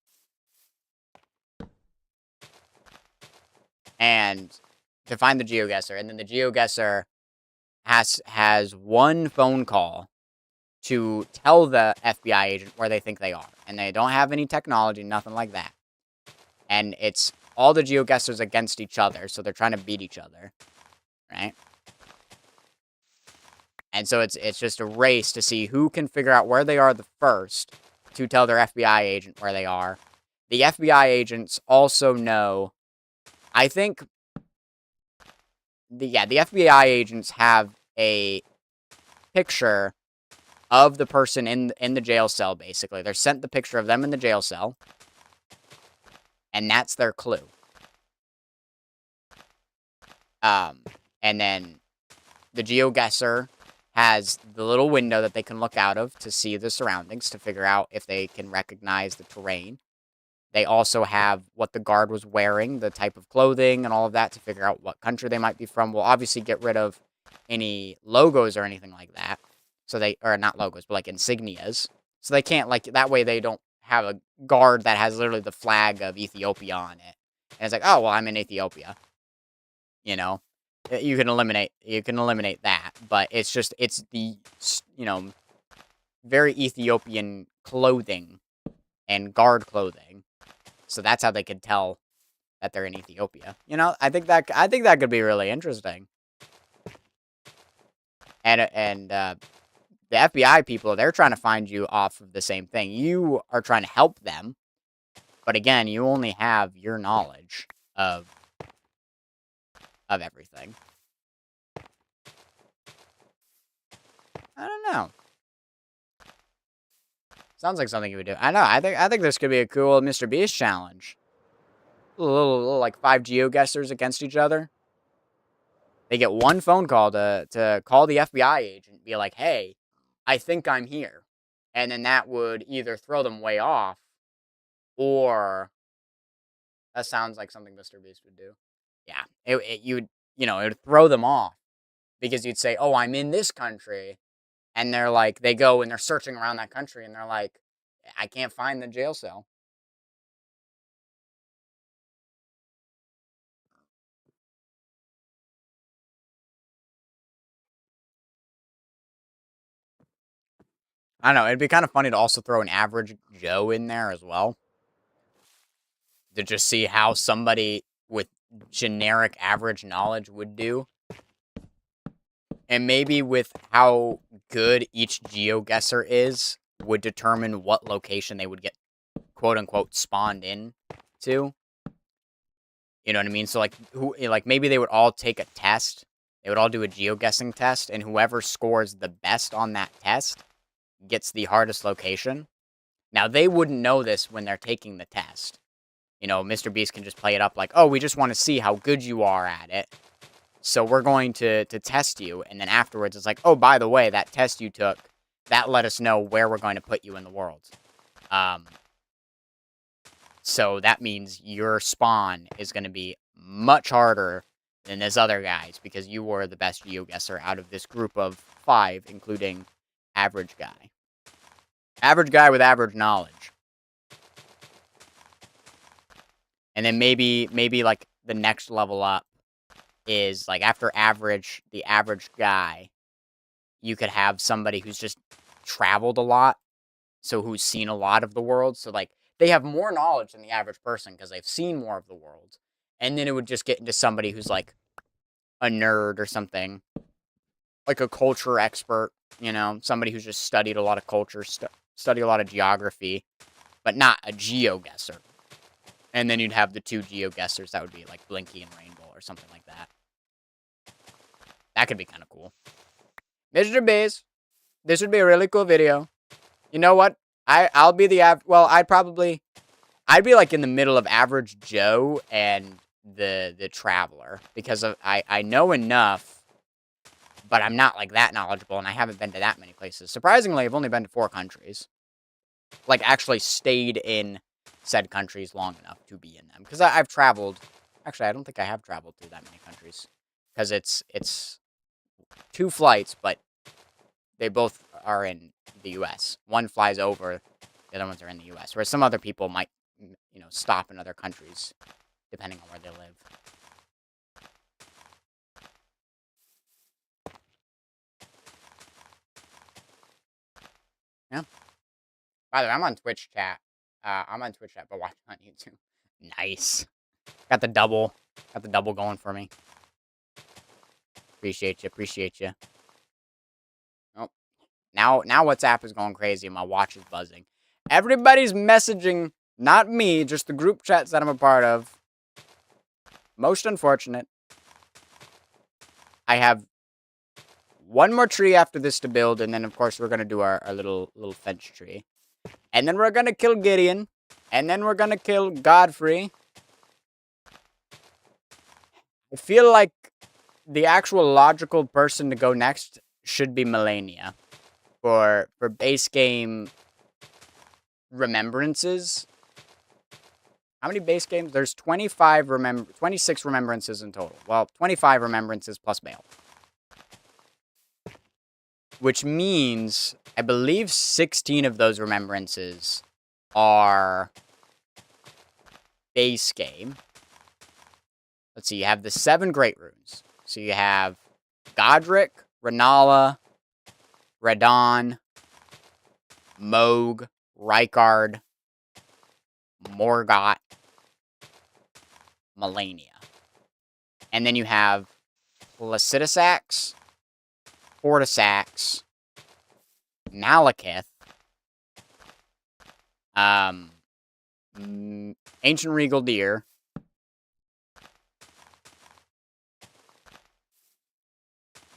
And to find the GeoGuessr. And then the GeoGuessr has one phone call to tell the FBI agent where they think they are. And they don't have any technology, nothing like that. And it's all the GeoGuessrs against each other, so they're trying to beat each other. Right? And so it's just a race to see who can figure out where they are the first to tell their FBI agent where they are. The FBI agents also know, I think, the FBI agents have a picture of the person in the jail cell, basically. They're sent the picture of them in the jail cell, and that's their clue. And then the GeoGuessr has the little window that they can look out of to see the surroundings, to figure out if they can recognize the terrain. They also have what the guard was wearing, the type of clothing and all of that, to figure out what country they might be from. We'll obviously get rid of any logos or anything like that. So they, or not logos, but like insignias. So they can't, like, that way they don't have a guard that has literally the flag of Ethiopia on it. And it's like, oh, well, I'm in Ethiopia. You know? You can eliminate that. But it's just, it's the, you know, very Ethiopian clothing and guard clothing. So that's how they could tell that they're in Ethiopia. You know, I think that could be really interesting. And the FBI people, they're trying to find you off of the same thing. You are trying to help them, but again, you only have your knowledge of everything. I don't know. Sounds like something you would do. I know. I think this could be a cool Mr. Beast challenge. A little like 5 GeoGuessers against each other. They get one phone call to call the FBI agent, be like, "Hey, I think I'm here," and then that would either throw them way off, or that sounds like something Mr. Beast would do. Yeah, it would throw them off, because you'd say, "Oh, I'm in this country," and they're like, they go and they're searching around that country, and they're like, "I can't find the jail cell." I don't know. It'd be kind of funny to also throw an average Joe in there as well, to just see how somebody with generic average knowledge would do. And maybe with how good each GeoGuessr is, would determine what location they would get, quote-unquote, spawned in to. You know what I mean? So, like, maybe they would all take a test. They would all do a GeoGuessing test, and whoever scores the best on that test gets the hardest location. Now, they wouldn't know this when they're taking the test. You know, Mr. Beast can just play it up like, "Oh, we just want to see how good you are at it. So we're going to test you." And then afterwards, it's like, "Oh, by the way, that test you took, that let us know where we're going to put you in the world. So that means your spawn is going to be much harder than this other guy's, because you were the best GeoGuessr out of this group of 5, including average guy. Average guy with average knowledge." And then maybe like the next level up is like after average, the average guy, you could have somebody who's just traveled a lot, so who's seen a lot of the world. So like they have more knowledge than the average person because they've seen more of the world. And then it would just get into somebody who's like a nerd or something, like a culture expert, you know, somebody who's just studied a lot of culture, studied a lot of geography, but not a GeoGuessr. And then you'd have the 2 GeoGuessers that would be like Blinky and Rainbow or something like that. That could be kind of cool. Mr. Beast, this would be a really cool video. You know what? I'll be the I'd be like in the middle of Average Joe and the Traveler, because I know enough, but I'm not like that knowledgeable, and I haven't been to that many places. Surprisingly, I've only been to 4 countries. Like, actually stayed in said countries long enough to be in them, because I've traveled. Actually, I don't think I have traveled through that many countries, because it's 2 flights, but they both are in the U.S. One flies over, the other ones are in the U.S. Whereas some other people might, you know, stop in other countries, depending on where they live. Yeah. By the way, I'm on Twitch chat. But watch on YouTube. Nice. Got the double going for me. Appreciate you. Oh, now WhatsApp is going crazy and my watch is buzzing. Everybody's messaging, not me, just the group chats that I'm a part of. Most unfortunate. I have one more tree after this to build, and then, of course, we're going to do our little fence tree. And then we're going to kill Gideon. And then we're going to kill Godfrey. I feel like the actual logical person to go next should be Melania. For base game remembrances. How many base games? There's 26 remembrances in total. Well, 25 remembrances plus mail. Which means, I believe 16 of those remembrances are base game. Let's see, you have the 7 Great Runes. So you have Godric, Rennala, Radahn, Mohg, Rykard, Morgott, Melania. And then you have Placidusax, Fortisax, Malekith, Ancient Regal Deer,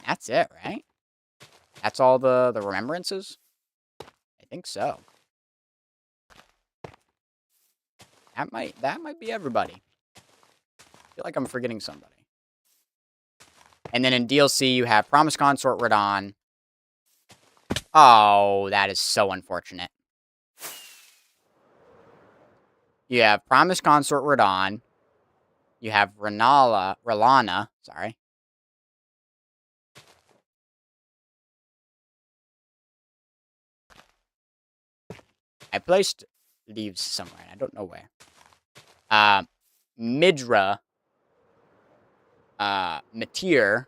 that's it, right? That's all the remembrances? I think so. That might be everybody. I feel like I'm forgetting somebody. And then in DLC, you have Promise Consort Radahn. Oh, that is so unfortunate. You have Promise Consort Radahn. You have Rellana, sorry. I placed leaves somewhere, I don't know where. Midra, Matir,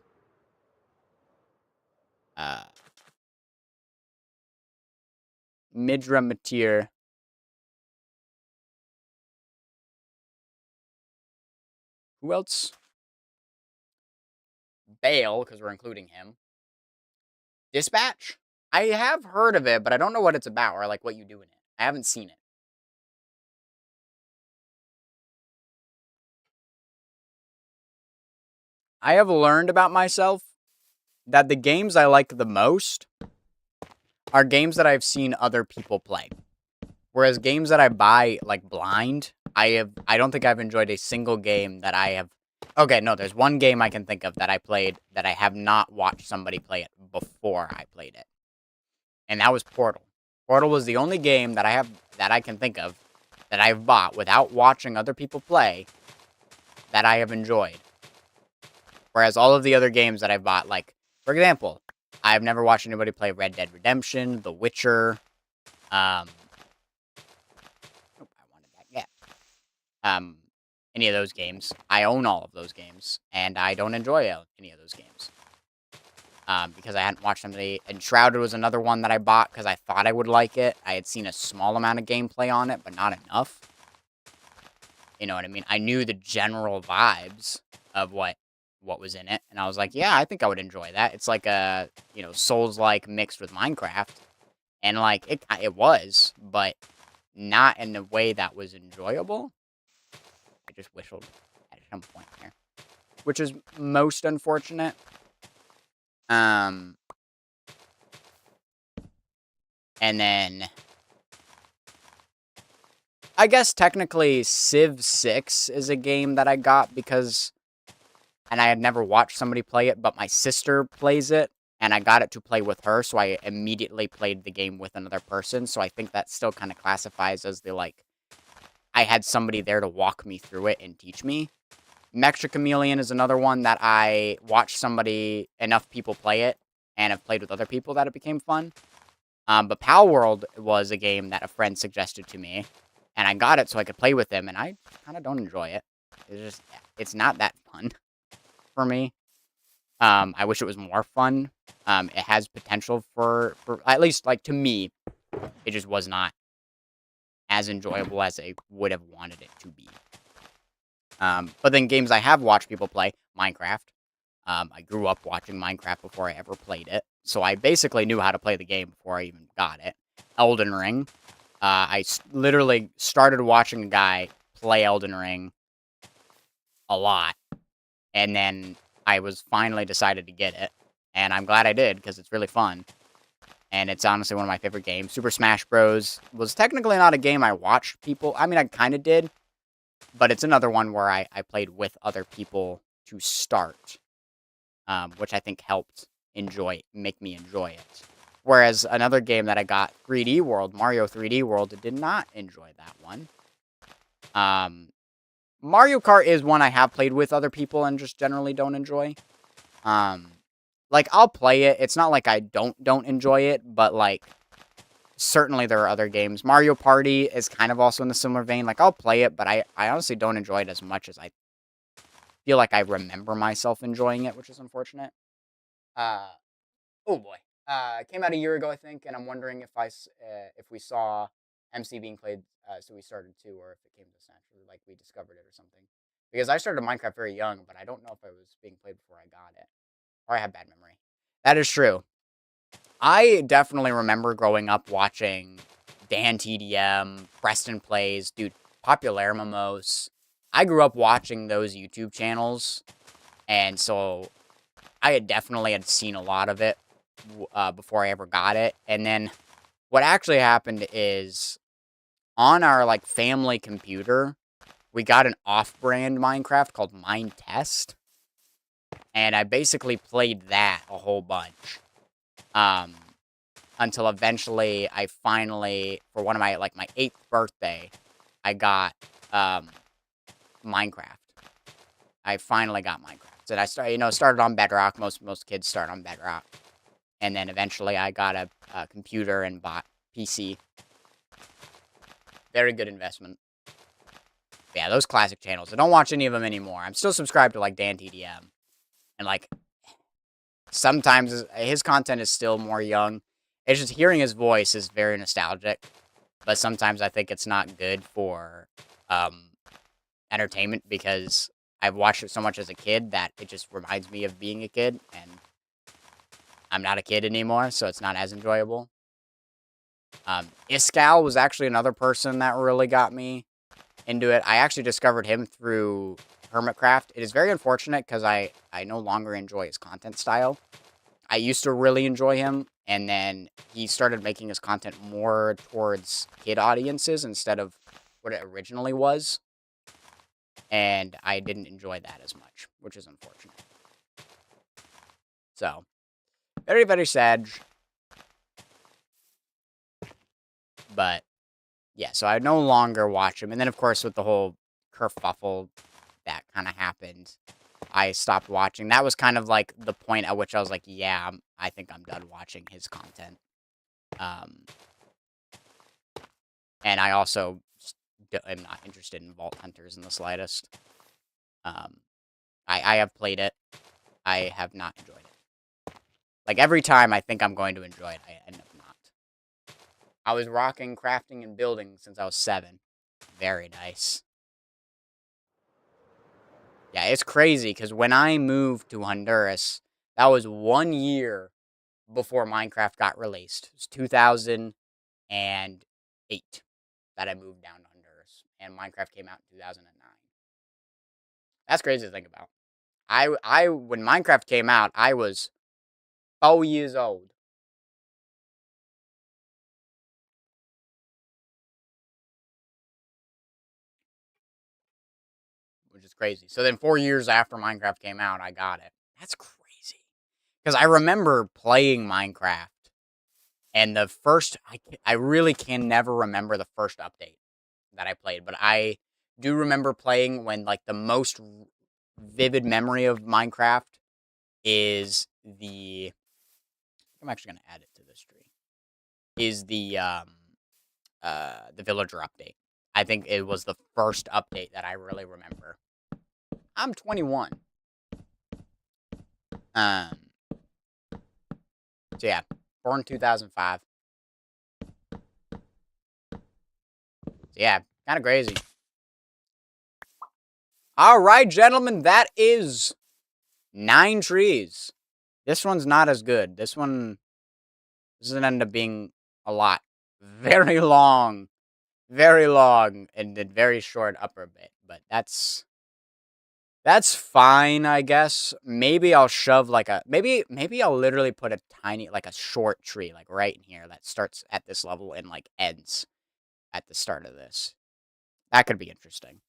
Midra, Matir, who else? Bale, because we're including him. Dispatch? I have heard of it, but I don't know what it's about or like what you do in it. I haven't seen it. I have learned about myself that the games I like the most are games that I've seen other people play. Whereas games that I buy like blind, I don't think I've enjoyed a single game that I have. Okay, no, there's one game I can think of that I played that I have not watched somebody play it before I played it. And that was Portal. Portal was the only game that I can think of that I've bought without watching other people play that I have enjoyed. Whereas all of the other games that I've bought, like, for example, I've never watched anybody play Red Dead Redemption, The Witcher, I wanted that, yeah. Any of those games. I own all of those games, and I don't enjoy any of those games. Because I hadn't watched somebody. Enshrouded was another one that I bought because I thought I would like it. I had seen a small amount of gameplay on it, but not enough. You know what I mean? I knew the general vibes of what was in it, and I was like, yeah, I think I would enjoy that. It's like a, Souls-like mixed with Minecraft. And, like, it was, but not in a way that was enjoyable. I just whistled at some point here. Which is most unfortunate. And then I guess technically Civ 6 is a game that I got because, and I had never watched somebody play it, but my sister plays it, and I got it to play with her, so I immediately played the game with another person, so I think that still kind of classifies as the, like, I had somebody there to walk me through it and teach me. Mecha Chameleon is another one that I watched enough people play it, and have played with other people that it became fun. But Palworld was a game that a friend suggested to me, and I got it so I could play with him, and I kind of don't enjoy it. It's not that fun for me. I wish it was more fun. It has potential for at least, like, to me, it just was not as enjoyable as I would have wanted it to be. But then games I have watched people play, Minecraft. I grew up watching Minecraft before I ever played it, so I basically knew how to play the game before I even got it. Elden Ring. I literally started watching a guy play Elden Ring a lot, and then I was finally decided to get it. And I'm glad I did, because it's really fun. And it's honestly one of my favorite games. Super Smash Bros. Was technically not a game I watched people. I mean, I kind of did. But it's another one where I played with other people to start. Which I think helped make me enjoy it. Whereas another game that I got, 3D World, Mario 3D World, did not enjoy that one. Mario Kart is one I have played with other people and just generally don't enjoy. Like, I'll play it. It's not like I don't enjoy it, but, like, certainly there are other games. Mario Party is kind of also in the similar vein. Like, I'll play it, but I honestly don't enjoy it as much as I feel like I remember myself enjoying it, which is unfortunate. Oh boy. It came out a year ago, I think, and I'm wondering if we saw MC being played, so we started too, or if it came to us naturally, like we discovered it or something. Because I started Minecraft very young, but I don't know if it was being played before I got it. Or I have bad memory. That is true. I definitely remember growing up watching Dan TDM, Preston Plays, dude, Popular Mimos. I grew up watching those YouTube channels, and so I had seen a lot of it before I ever got it. And then what actually happened is on our like family computer, we got an off-brand Minecraft called Minetest, and I basically played that a whole bunch. Until eventually I finally, for one of my, like, my 8th birthday, I got, Minecraft. I finally got Minecraft. And I started on Bedrock. Most kids start on Bedrock. And then eventually I got a computer and bought PC. Very good investment. But yeah, those classic channels. I don't watch any of them anymore. I'm still subscribed to, like, Dan TDM. And, like, sometimes his content is still more young. It's just hearing his voice is very nostalgic, but sometimes I think it's not good for entertainment because I've watched it so much as a kid that it just reminds me of being a kid, and I'm not a kid anymore, so it's not as enjoyable. Iskal was actually another person that really got me into it. I actually discovered him through Hermitcraft. It is very unfortunate because I no longer enjoy his content style. I used to really enjoy him, and then he started making his content more towards kid audiences instead of what it originally was. And I didn't enjoy that as much, which is unfortunate. So, very, very sad. But, yeah, so I no longer watch him. And then, of course, with the whole kerfuffle that kind of happened, I stopped watching. That was kind of like the point at which I was like, yeah, I think I'm done watching his content. And I also am not interested in Vault Hunters in the slightest. I have played it. I have not enjoyed it. Like, every time I think I'm going to enjoy it, I end up not. I was rocking crafting and building since I was 7. Very nice. Yeah, it's crazy, because when I moved to Honduras, that was 1 year before Minecraft got released. It was 2008 that I moved down to Honduras, and Minecraft came out in 2009. That's crazy to think about. When Minecraft came out, I was 4 years old. Which is crazy. So then 4 years after Minecraft came out, I got it. That's crazy. Because I remember playing Minecraft, and the first, I really can never remember the first update that I played, but I do remember playing when, like, the most vivid memory of Minecraft is I'm actually going to add it to this tree, is the villager update. I think it was the first update that I really remember. I'm 21. So yeah, born 2005. So yeah, kind of crazy. All right, gentlemen, that is 9 trees. This one's not as good. This one doesn't end up being a lot. Very long, and then very short upper bit. But that's That's fine, I guess. Maybe I'll shove like a maybe I'll literally put a tiny like a short tree like right in here that starts at this level and like ends at the start of this. That could be interesting.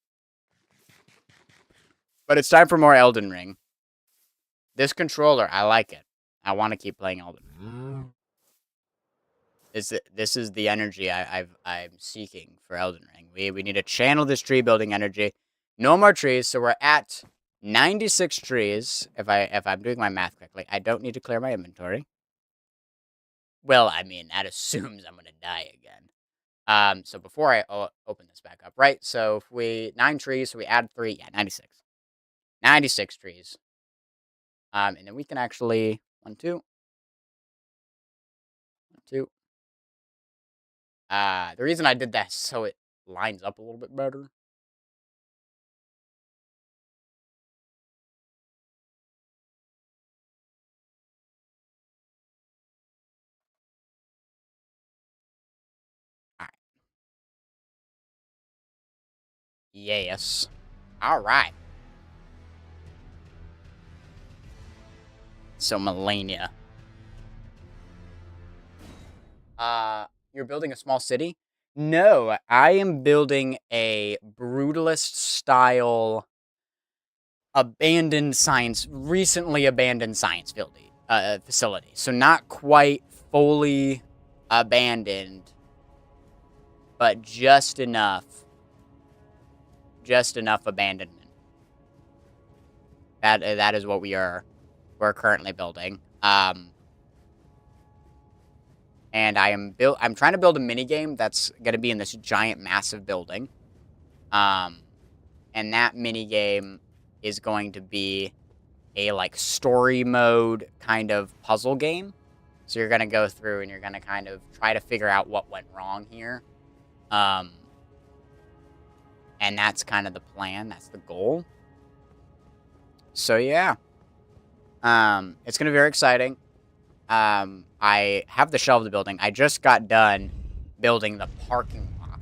But it's time for more Elden Ring. This controller, I like it. I want to keep playing Elden Ring. This is the energy I'm seeking for Elden Ring. We need to channel this tree building energy. No more trees, so we're at 96 trees. If I'm doing my math correctly, I don't need to clear my inventory. Well, I mean that assumes I'm gonna die again. So before I open this back up, right? So if we 9 trees, so we add 3, yeah, 96. 96 trees. And then we can actually 1, 2, 1, 2. The reason I did that is so it lines up a little bit better. All right. Yes. All right. So Melania. You're building a small city? No, I am building a brutalist style recently abandoned science facility. So not quite fully abandoned, but just enough abandonment. That is what we're currently building. And I'm trying to build a mini game that's gonna be in this giant, massive building. And that mini game is going to be a like story mode kind of puzzle game. So you're gonna go through and you're gonna kind of try to figure out what went wrong here. And that's kind of the plan. That's the goal. So yeah. It's gonna be very exciting. I have the shell of the building. I just got done building the parking lot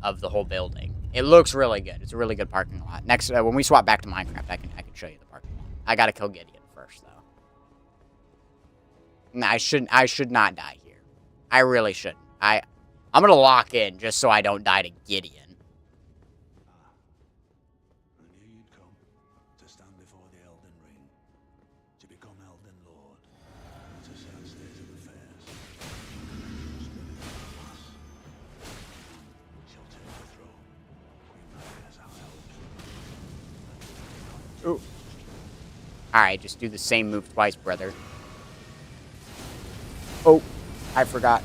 of the whole building. It looks really good. It's a really good parking lot. Next, when we swap back to Minecraft, I can show you the parking lot. I gotta kill Gideon first, though. No, I should not die here. I really shouldn't. I'm gonna lock in just so I don't die to Gideon. Ooh. Alright, just do the same move twice, brother. Oh, I forgot.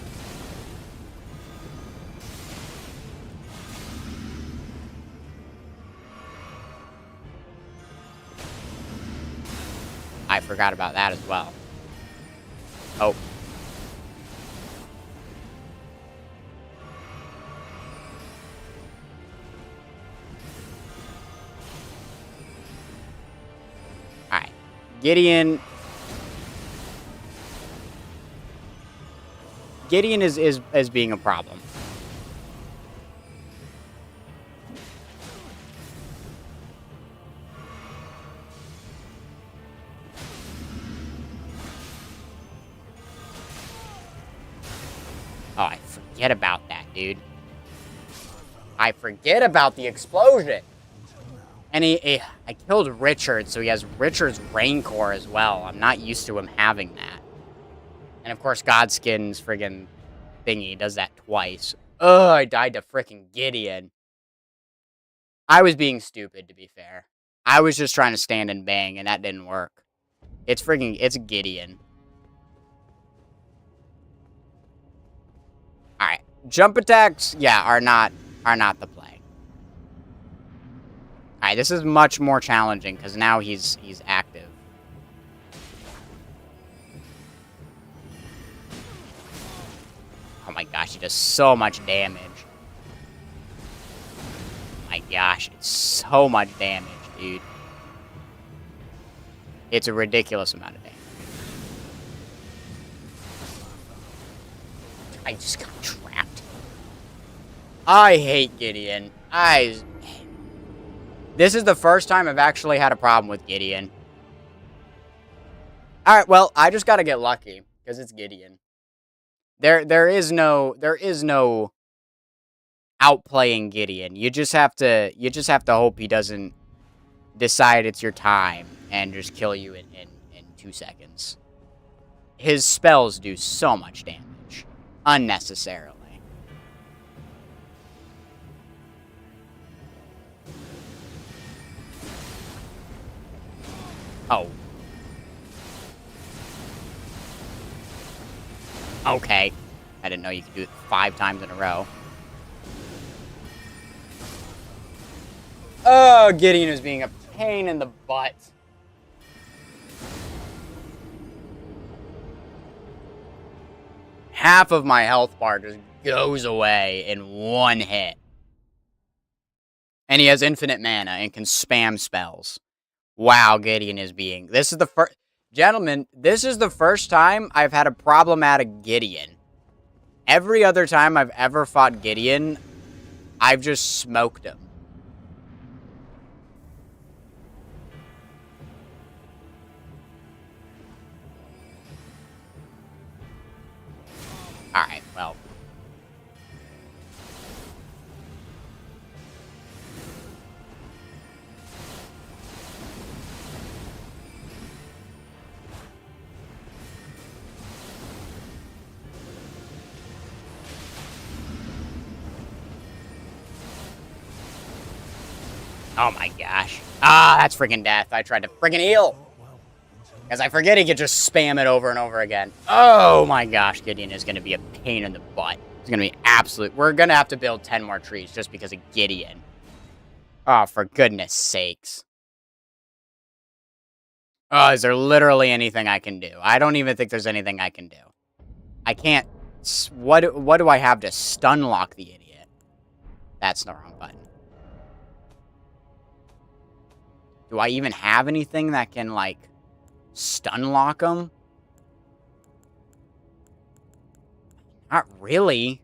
I forgot about that as well. Oh. Alright. Gideon is being a problem. Oh, I forget about that, dude. I forget about the explosion. And I killed Richard, so he has Richard's Rancor as well. I'm not used to him having that. And of course, Godskin's friggin' thingy does that twice. Ugh, I died to frickin' Gideon. I was being stupid, to be fair. I was just trying to stand and bang, and that didn't work. It's Gideon. Alright. Jump attacks, yeah, are not the play. Alright, this is much more challenging, because now he's active. Oh my gosh, he does so much damage. My gosh, it's so much damage, dude. It's a ridiculous amount of damage. I just got trapped. I hate Gideon. This is the first time I've actually had a problem with Gideon. Alright, well, I just gotta get lucky, because it's Gideon. There is no outplaying Gideon. You just have to hope he doesn't decide it's your time and just kill you in 2 seconds. His spells do so much damage. Unnecessarily. Oh. Okay. I didn't know you could do it 5 times in a row. Oh, Gideon is being a pain in the butt. Half of my health bar just goes away in 1 hit. And he has infinite mana and can spam spells. Wow, Gideon is being... This is the first... Gentlemen, this is the first time I've had a problematic Gideon. Every other time I've ever fought Gideon, I've just smoked him. Alright, well... Oh my gosh. Ah, that's freaking death. I tried to freaking heal. Because I forget he could just spam it over and over again. Oh my gosh, Gideon is going to be a pain in the butt. It's going to be absolute. We're going to have to build 10 more trees just because of Gideon. Oh, for goodness sakes. Oh, is there literally anything I can do? I don't even think there's anything I can do. I can't... What do I have to stun lock the idiot? That's the wrong button. Do I even have anything that can, like, stun lock him? Not really.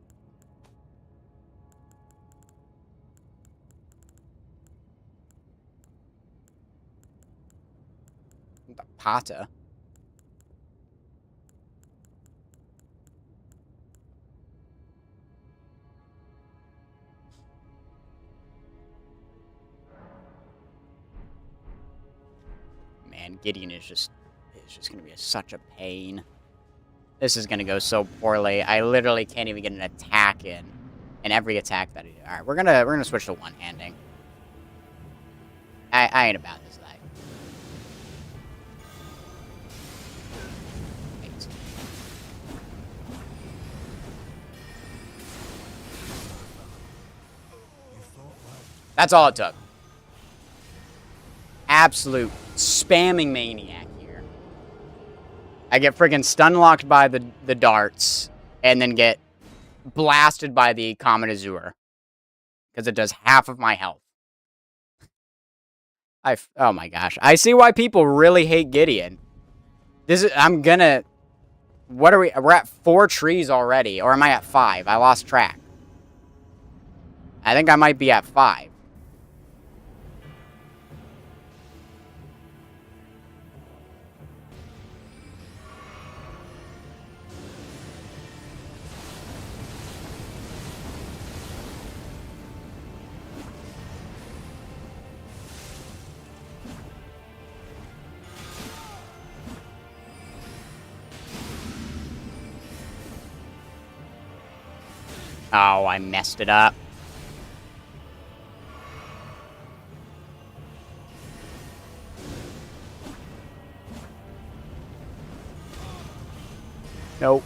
The Pata. Man, Gideon is just going to be such a pain. This is going to go so poorly. I literally can't even get an attack in. And every attack that I do. Alright, we're gonna switch to one-handing. I ain't about this life. Wait. That's all it took. Absolute spamming maniac here. I get friggin' stun locked by the darts, and then get blasted by the Comet Azure. Because it does half of my health. Oh my gosh. I see why people really hate Gideon. I'm gonna... What are we... We're at 4 trees already. Or am I at 5? I lost track. I think I might be at 5. Oh, I messed it up. Nope.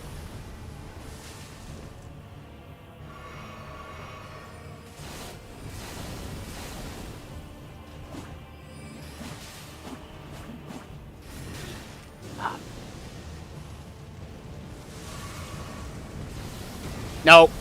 Nope.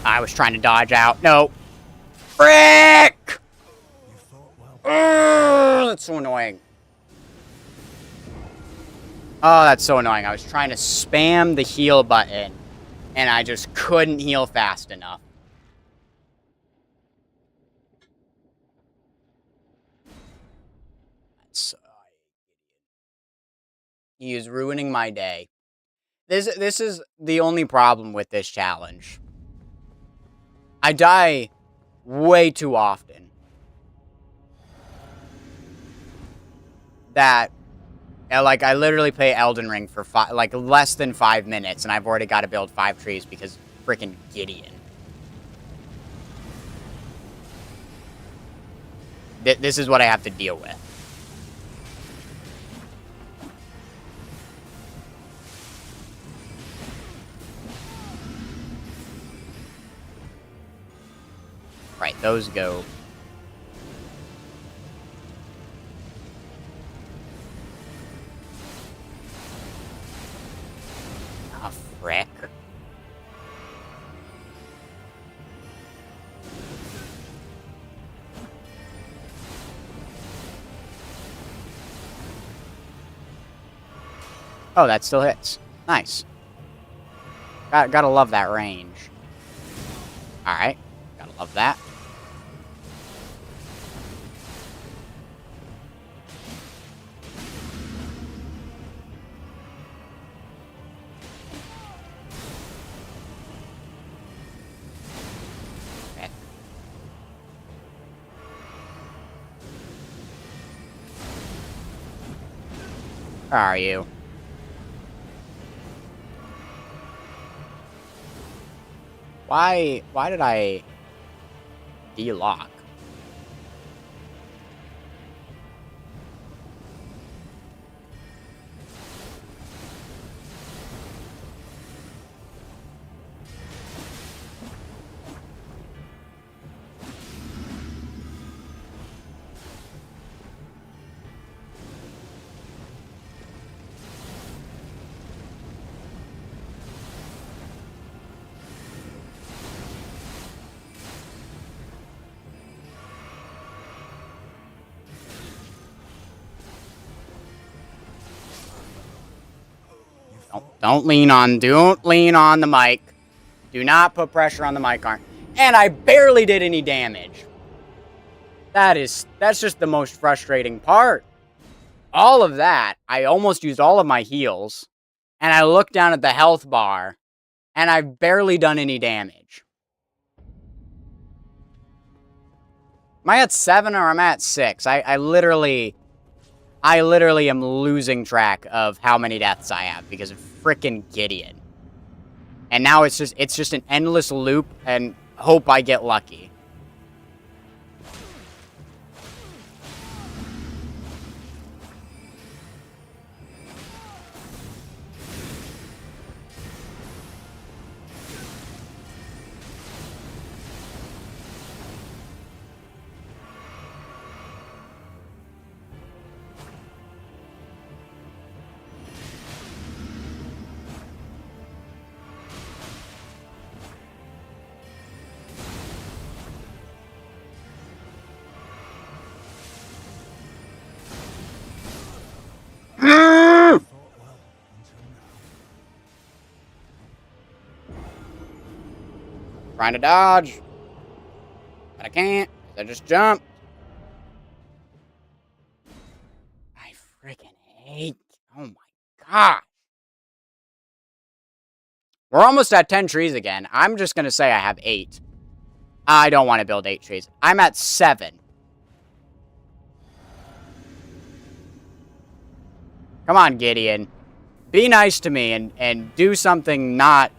I was trying to dodge out. No. Frick! That's so annoying. Oh, that's so annoying. I was trying to spam the heal button, and I just couldn't heal fast enough. He is ruining my day. This is the only problem with this challenge. I die way too often. That, like, I literally play Elden Ring for less than 5 minutes, and I've already got to build 5 trees because freaking Gideon. This is what I have to deal with. Right, those go. Ah, frick. Oh, that still hits. Nice. Gotta love that range. Alright. Gotta love that. Okay. Where are you? Why did I de-lock? Don't lean on the mic. Do not put pressure on the mic arm. And I barely did any damage. That's just the most frustrating part. All of that, I almost used all of my heals. And I look down at the health bar, and I've barely done any damage. Am I at 7 or am I at 6? I literally am losing track of how many deaths I have because of frickin' Gideon. And now it's just an endless loop and hope I get lucky. Trying to dodge. But I can't. I just jumped. I freaking hate. Oh my god. We're almost at 10 trees again. I'm just going to say I have 8. I don't want to build 8 trees. I'm at 7. Come on, Gideon. Be nice to me and do something not...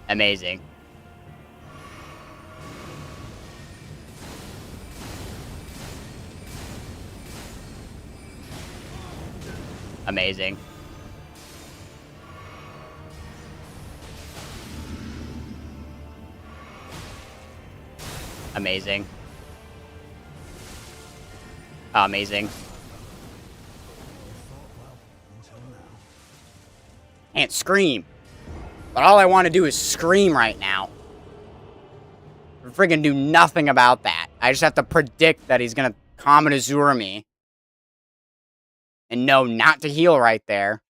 amazing. Amazing. Amazing. Amazing. Can't scream. But all I want to do is scream right now. Friggin' do nothing about that. I just have to predict that he's gonna Kamen-Azura me. And know not to heal right there.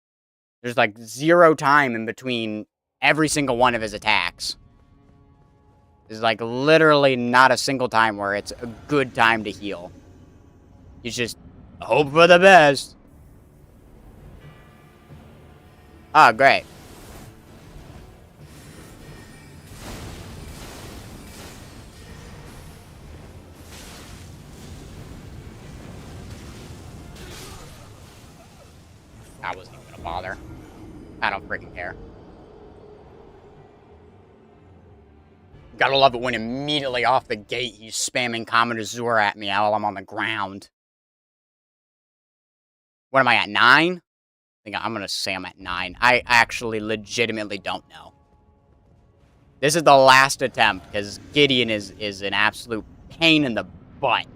There's like 0 time in between every single one of his attacks. There's like literally not a single time where it's a good time to heal. You just hope for the best. Ah, great. I wasn't even gonna bother. I don't freaking care. Gotta love it when immediately off the gate he's spamming Kamen-Azura at me while I'm on the ground. What am I at, 9? I think I'm gonna say I'm at 9. I actually legitimately don't know. This is the last attempt, because Gideon is an absolute pain in the butt.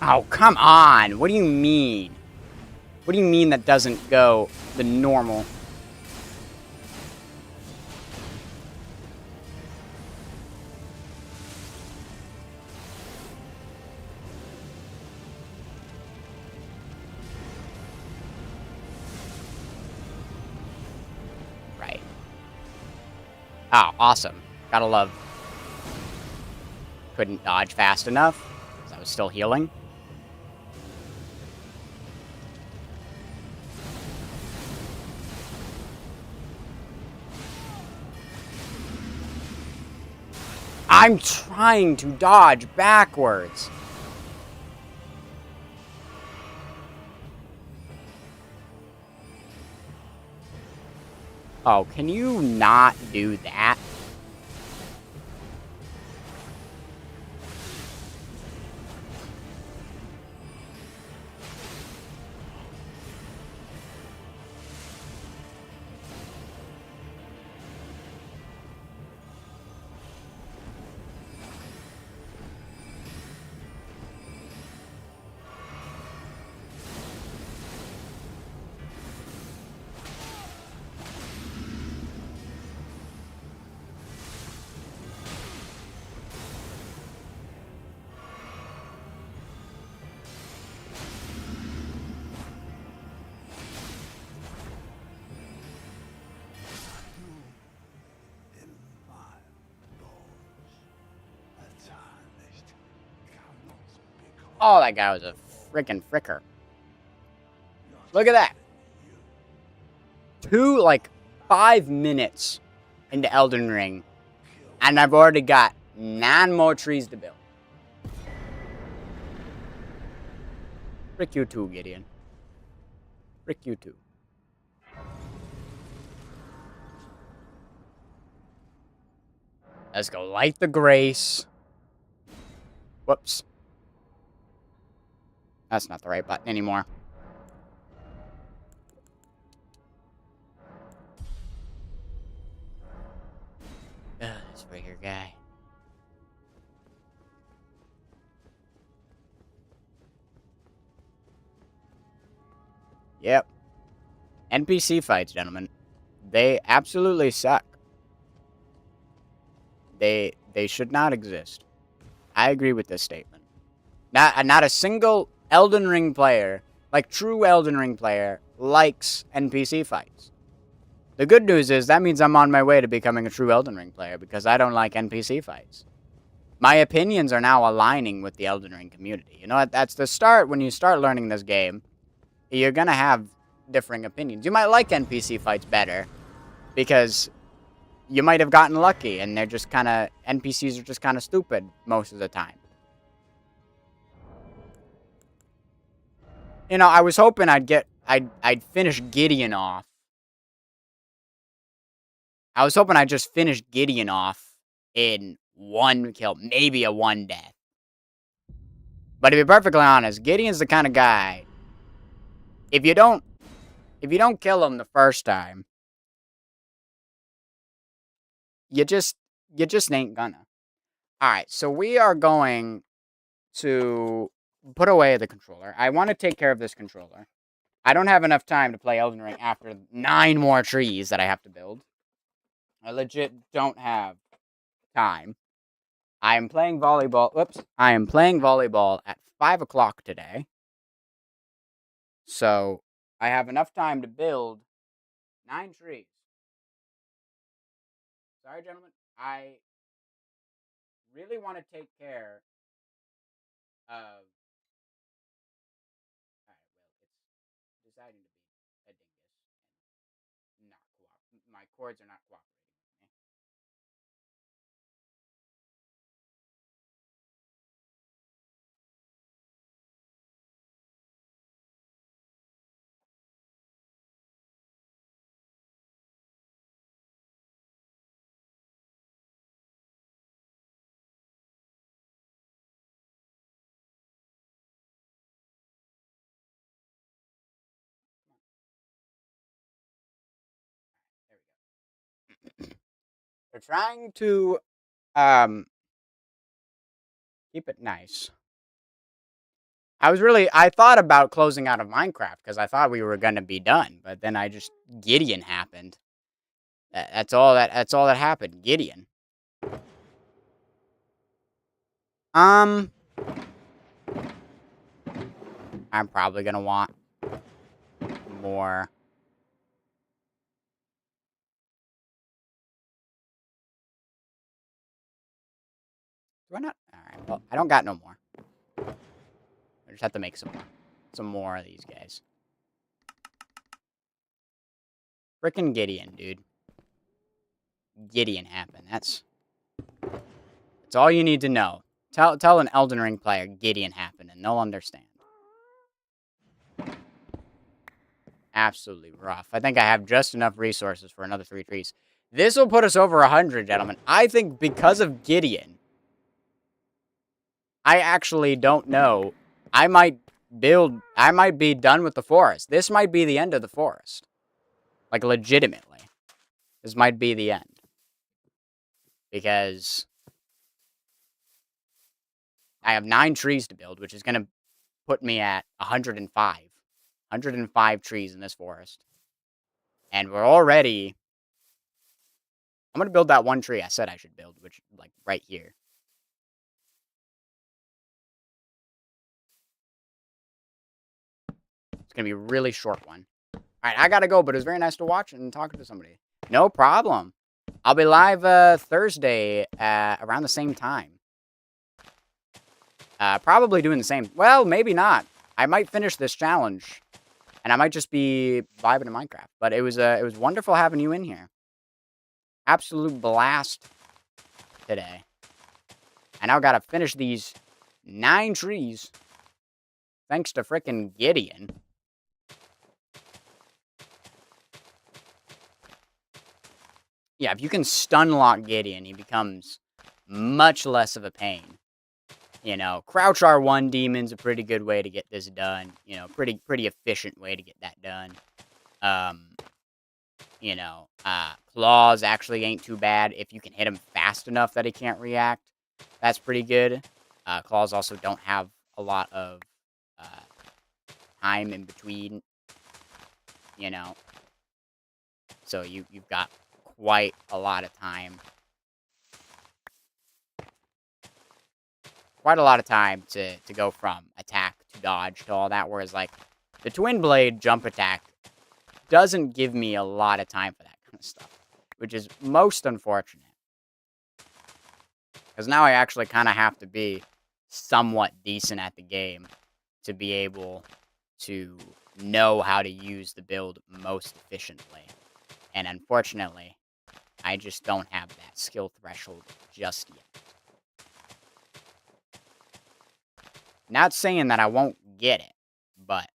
Oh, come on! What do you mean? What do you mean that doesn't go the normal? Right. Oh, awesome. Gotta love. Couldn't dodge fast enough, because I was still healing. I'm trying to dodge backwards. Oh, can you not do that? Oh, that guy was a freaking fricker. Look at that. 5 minutes into Elden Ring, and I've already got 9 more trees to build. Frick you too, Gideon. Frick you too. Let's go light the grace. Whoops. That's not the right button anymore. Ugh, this rigger guy. Yep. NPC fights, gentlemen. They absolutely suck. They should not exist. I agree with this statement. Not a single Elden Ring player, like true Elden Ring player, likes NPC fights. The good news is that means I'm on my way to becoming a true Elden Ring player because I don't like NPC fights. My opinions are now aligning with the Elden Ring community. You know, that's the start. When you start learning this game, you're gonna have differing opinions. You might like NPC fights better because you might have gotten lucky and they're just kind of, NPCs are just kind of stupid most of the time. You know, I was hoping I'd finish Gideon off. I was hoping I'd just finish Gideon off in 1 kill, maybe a 1 death. But to be perfectly honest, Gideon's the kind of guy, if you don't if you don't kill him the first time, you just ain't gonna. Alright, so we are going to put away the controller. I want to take care of this controller. I don't have enough time to play Elden Ring after 9 more trees that I have to build. I legit don't have time. I am playing volleyball. Whoops. I am playing volleyball at 5 o'clock today. So I have enough time to build 9 trees. Sorry, gentlemen. I really want to take care of. Alright, well, it's deciding to be a dingus and not cooperate. My cords are not cooperating with me. There we go. We're trying to keep it nice. I thought about closing out of Minecraft because I thought we were gonna be done, but then Gideon happened. That's all that happened. Gideon. I'm probably gonna want more. Do I not? Alright, well, I don't got no more. I just have to make some more. Some more of these guys. Frickin' Gideon, dude. Gideon happened. That's all you need to know. Tell an Elden Ring player Gideon happened, and they'll understand. Absolutely rough. I think I have just enough resources for another 3 trees. This will put us over 100, gentlemen. I think because of Gideon, I actually don't know. I might be done with the forest. This might be the end of the forest. Like, legitimately. This might be the end. Because I have 9 trees to build, which is going to put me at 105. 105 trees in this forest. And we're already... I'm going to build that one tree I said I should build, which, like, right here. It's going to be a really short one. Alright, I gotta go, but it was very nice to watch and talk to somebody. No problem. I'll be live Thursday around the same time. Probably doing the same. Well, maybe not. I might finish this challenge, and I might just be vibing in Minecraft. But it was wonderful having you in here. Absolute blast today. I now gotta finish these 9 trees. Thanks to frickin' Gideon. Yeah, if you can stun lock Gideon, he becomes much less of a pain. You know, Crouch R1 Demon's a pretty good way to get this done. You know, pretty efficient way to get that done. You know, Claws actually ain't too bad if you can hit him fast enough that he can't react. That's pretty good. Claws also don't have a lot of time in between. You know, so you've got quite a lot of time. Quite a lot of time to go from attack to dodge to all that, whereas, like, the Twin Blade jump attack doesn't give me a lot of time for that kind of stuff, which is most unfortunate. Because now I actually kind of have to be somewhat decent at the game to be able to know how to use the build most efficiently. And unfortunately, I just don't have that skill threshold just yet. Not saying that I won't get it, but...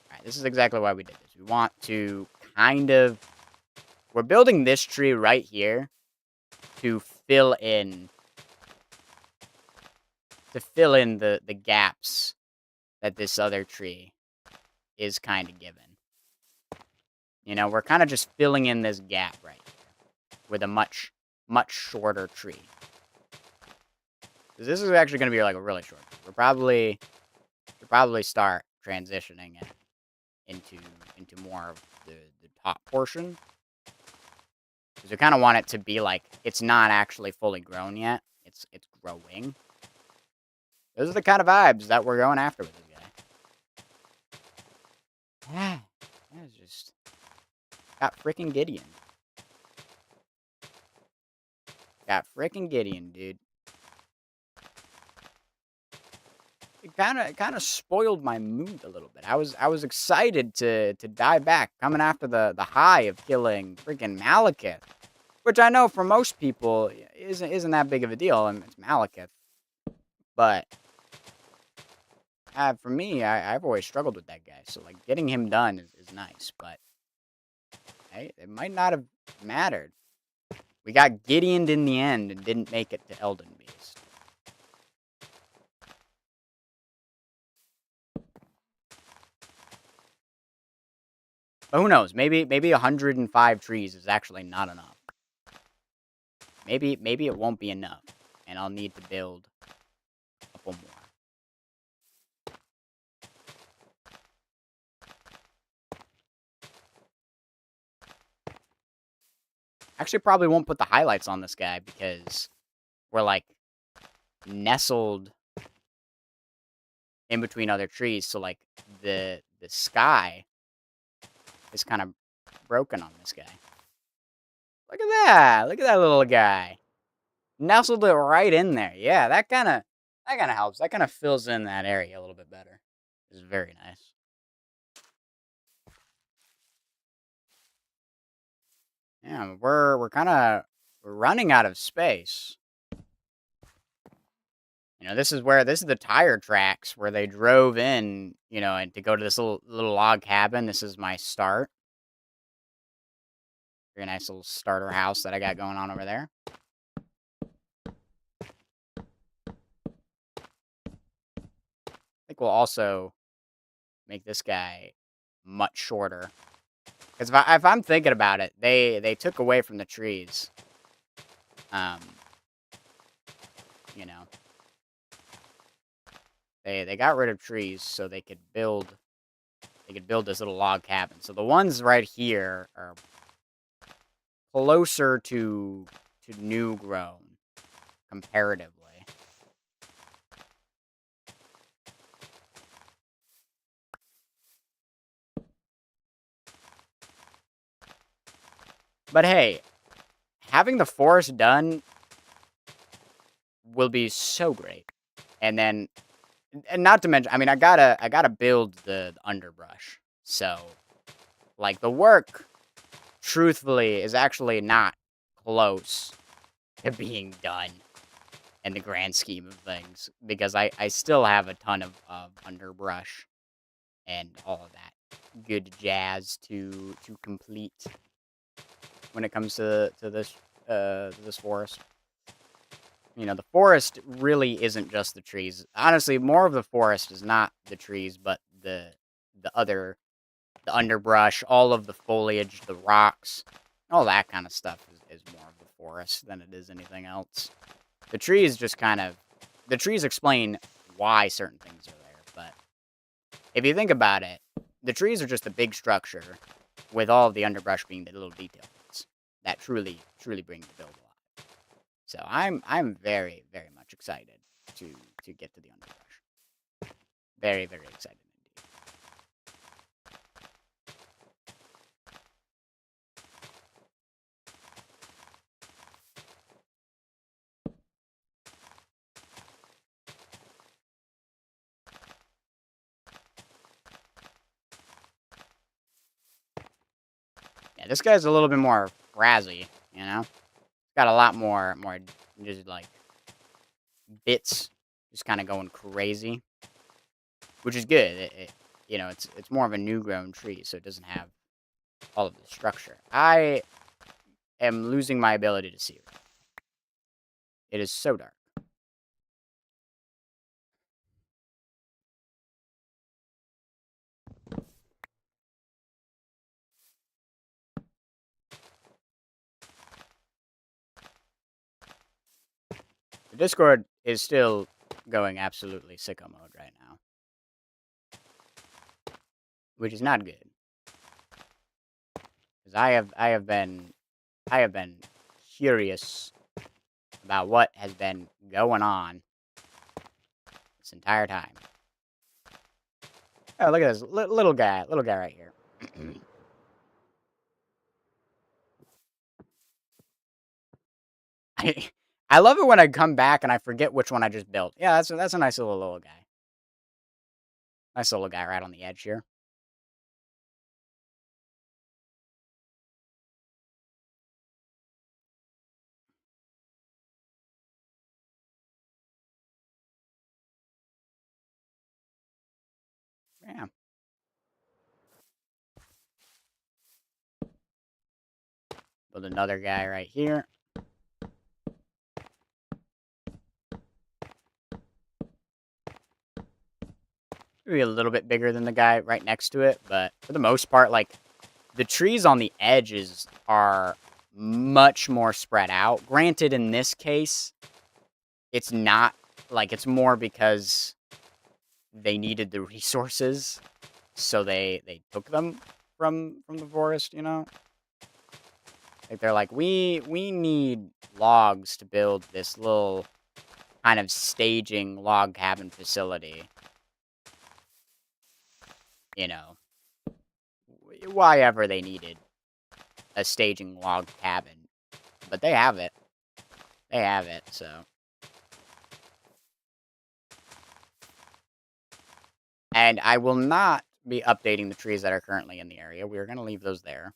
Alright, this is exactly why we did this. We want to kind of... We're building this tree right here to fill in fill in the gaps that this other tree is kind of given. You know, we're kind of just filling in this gap right here with a much shorter tree. This is actually going to be like a really short tree. We'll probably start transitioning it into more of the top portion. Because we kind of want it to be like, it's not actually fully grown yet. It's growing. Those are the kind of vibes that we're going after with this guy. Yeah, it's just got freaking Gideon. Got freaking Gideon, dude. It kind of spoiled my mood a little bit. I was excited to dive back, coming after the high of killing freaking Malekith, which I know for most people isn't that big of a deal. I mean, it's Malekith, but for me, I've always struggled with that guy. So like getting him done is nice, but hey, it might not have mattered. We got Gideoned in the end and didn't make it to Elden Beast. But who knows? Maybe 105 trees is actually not enough. Maybe it won't be enough, and I'll need to build a couple more. Actually, probably won't put the highlights on this guy because we're like nestled in between other trees, so like the sky is kind of broken on this guy. Look at that! Look at that little guy. Nestled it right in there. Yeah, that kind of helps. That kind of fills in that area a little bit better. It's very nice. Yeah, we're kind of running out of space. You know, this is the tire tracks where they drove in, you know, and to go to this little log cabin. This is my start. Very nice little starter house that I got going on over there. I think we'll also make this guy much shorter. Because if I'm thinking about it, they took away from the trees. You know, they got rid of trees so they could build this little log cabin. So the ones right here are closer to new grown comparatively. But hey, having the forest done will be so great. And then, and not to mention, I mean, I gotta build the underbrush. So, like, the work, truthfully, is actually not close to being done in the grand scheme of things. Because I still have a ton of underbrush and all of that good jazz to complete when it comes to this forest. You know, the forest really isn't just the trees. Honestly, more of the forest is not the trees, but the underbrush, all of the foliage, the rocks, all that kind of stuff is more of the forest than it is anything else. The trees just the trees explain why certain things are there, but if you think about it, the trees are just a big structure with all of the underbrush being the little details that truly bring the build alive. So I'm very, very much excited to get to the underbrush. Very, very excited indeed. Yeah, this guy's a little bit more frazzy, you know? Got a lot more just like bits just kind of going crazy, which is good. You know, it's more of a new grown tree, so it doesn't have all of the structure. I am losing my ability to see it. It is so dark. Discord is still going absolutely sicko mode right now, which is not good. Because I have been curious about what has been going on this entire time. Oh, look at this little guy right here. I love it when I come back and I forget which one I just built. Yeah, that's a nice little guy. Nice little guy right on the edge here. Yeah. Build another guy right here. Maybe a little bit bigger than the guy right next to it, but for the most part, like, the trees on the edges are much more spread out. Granted, in this case, it's not, like, it's more because they needed the resources, so they took them from the forest, you know? Like, they're like, we need logs to build this little kind of staging log cabin facility. You know, why ever they needed a staging log cabin. But they have it. They have it, so. And I will not be updating the trees that are currently in the area. We're going to leave those there.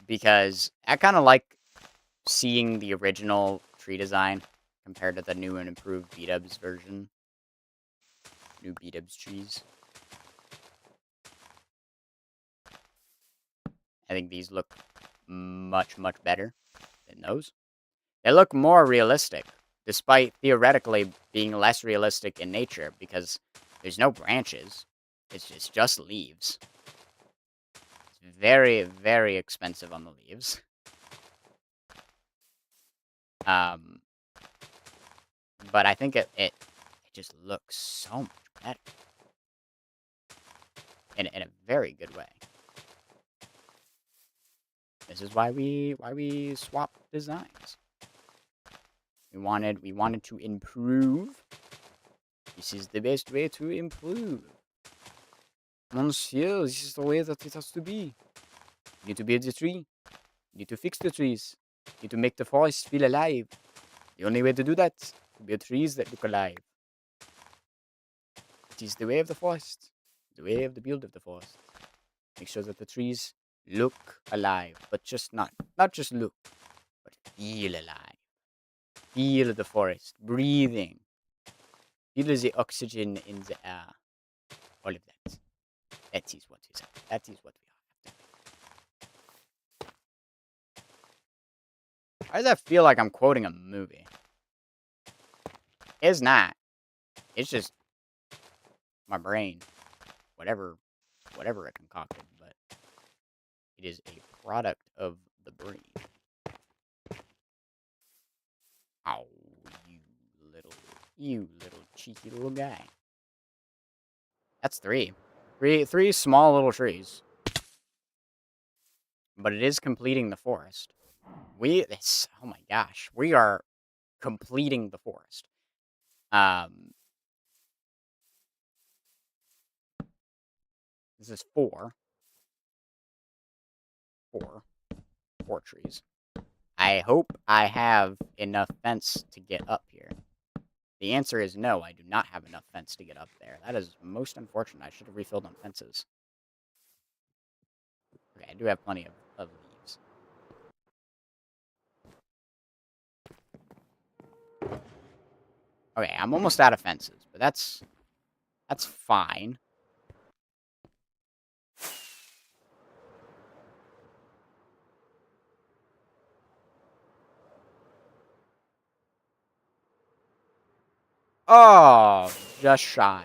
Because I kind of like seeing the original tree design compared to the new and improved B-Dubs version. New B-Dubs trees. I think these look much, much better than those. They look more realistic, despite theoretically being less realistic in nature, because there's no branches. It's just leaves. It's very, very expensive on the leaves. But I think it just looks so much better. In a very good way. This is why we swapped designs. We wanted to improve. This is the best way to improve. Monsieur, this is the way that it has to be. You need to build the tree. You need to fix the trees. You need to make the forest feel alive. The only way to do that is to build trees that look alive. It is the way of the forest. The way of the build of the forest. Make sure that the trees look alive, but just not just look, but feel alive. Feel the forest, breathing. Feel the oxygen in the air. All of that. That is what is. That is what we are. Why does that feel like I'm quoting a movie? It's not. It's just my brain. Whatever it concocted, but it is a product of the brain. Oh, you little cheeky little guy. That's three. Three small little trees. But it is completing the forest. Oh my gosh, we are completing the forest. This is four trees. I hope I have enough fence to get up here. The answer is no, I do not have enough fence to get up there. That is most unfortunate. I should have refilled on fences. Okay, I do have plenty of leaves. Okay, I'm almost out of fences, but that's fine. Oh, just shy.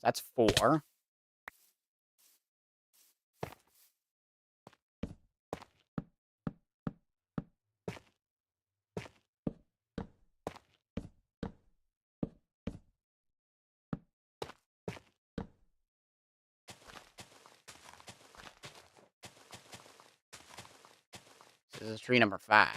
That's 4. This is tree number 5.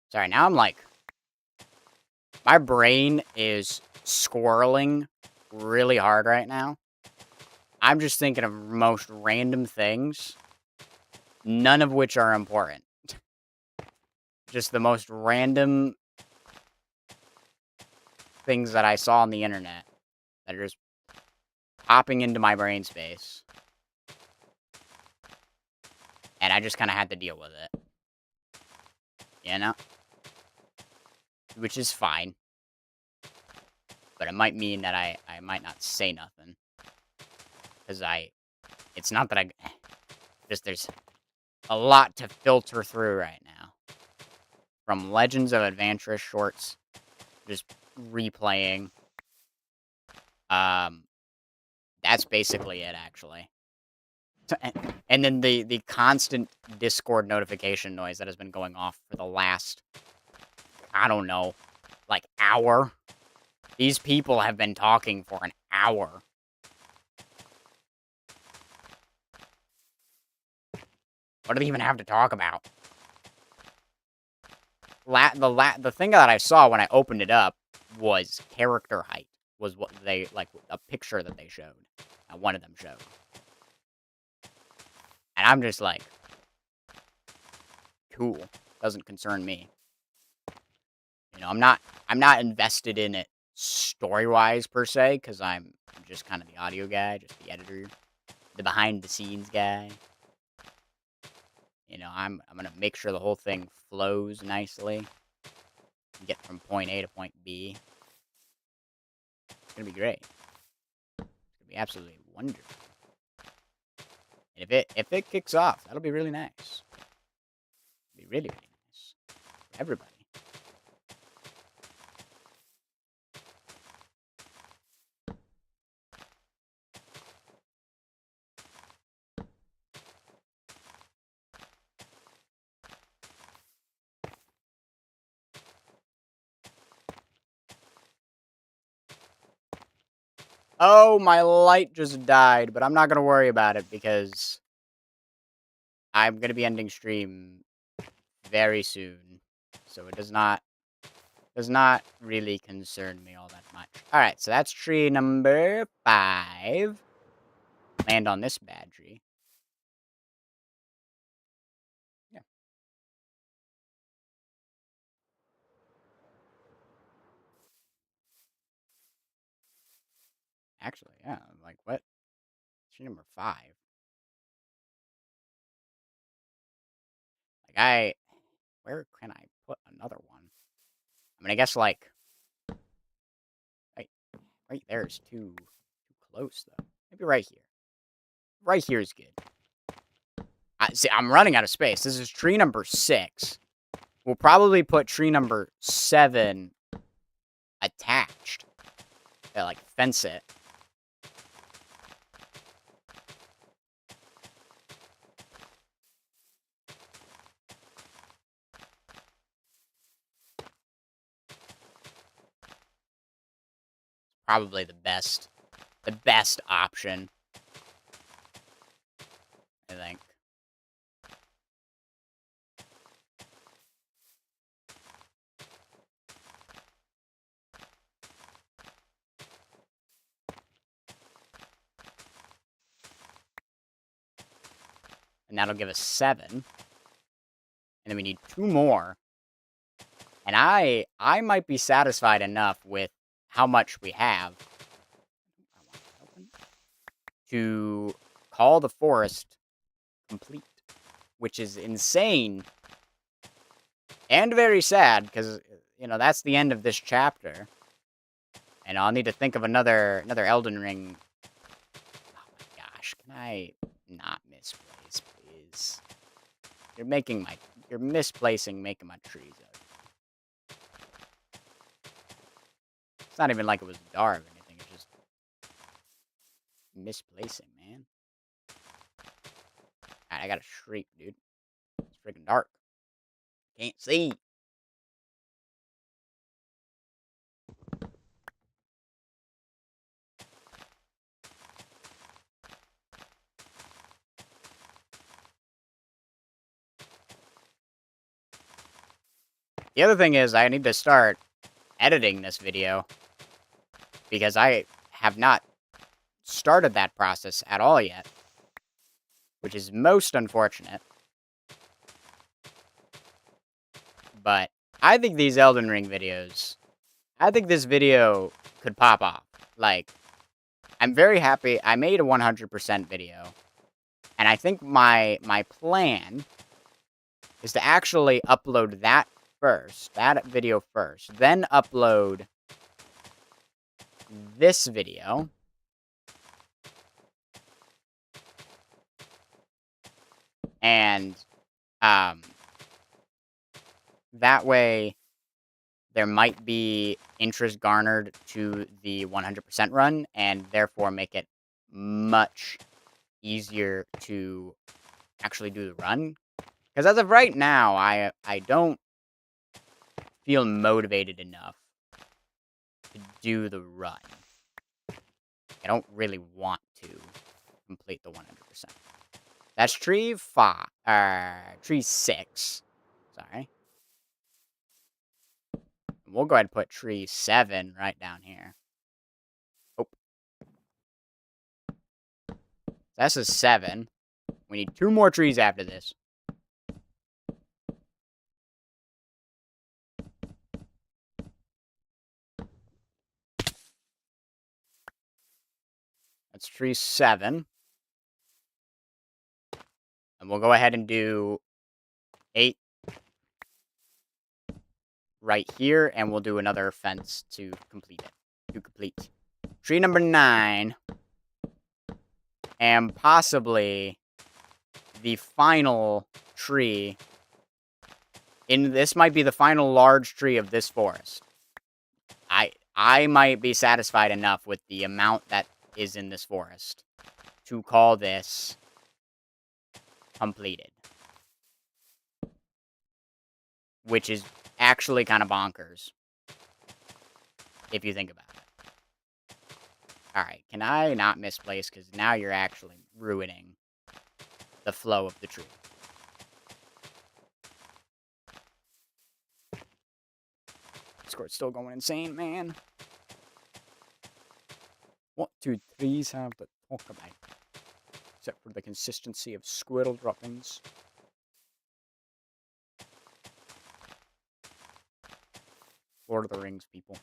Sorry, now I'm like... My brain is squirreling really hard right now. I'm just thinking of most random things, none of which are important. Just the most random things that I saw on the internet that are just popping into my brain space. And I just kind of had to deal with it. You know? Which is fine. But it might mean that I might not say nothing. Because it's not that just there's a lot to filter through right now. From Legends of Adventurous shorts, just replaying. That's basically it, actually. And then the constant Discord notification noise that has been going off for the last, I don't know, like, hour. These people have been talking for an hour. What do they even have to talk about? The thing that I saw when I opened it up was character height. Was what they, like, a picture that they showed. One of them showed. And I'm just like, cool. Doesn't concern me. You know, I'm not invested in it story-wise, per se, because I'm just kind of the audio guy, just the editor, the behind-the-scenes guy. You know, I'm gonna make sure the whole thing flows nicely. Get from point A to point B. It's gonna be great. It's gonna be absolutely wonderful. And if it kicks off, that'll be really nice. It'll be really, really nice. For everybody. Oh, my light just died, but I'm not gonna worry about it because I'm gonna be ending stream very soon. So it does not really concern me all that much. Alright, so that's tree number 5. Land on this bad tree. Yeah. Actually, yeah. Like, what? Tree number 5. Like, where can I put another one? I mean, I guess, like, right there is too close, though. Maybe right here. Right here is good. See, I'm running out of space. This is tree number 6. We'll probably put tree number 7 attached. Like, fence it. Probably the best option, I think. And that'll give us 7. And then we need 2 more. And I might be satisfied enough with how much we have to call the forest complete, which is insane and very sad because, you know, that's the end of this chapter. And I'll need to think of another Elden Ring. Oh my gosh, can I not misplace, please? You're misplacing making my trees up. It's not even like it was dark or anything. It's just misplacing, man. God, I gotta shriek, dude. It's freaking dark. Can't see. The other thing is I need to start editing this video because I have not started that process at all yet, which is most unfortunate. But I think these Elden Ring videos, I think this video could pop off. Like, I'm very happy. I made a 100% video, and I think my plan is to actually upload that video first, then upload this video, and that way there might be interest garnered to the 100% run, and therefore make it much easier to actually do the run. Because as of right now, I don't feel motivated enough to do the run. I don't really want to complete the 100%. That's tree 6. Sorry. We'll go ahead and put tree 7 right down here. Oh. That's a 7. We need 2 more trees after this. That's tree 7. And we'll go ahead and do 8 right here, and we'll do another fence to complete it. To complete. Tree number 9. And possibly the final tree. This might be the final large tree of this forest. I might be satisfied enough with the amount that is in this forest to call this completed. Which is actually kind of bonkers, if you think about it. Alright, can I not misplace? Because now you're actually ruining the flow of the tree. Discord's still going insane, man. What do trees have to talk about? Except for the consistency of squirrel droppings. Lord of the Rings, people.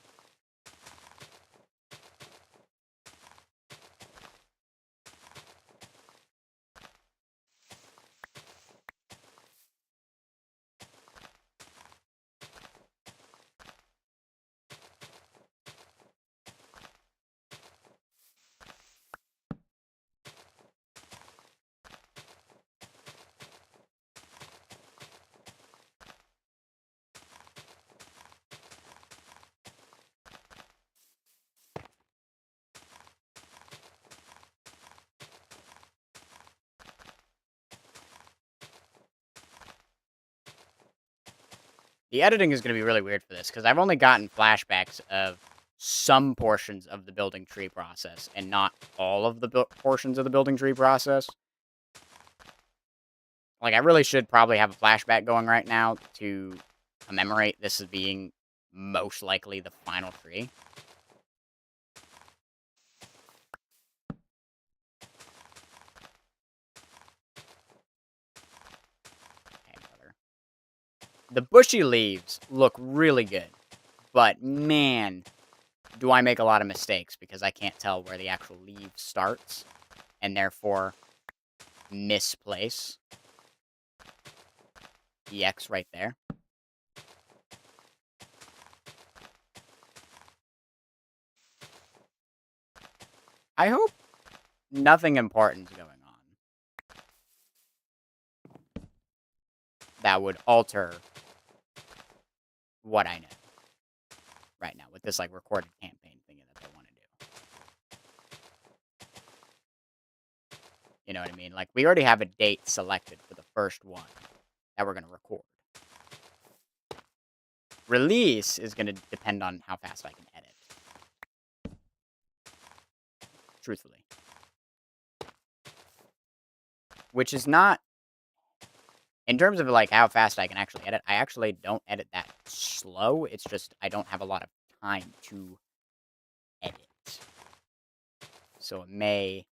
The editing is going to be really weird for this, because I've only gotten flashbacks of some portions of the building tree process, and not all of the portions of the building tree process. Like, I really should probably have a flashback going right now to commemorate this as being most likely the final tree. The bushy leaves look really good, but man, do I make a lot of mistakes because I can't tell where the actual leaf starts, and therefore misplace the X right there. I hope nothing important's going on that would alter what I know right now with this, like, recorded campaign. You know what I mean? Like, we already have a date selected for the first one that we're going to record. Release is going to depend on how fast I can edit. Truthfully. Which is not... In terms of, like, how fast I can actually edit, I actually don't edit that slow. It's just I don't have a lot of time to edit. So it may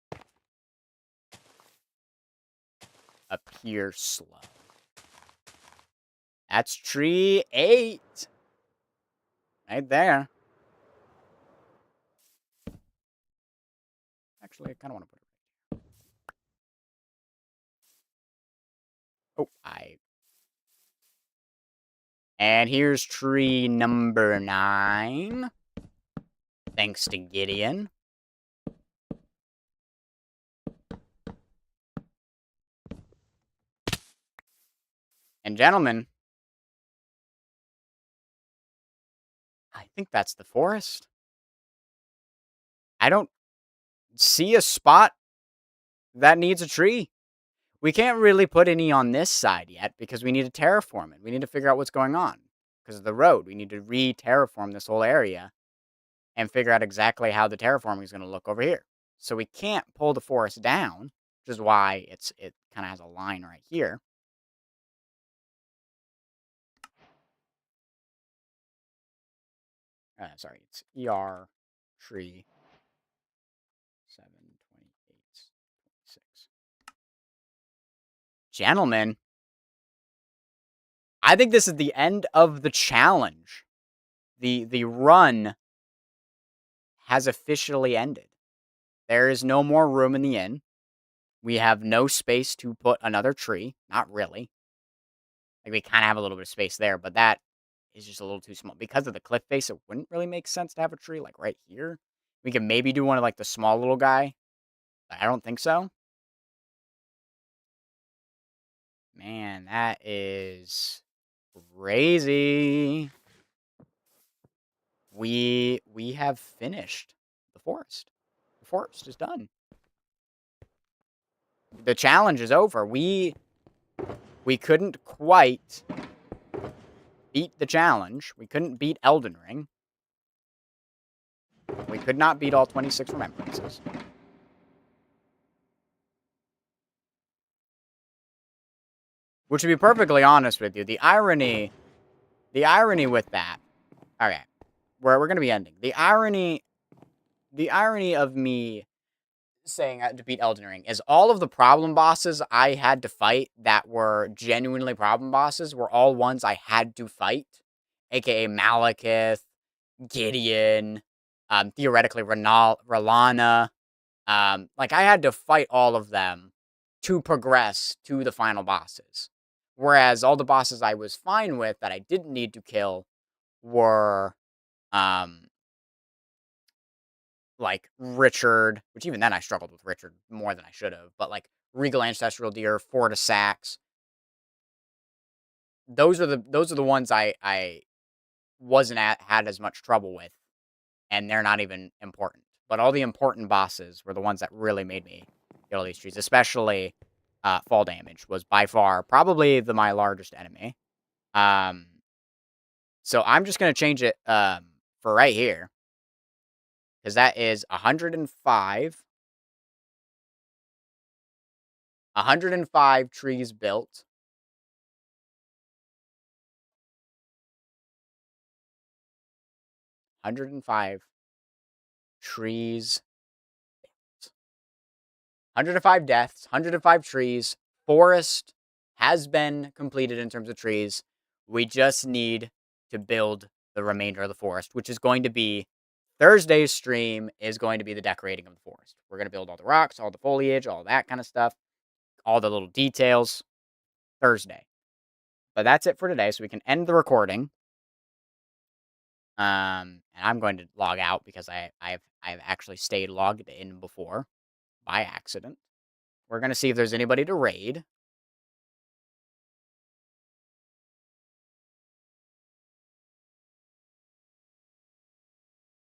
appear slow. That's tree 8. Right there. Actually, I kind of want to put it right here. Oh, And here's tree number 9. Thanks to Gideon. And gentlemen, I think that's the forest. I don't see a spot that needs a tree. We can't really put any on this side yet because we need to terraform it. We need to figure out what's going on because of the road. We need to re-terraform this whole area and figure out exactly how the terraforming is going to look over here. So we can't pull the forest down, which is why it kind of has a line right here. Sorry, it's ER tree 72826. Gentlemen, I think this is the end of the challenge. The run has officially ended. There is no more room in the inn. We have no space to put another tree. Not really. Like, we kind of have a little bit of space there, but that is just a little too small. Because of the cliff face, it wouldn't really make sense to have a tree, like, right here. We could maybe do one of, like, the small little guy. But I don't think so. Man, that is crazy. We have finished the forest. The forest is done. The challenge is over. We couldn't quite beat the challenge. We couldn't beat Elden Ring. We could not beat all 26 remembrances. Which, to be perfectly honest with you, the irony with that... Okay, we're going to be ending. The irony of me saying to beat Elden Ring is all of the problem bosses I had to fight that were genuinely problem bosses were all ones I had to fight, aka Malekith, Gideon, theoretically R'Larna. Like, I had to fight all of them to progress to the final bosses. Whereas all the bosses I was fine with that I didn't need to kill were, like, Richard, which even then I struggled with Richard more than I should have, but, like, Regal Ancestral Deer, Fortis Sax. Those are the ones I wasn't had as much trouble with, and they're not even important. But all the important bosses were the ones that really made me get all these trees, especially Fall Damage was by far probably my largest enemy. So I'm just going to change it for right here, because that is 105. 105 trees built. 105 trees. 105 deaths, 105 trees. Forest has been completed in terms of trees. We just need to build the remainder of the forest, which is going to be Thursday's stream is going to be the decorating of the forest. We're going to build all the rocks, all the foliage, all that kind of stuff, all the little details Thursday. But that's it for today, so we can end the recording. And I'm going to log out because I've actually stayed logged in before by accident. We're going to see if there's anybody to raid.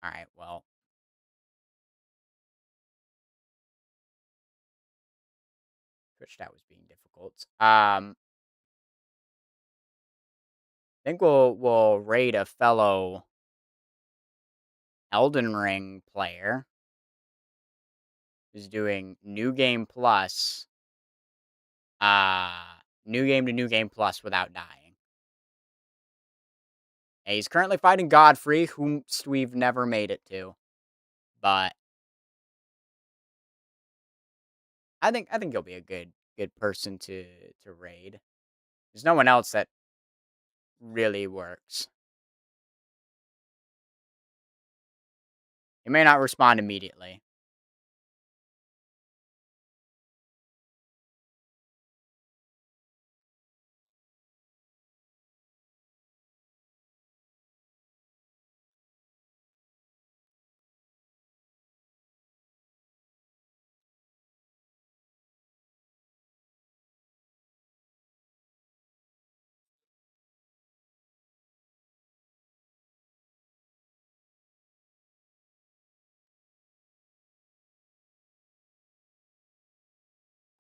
All right, well, Switched out was being difficult. I think we'll raid a fellow Elden Ring player who's doing New Game Plus. New Game to New Game Plus without dying. And he's currently fighting Godfrey, whom we've never made it to. But I think he'll be a good person to raid. There's no one else that really works. He may not respond immediately.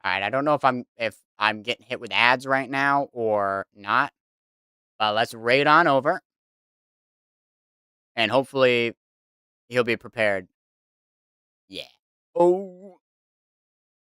Alright, I don't know if I'm getting hit with ads right now or not. But let's raid on over. And hopefully he'll be prepared. Yeah. Oh.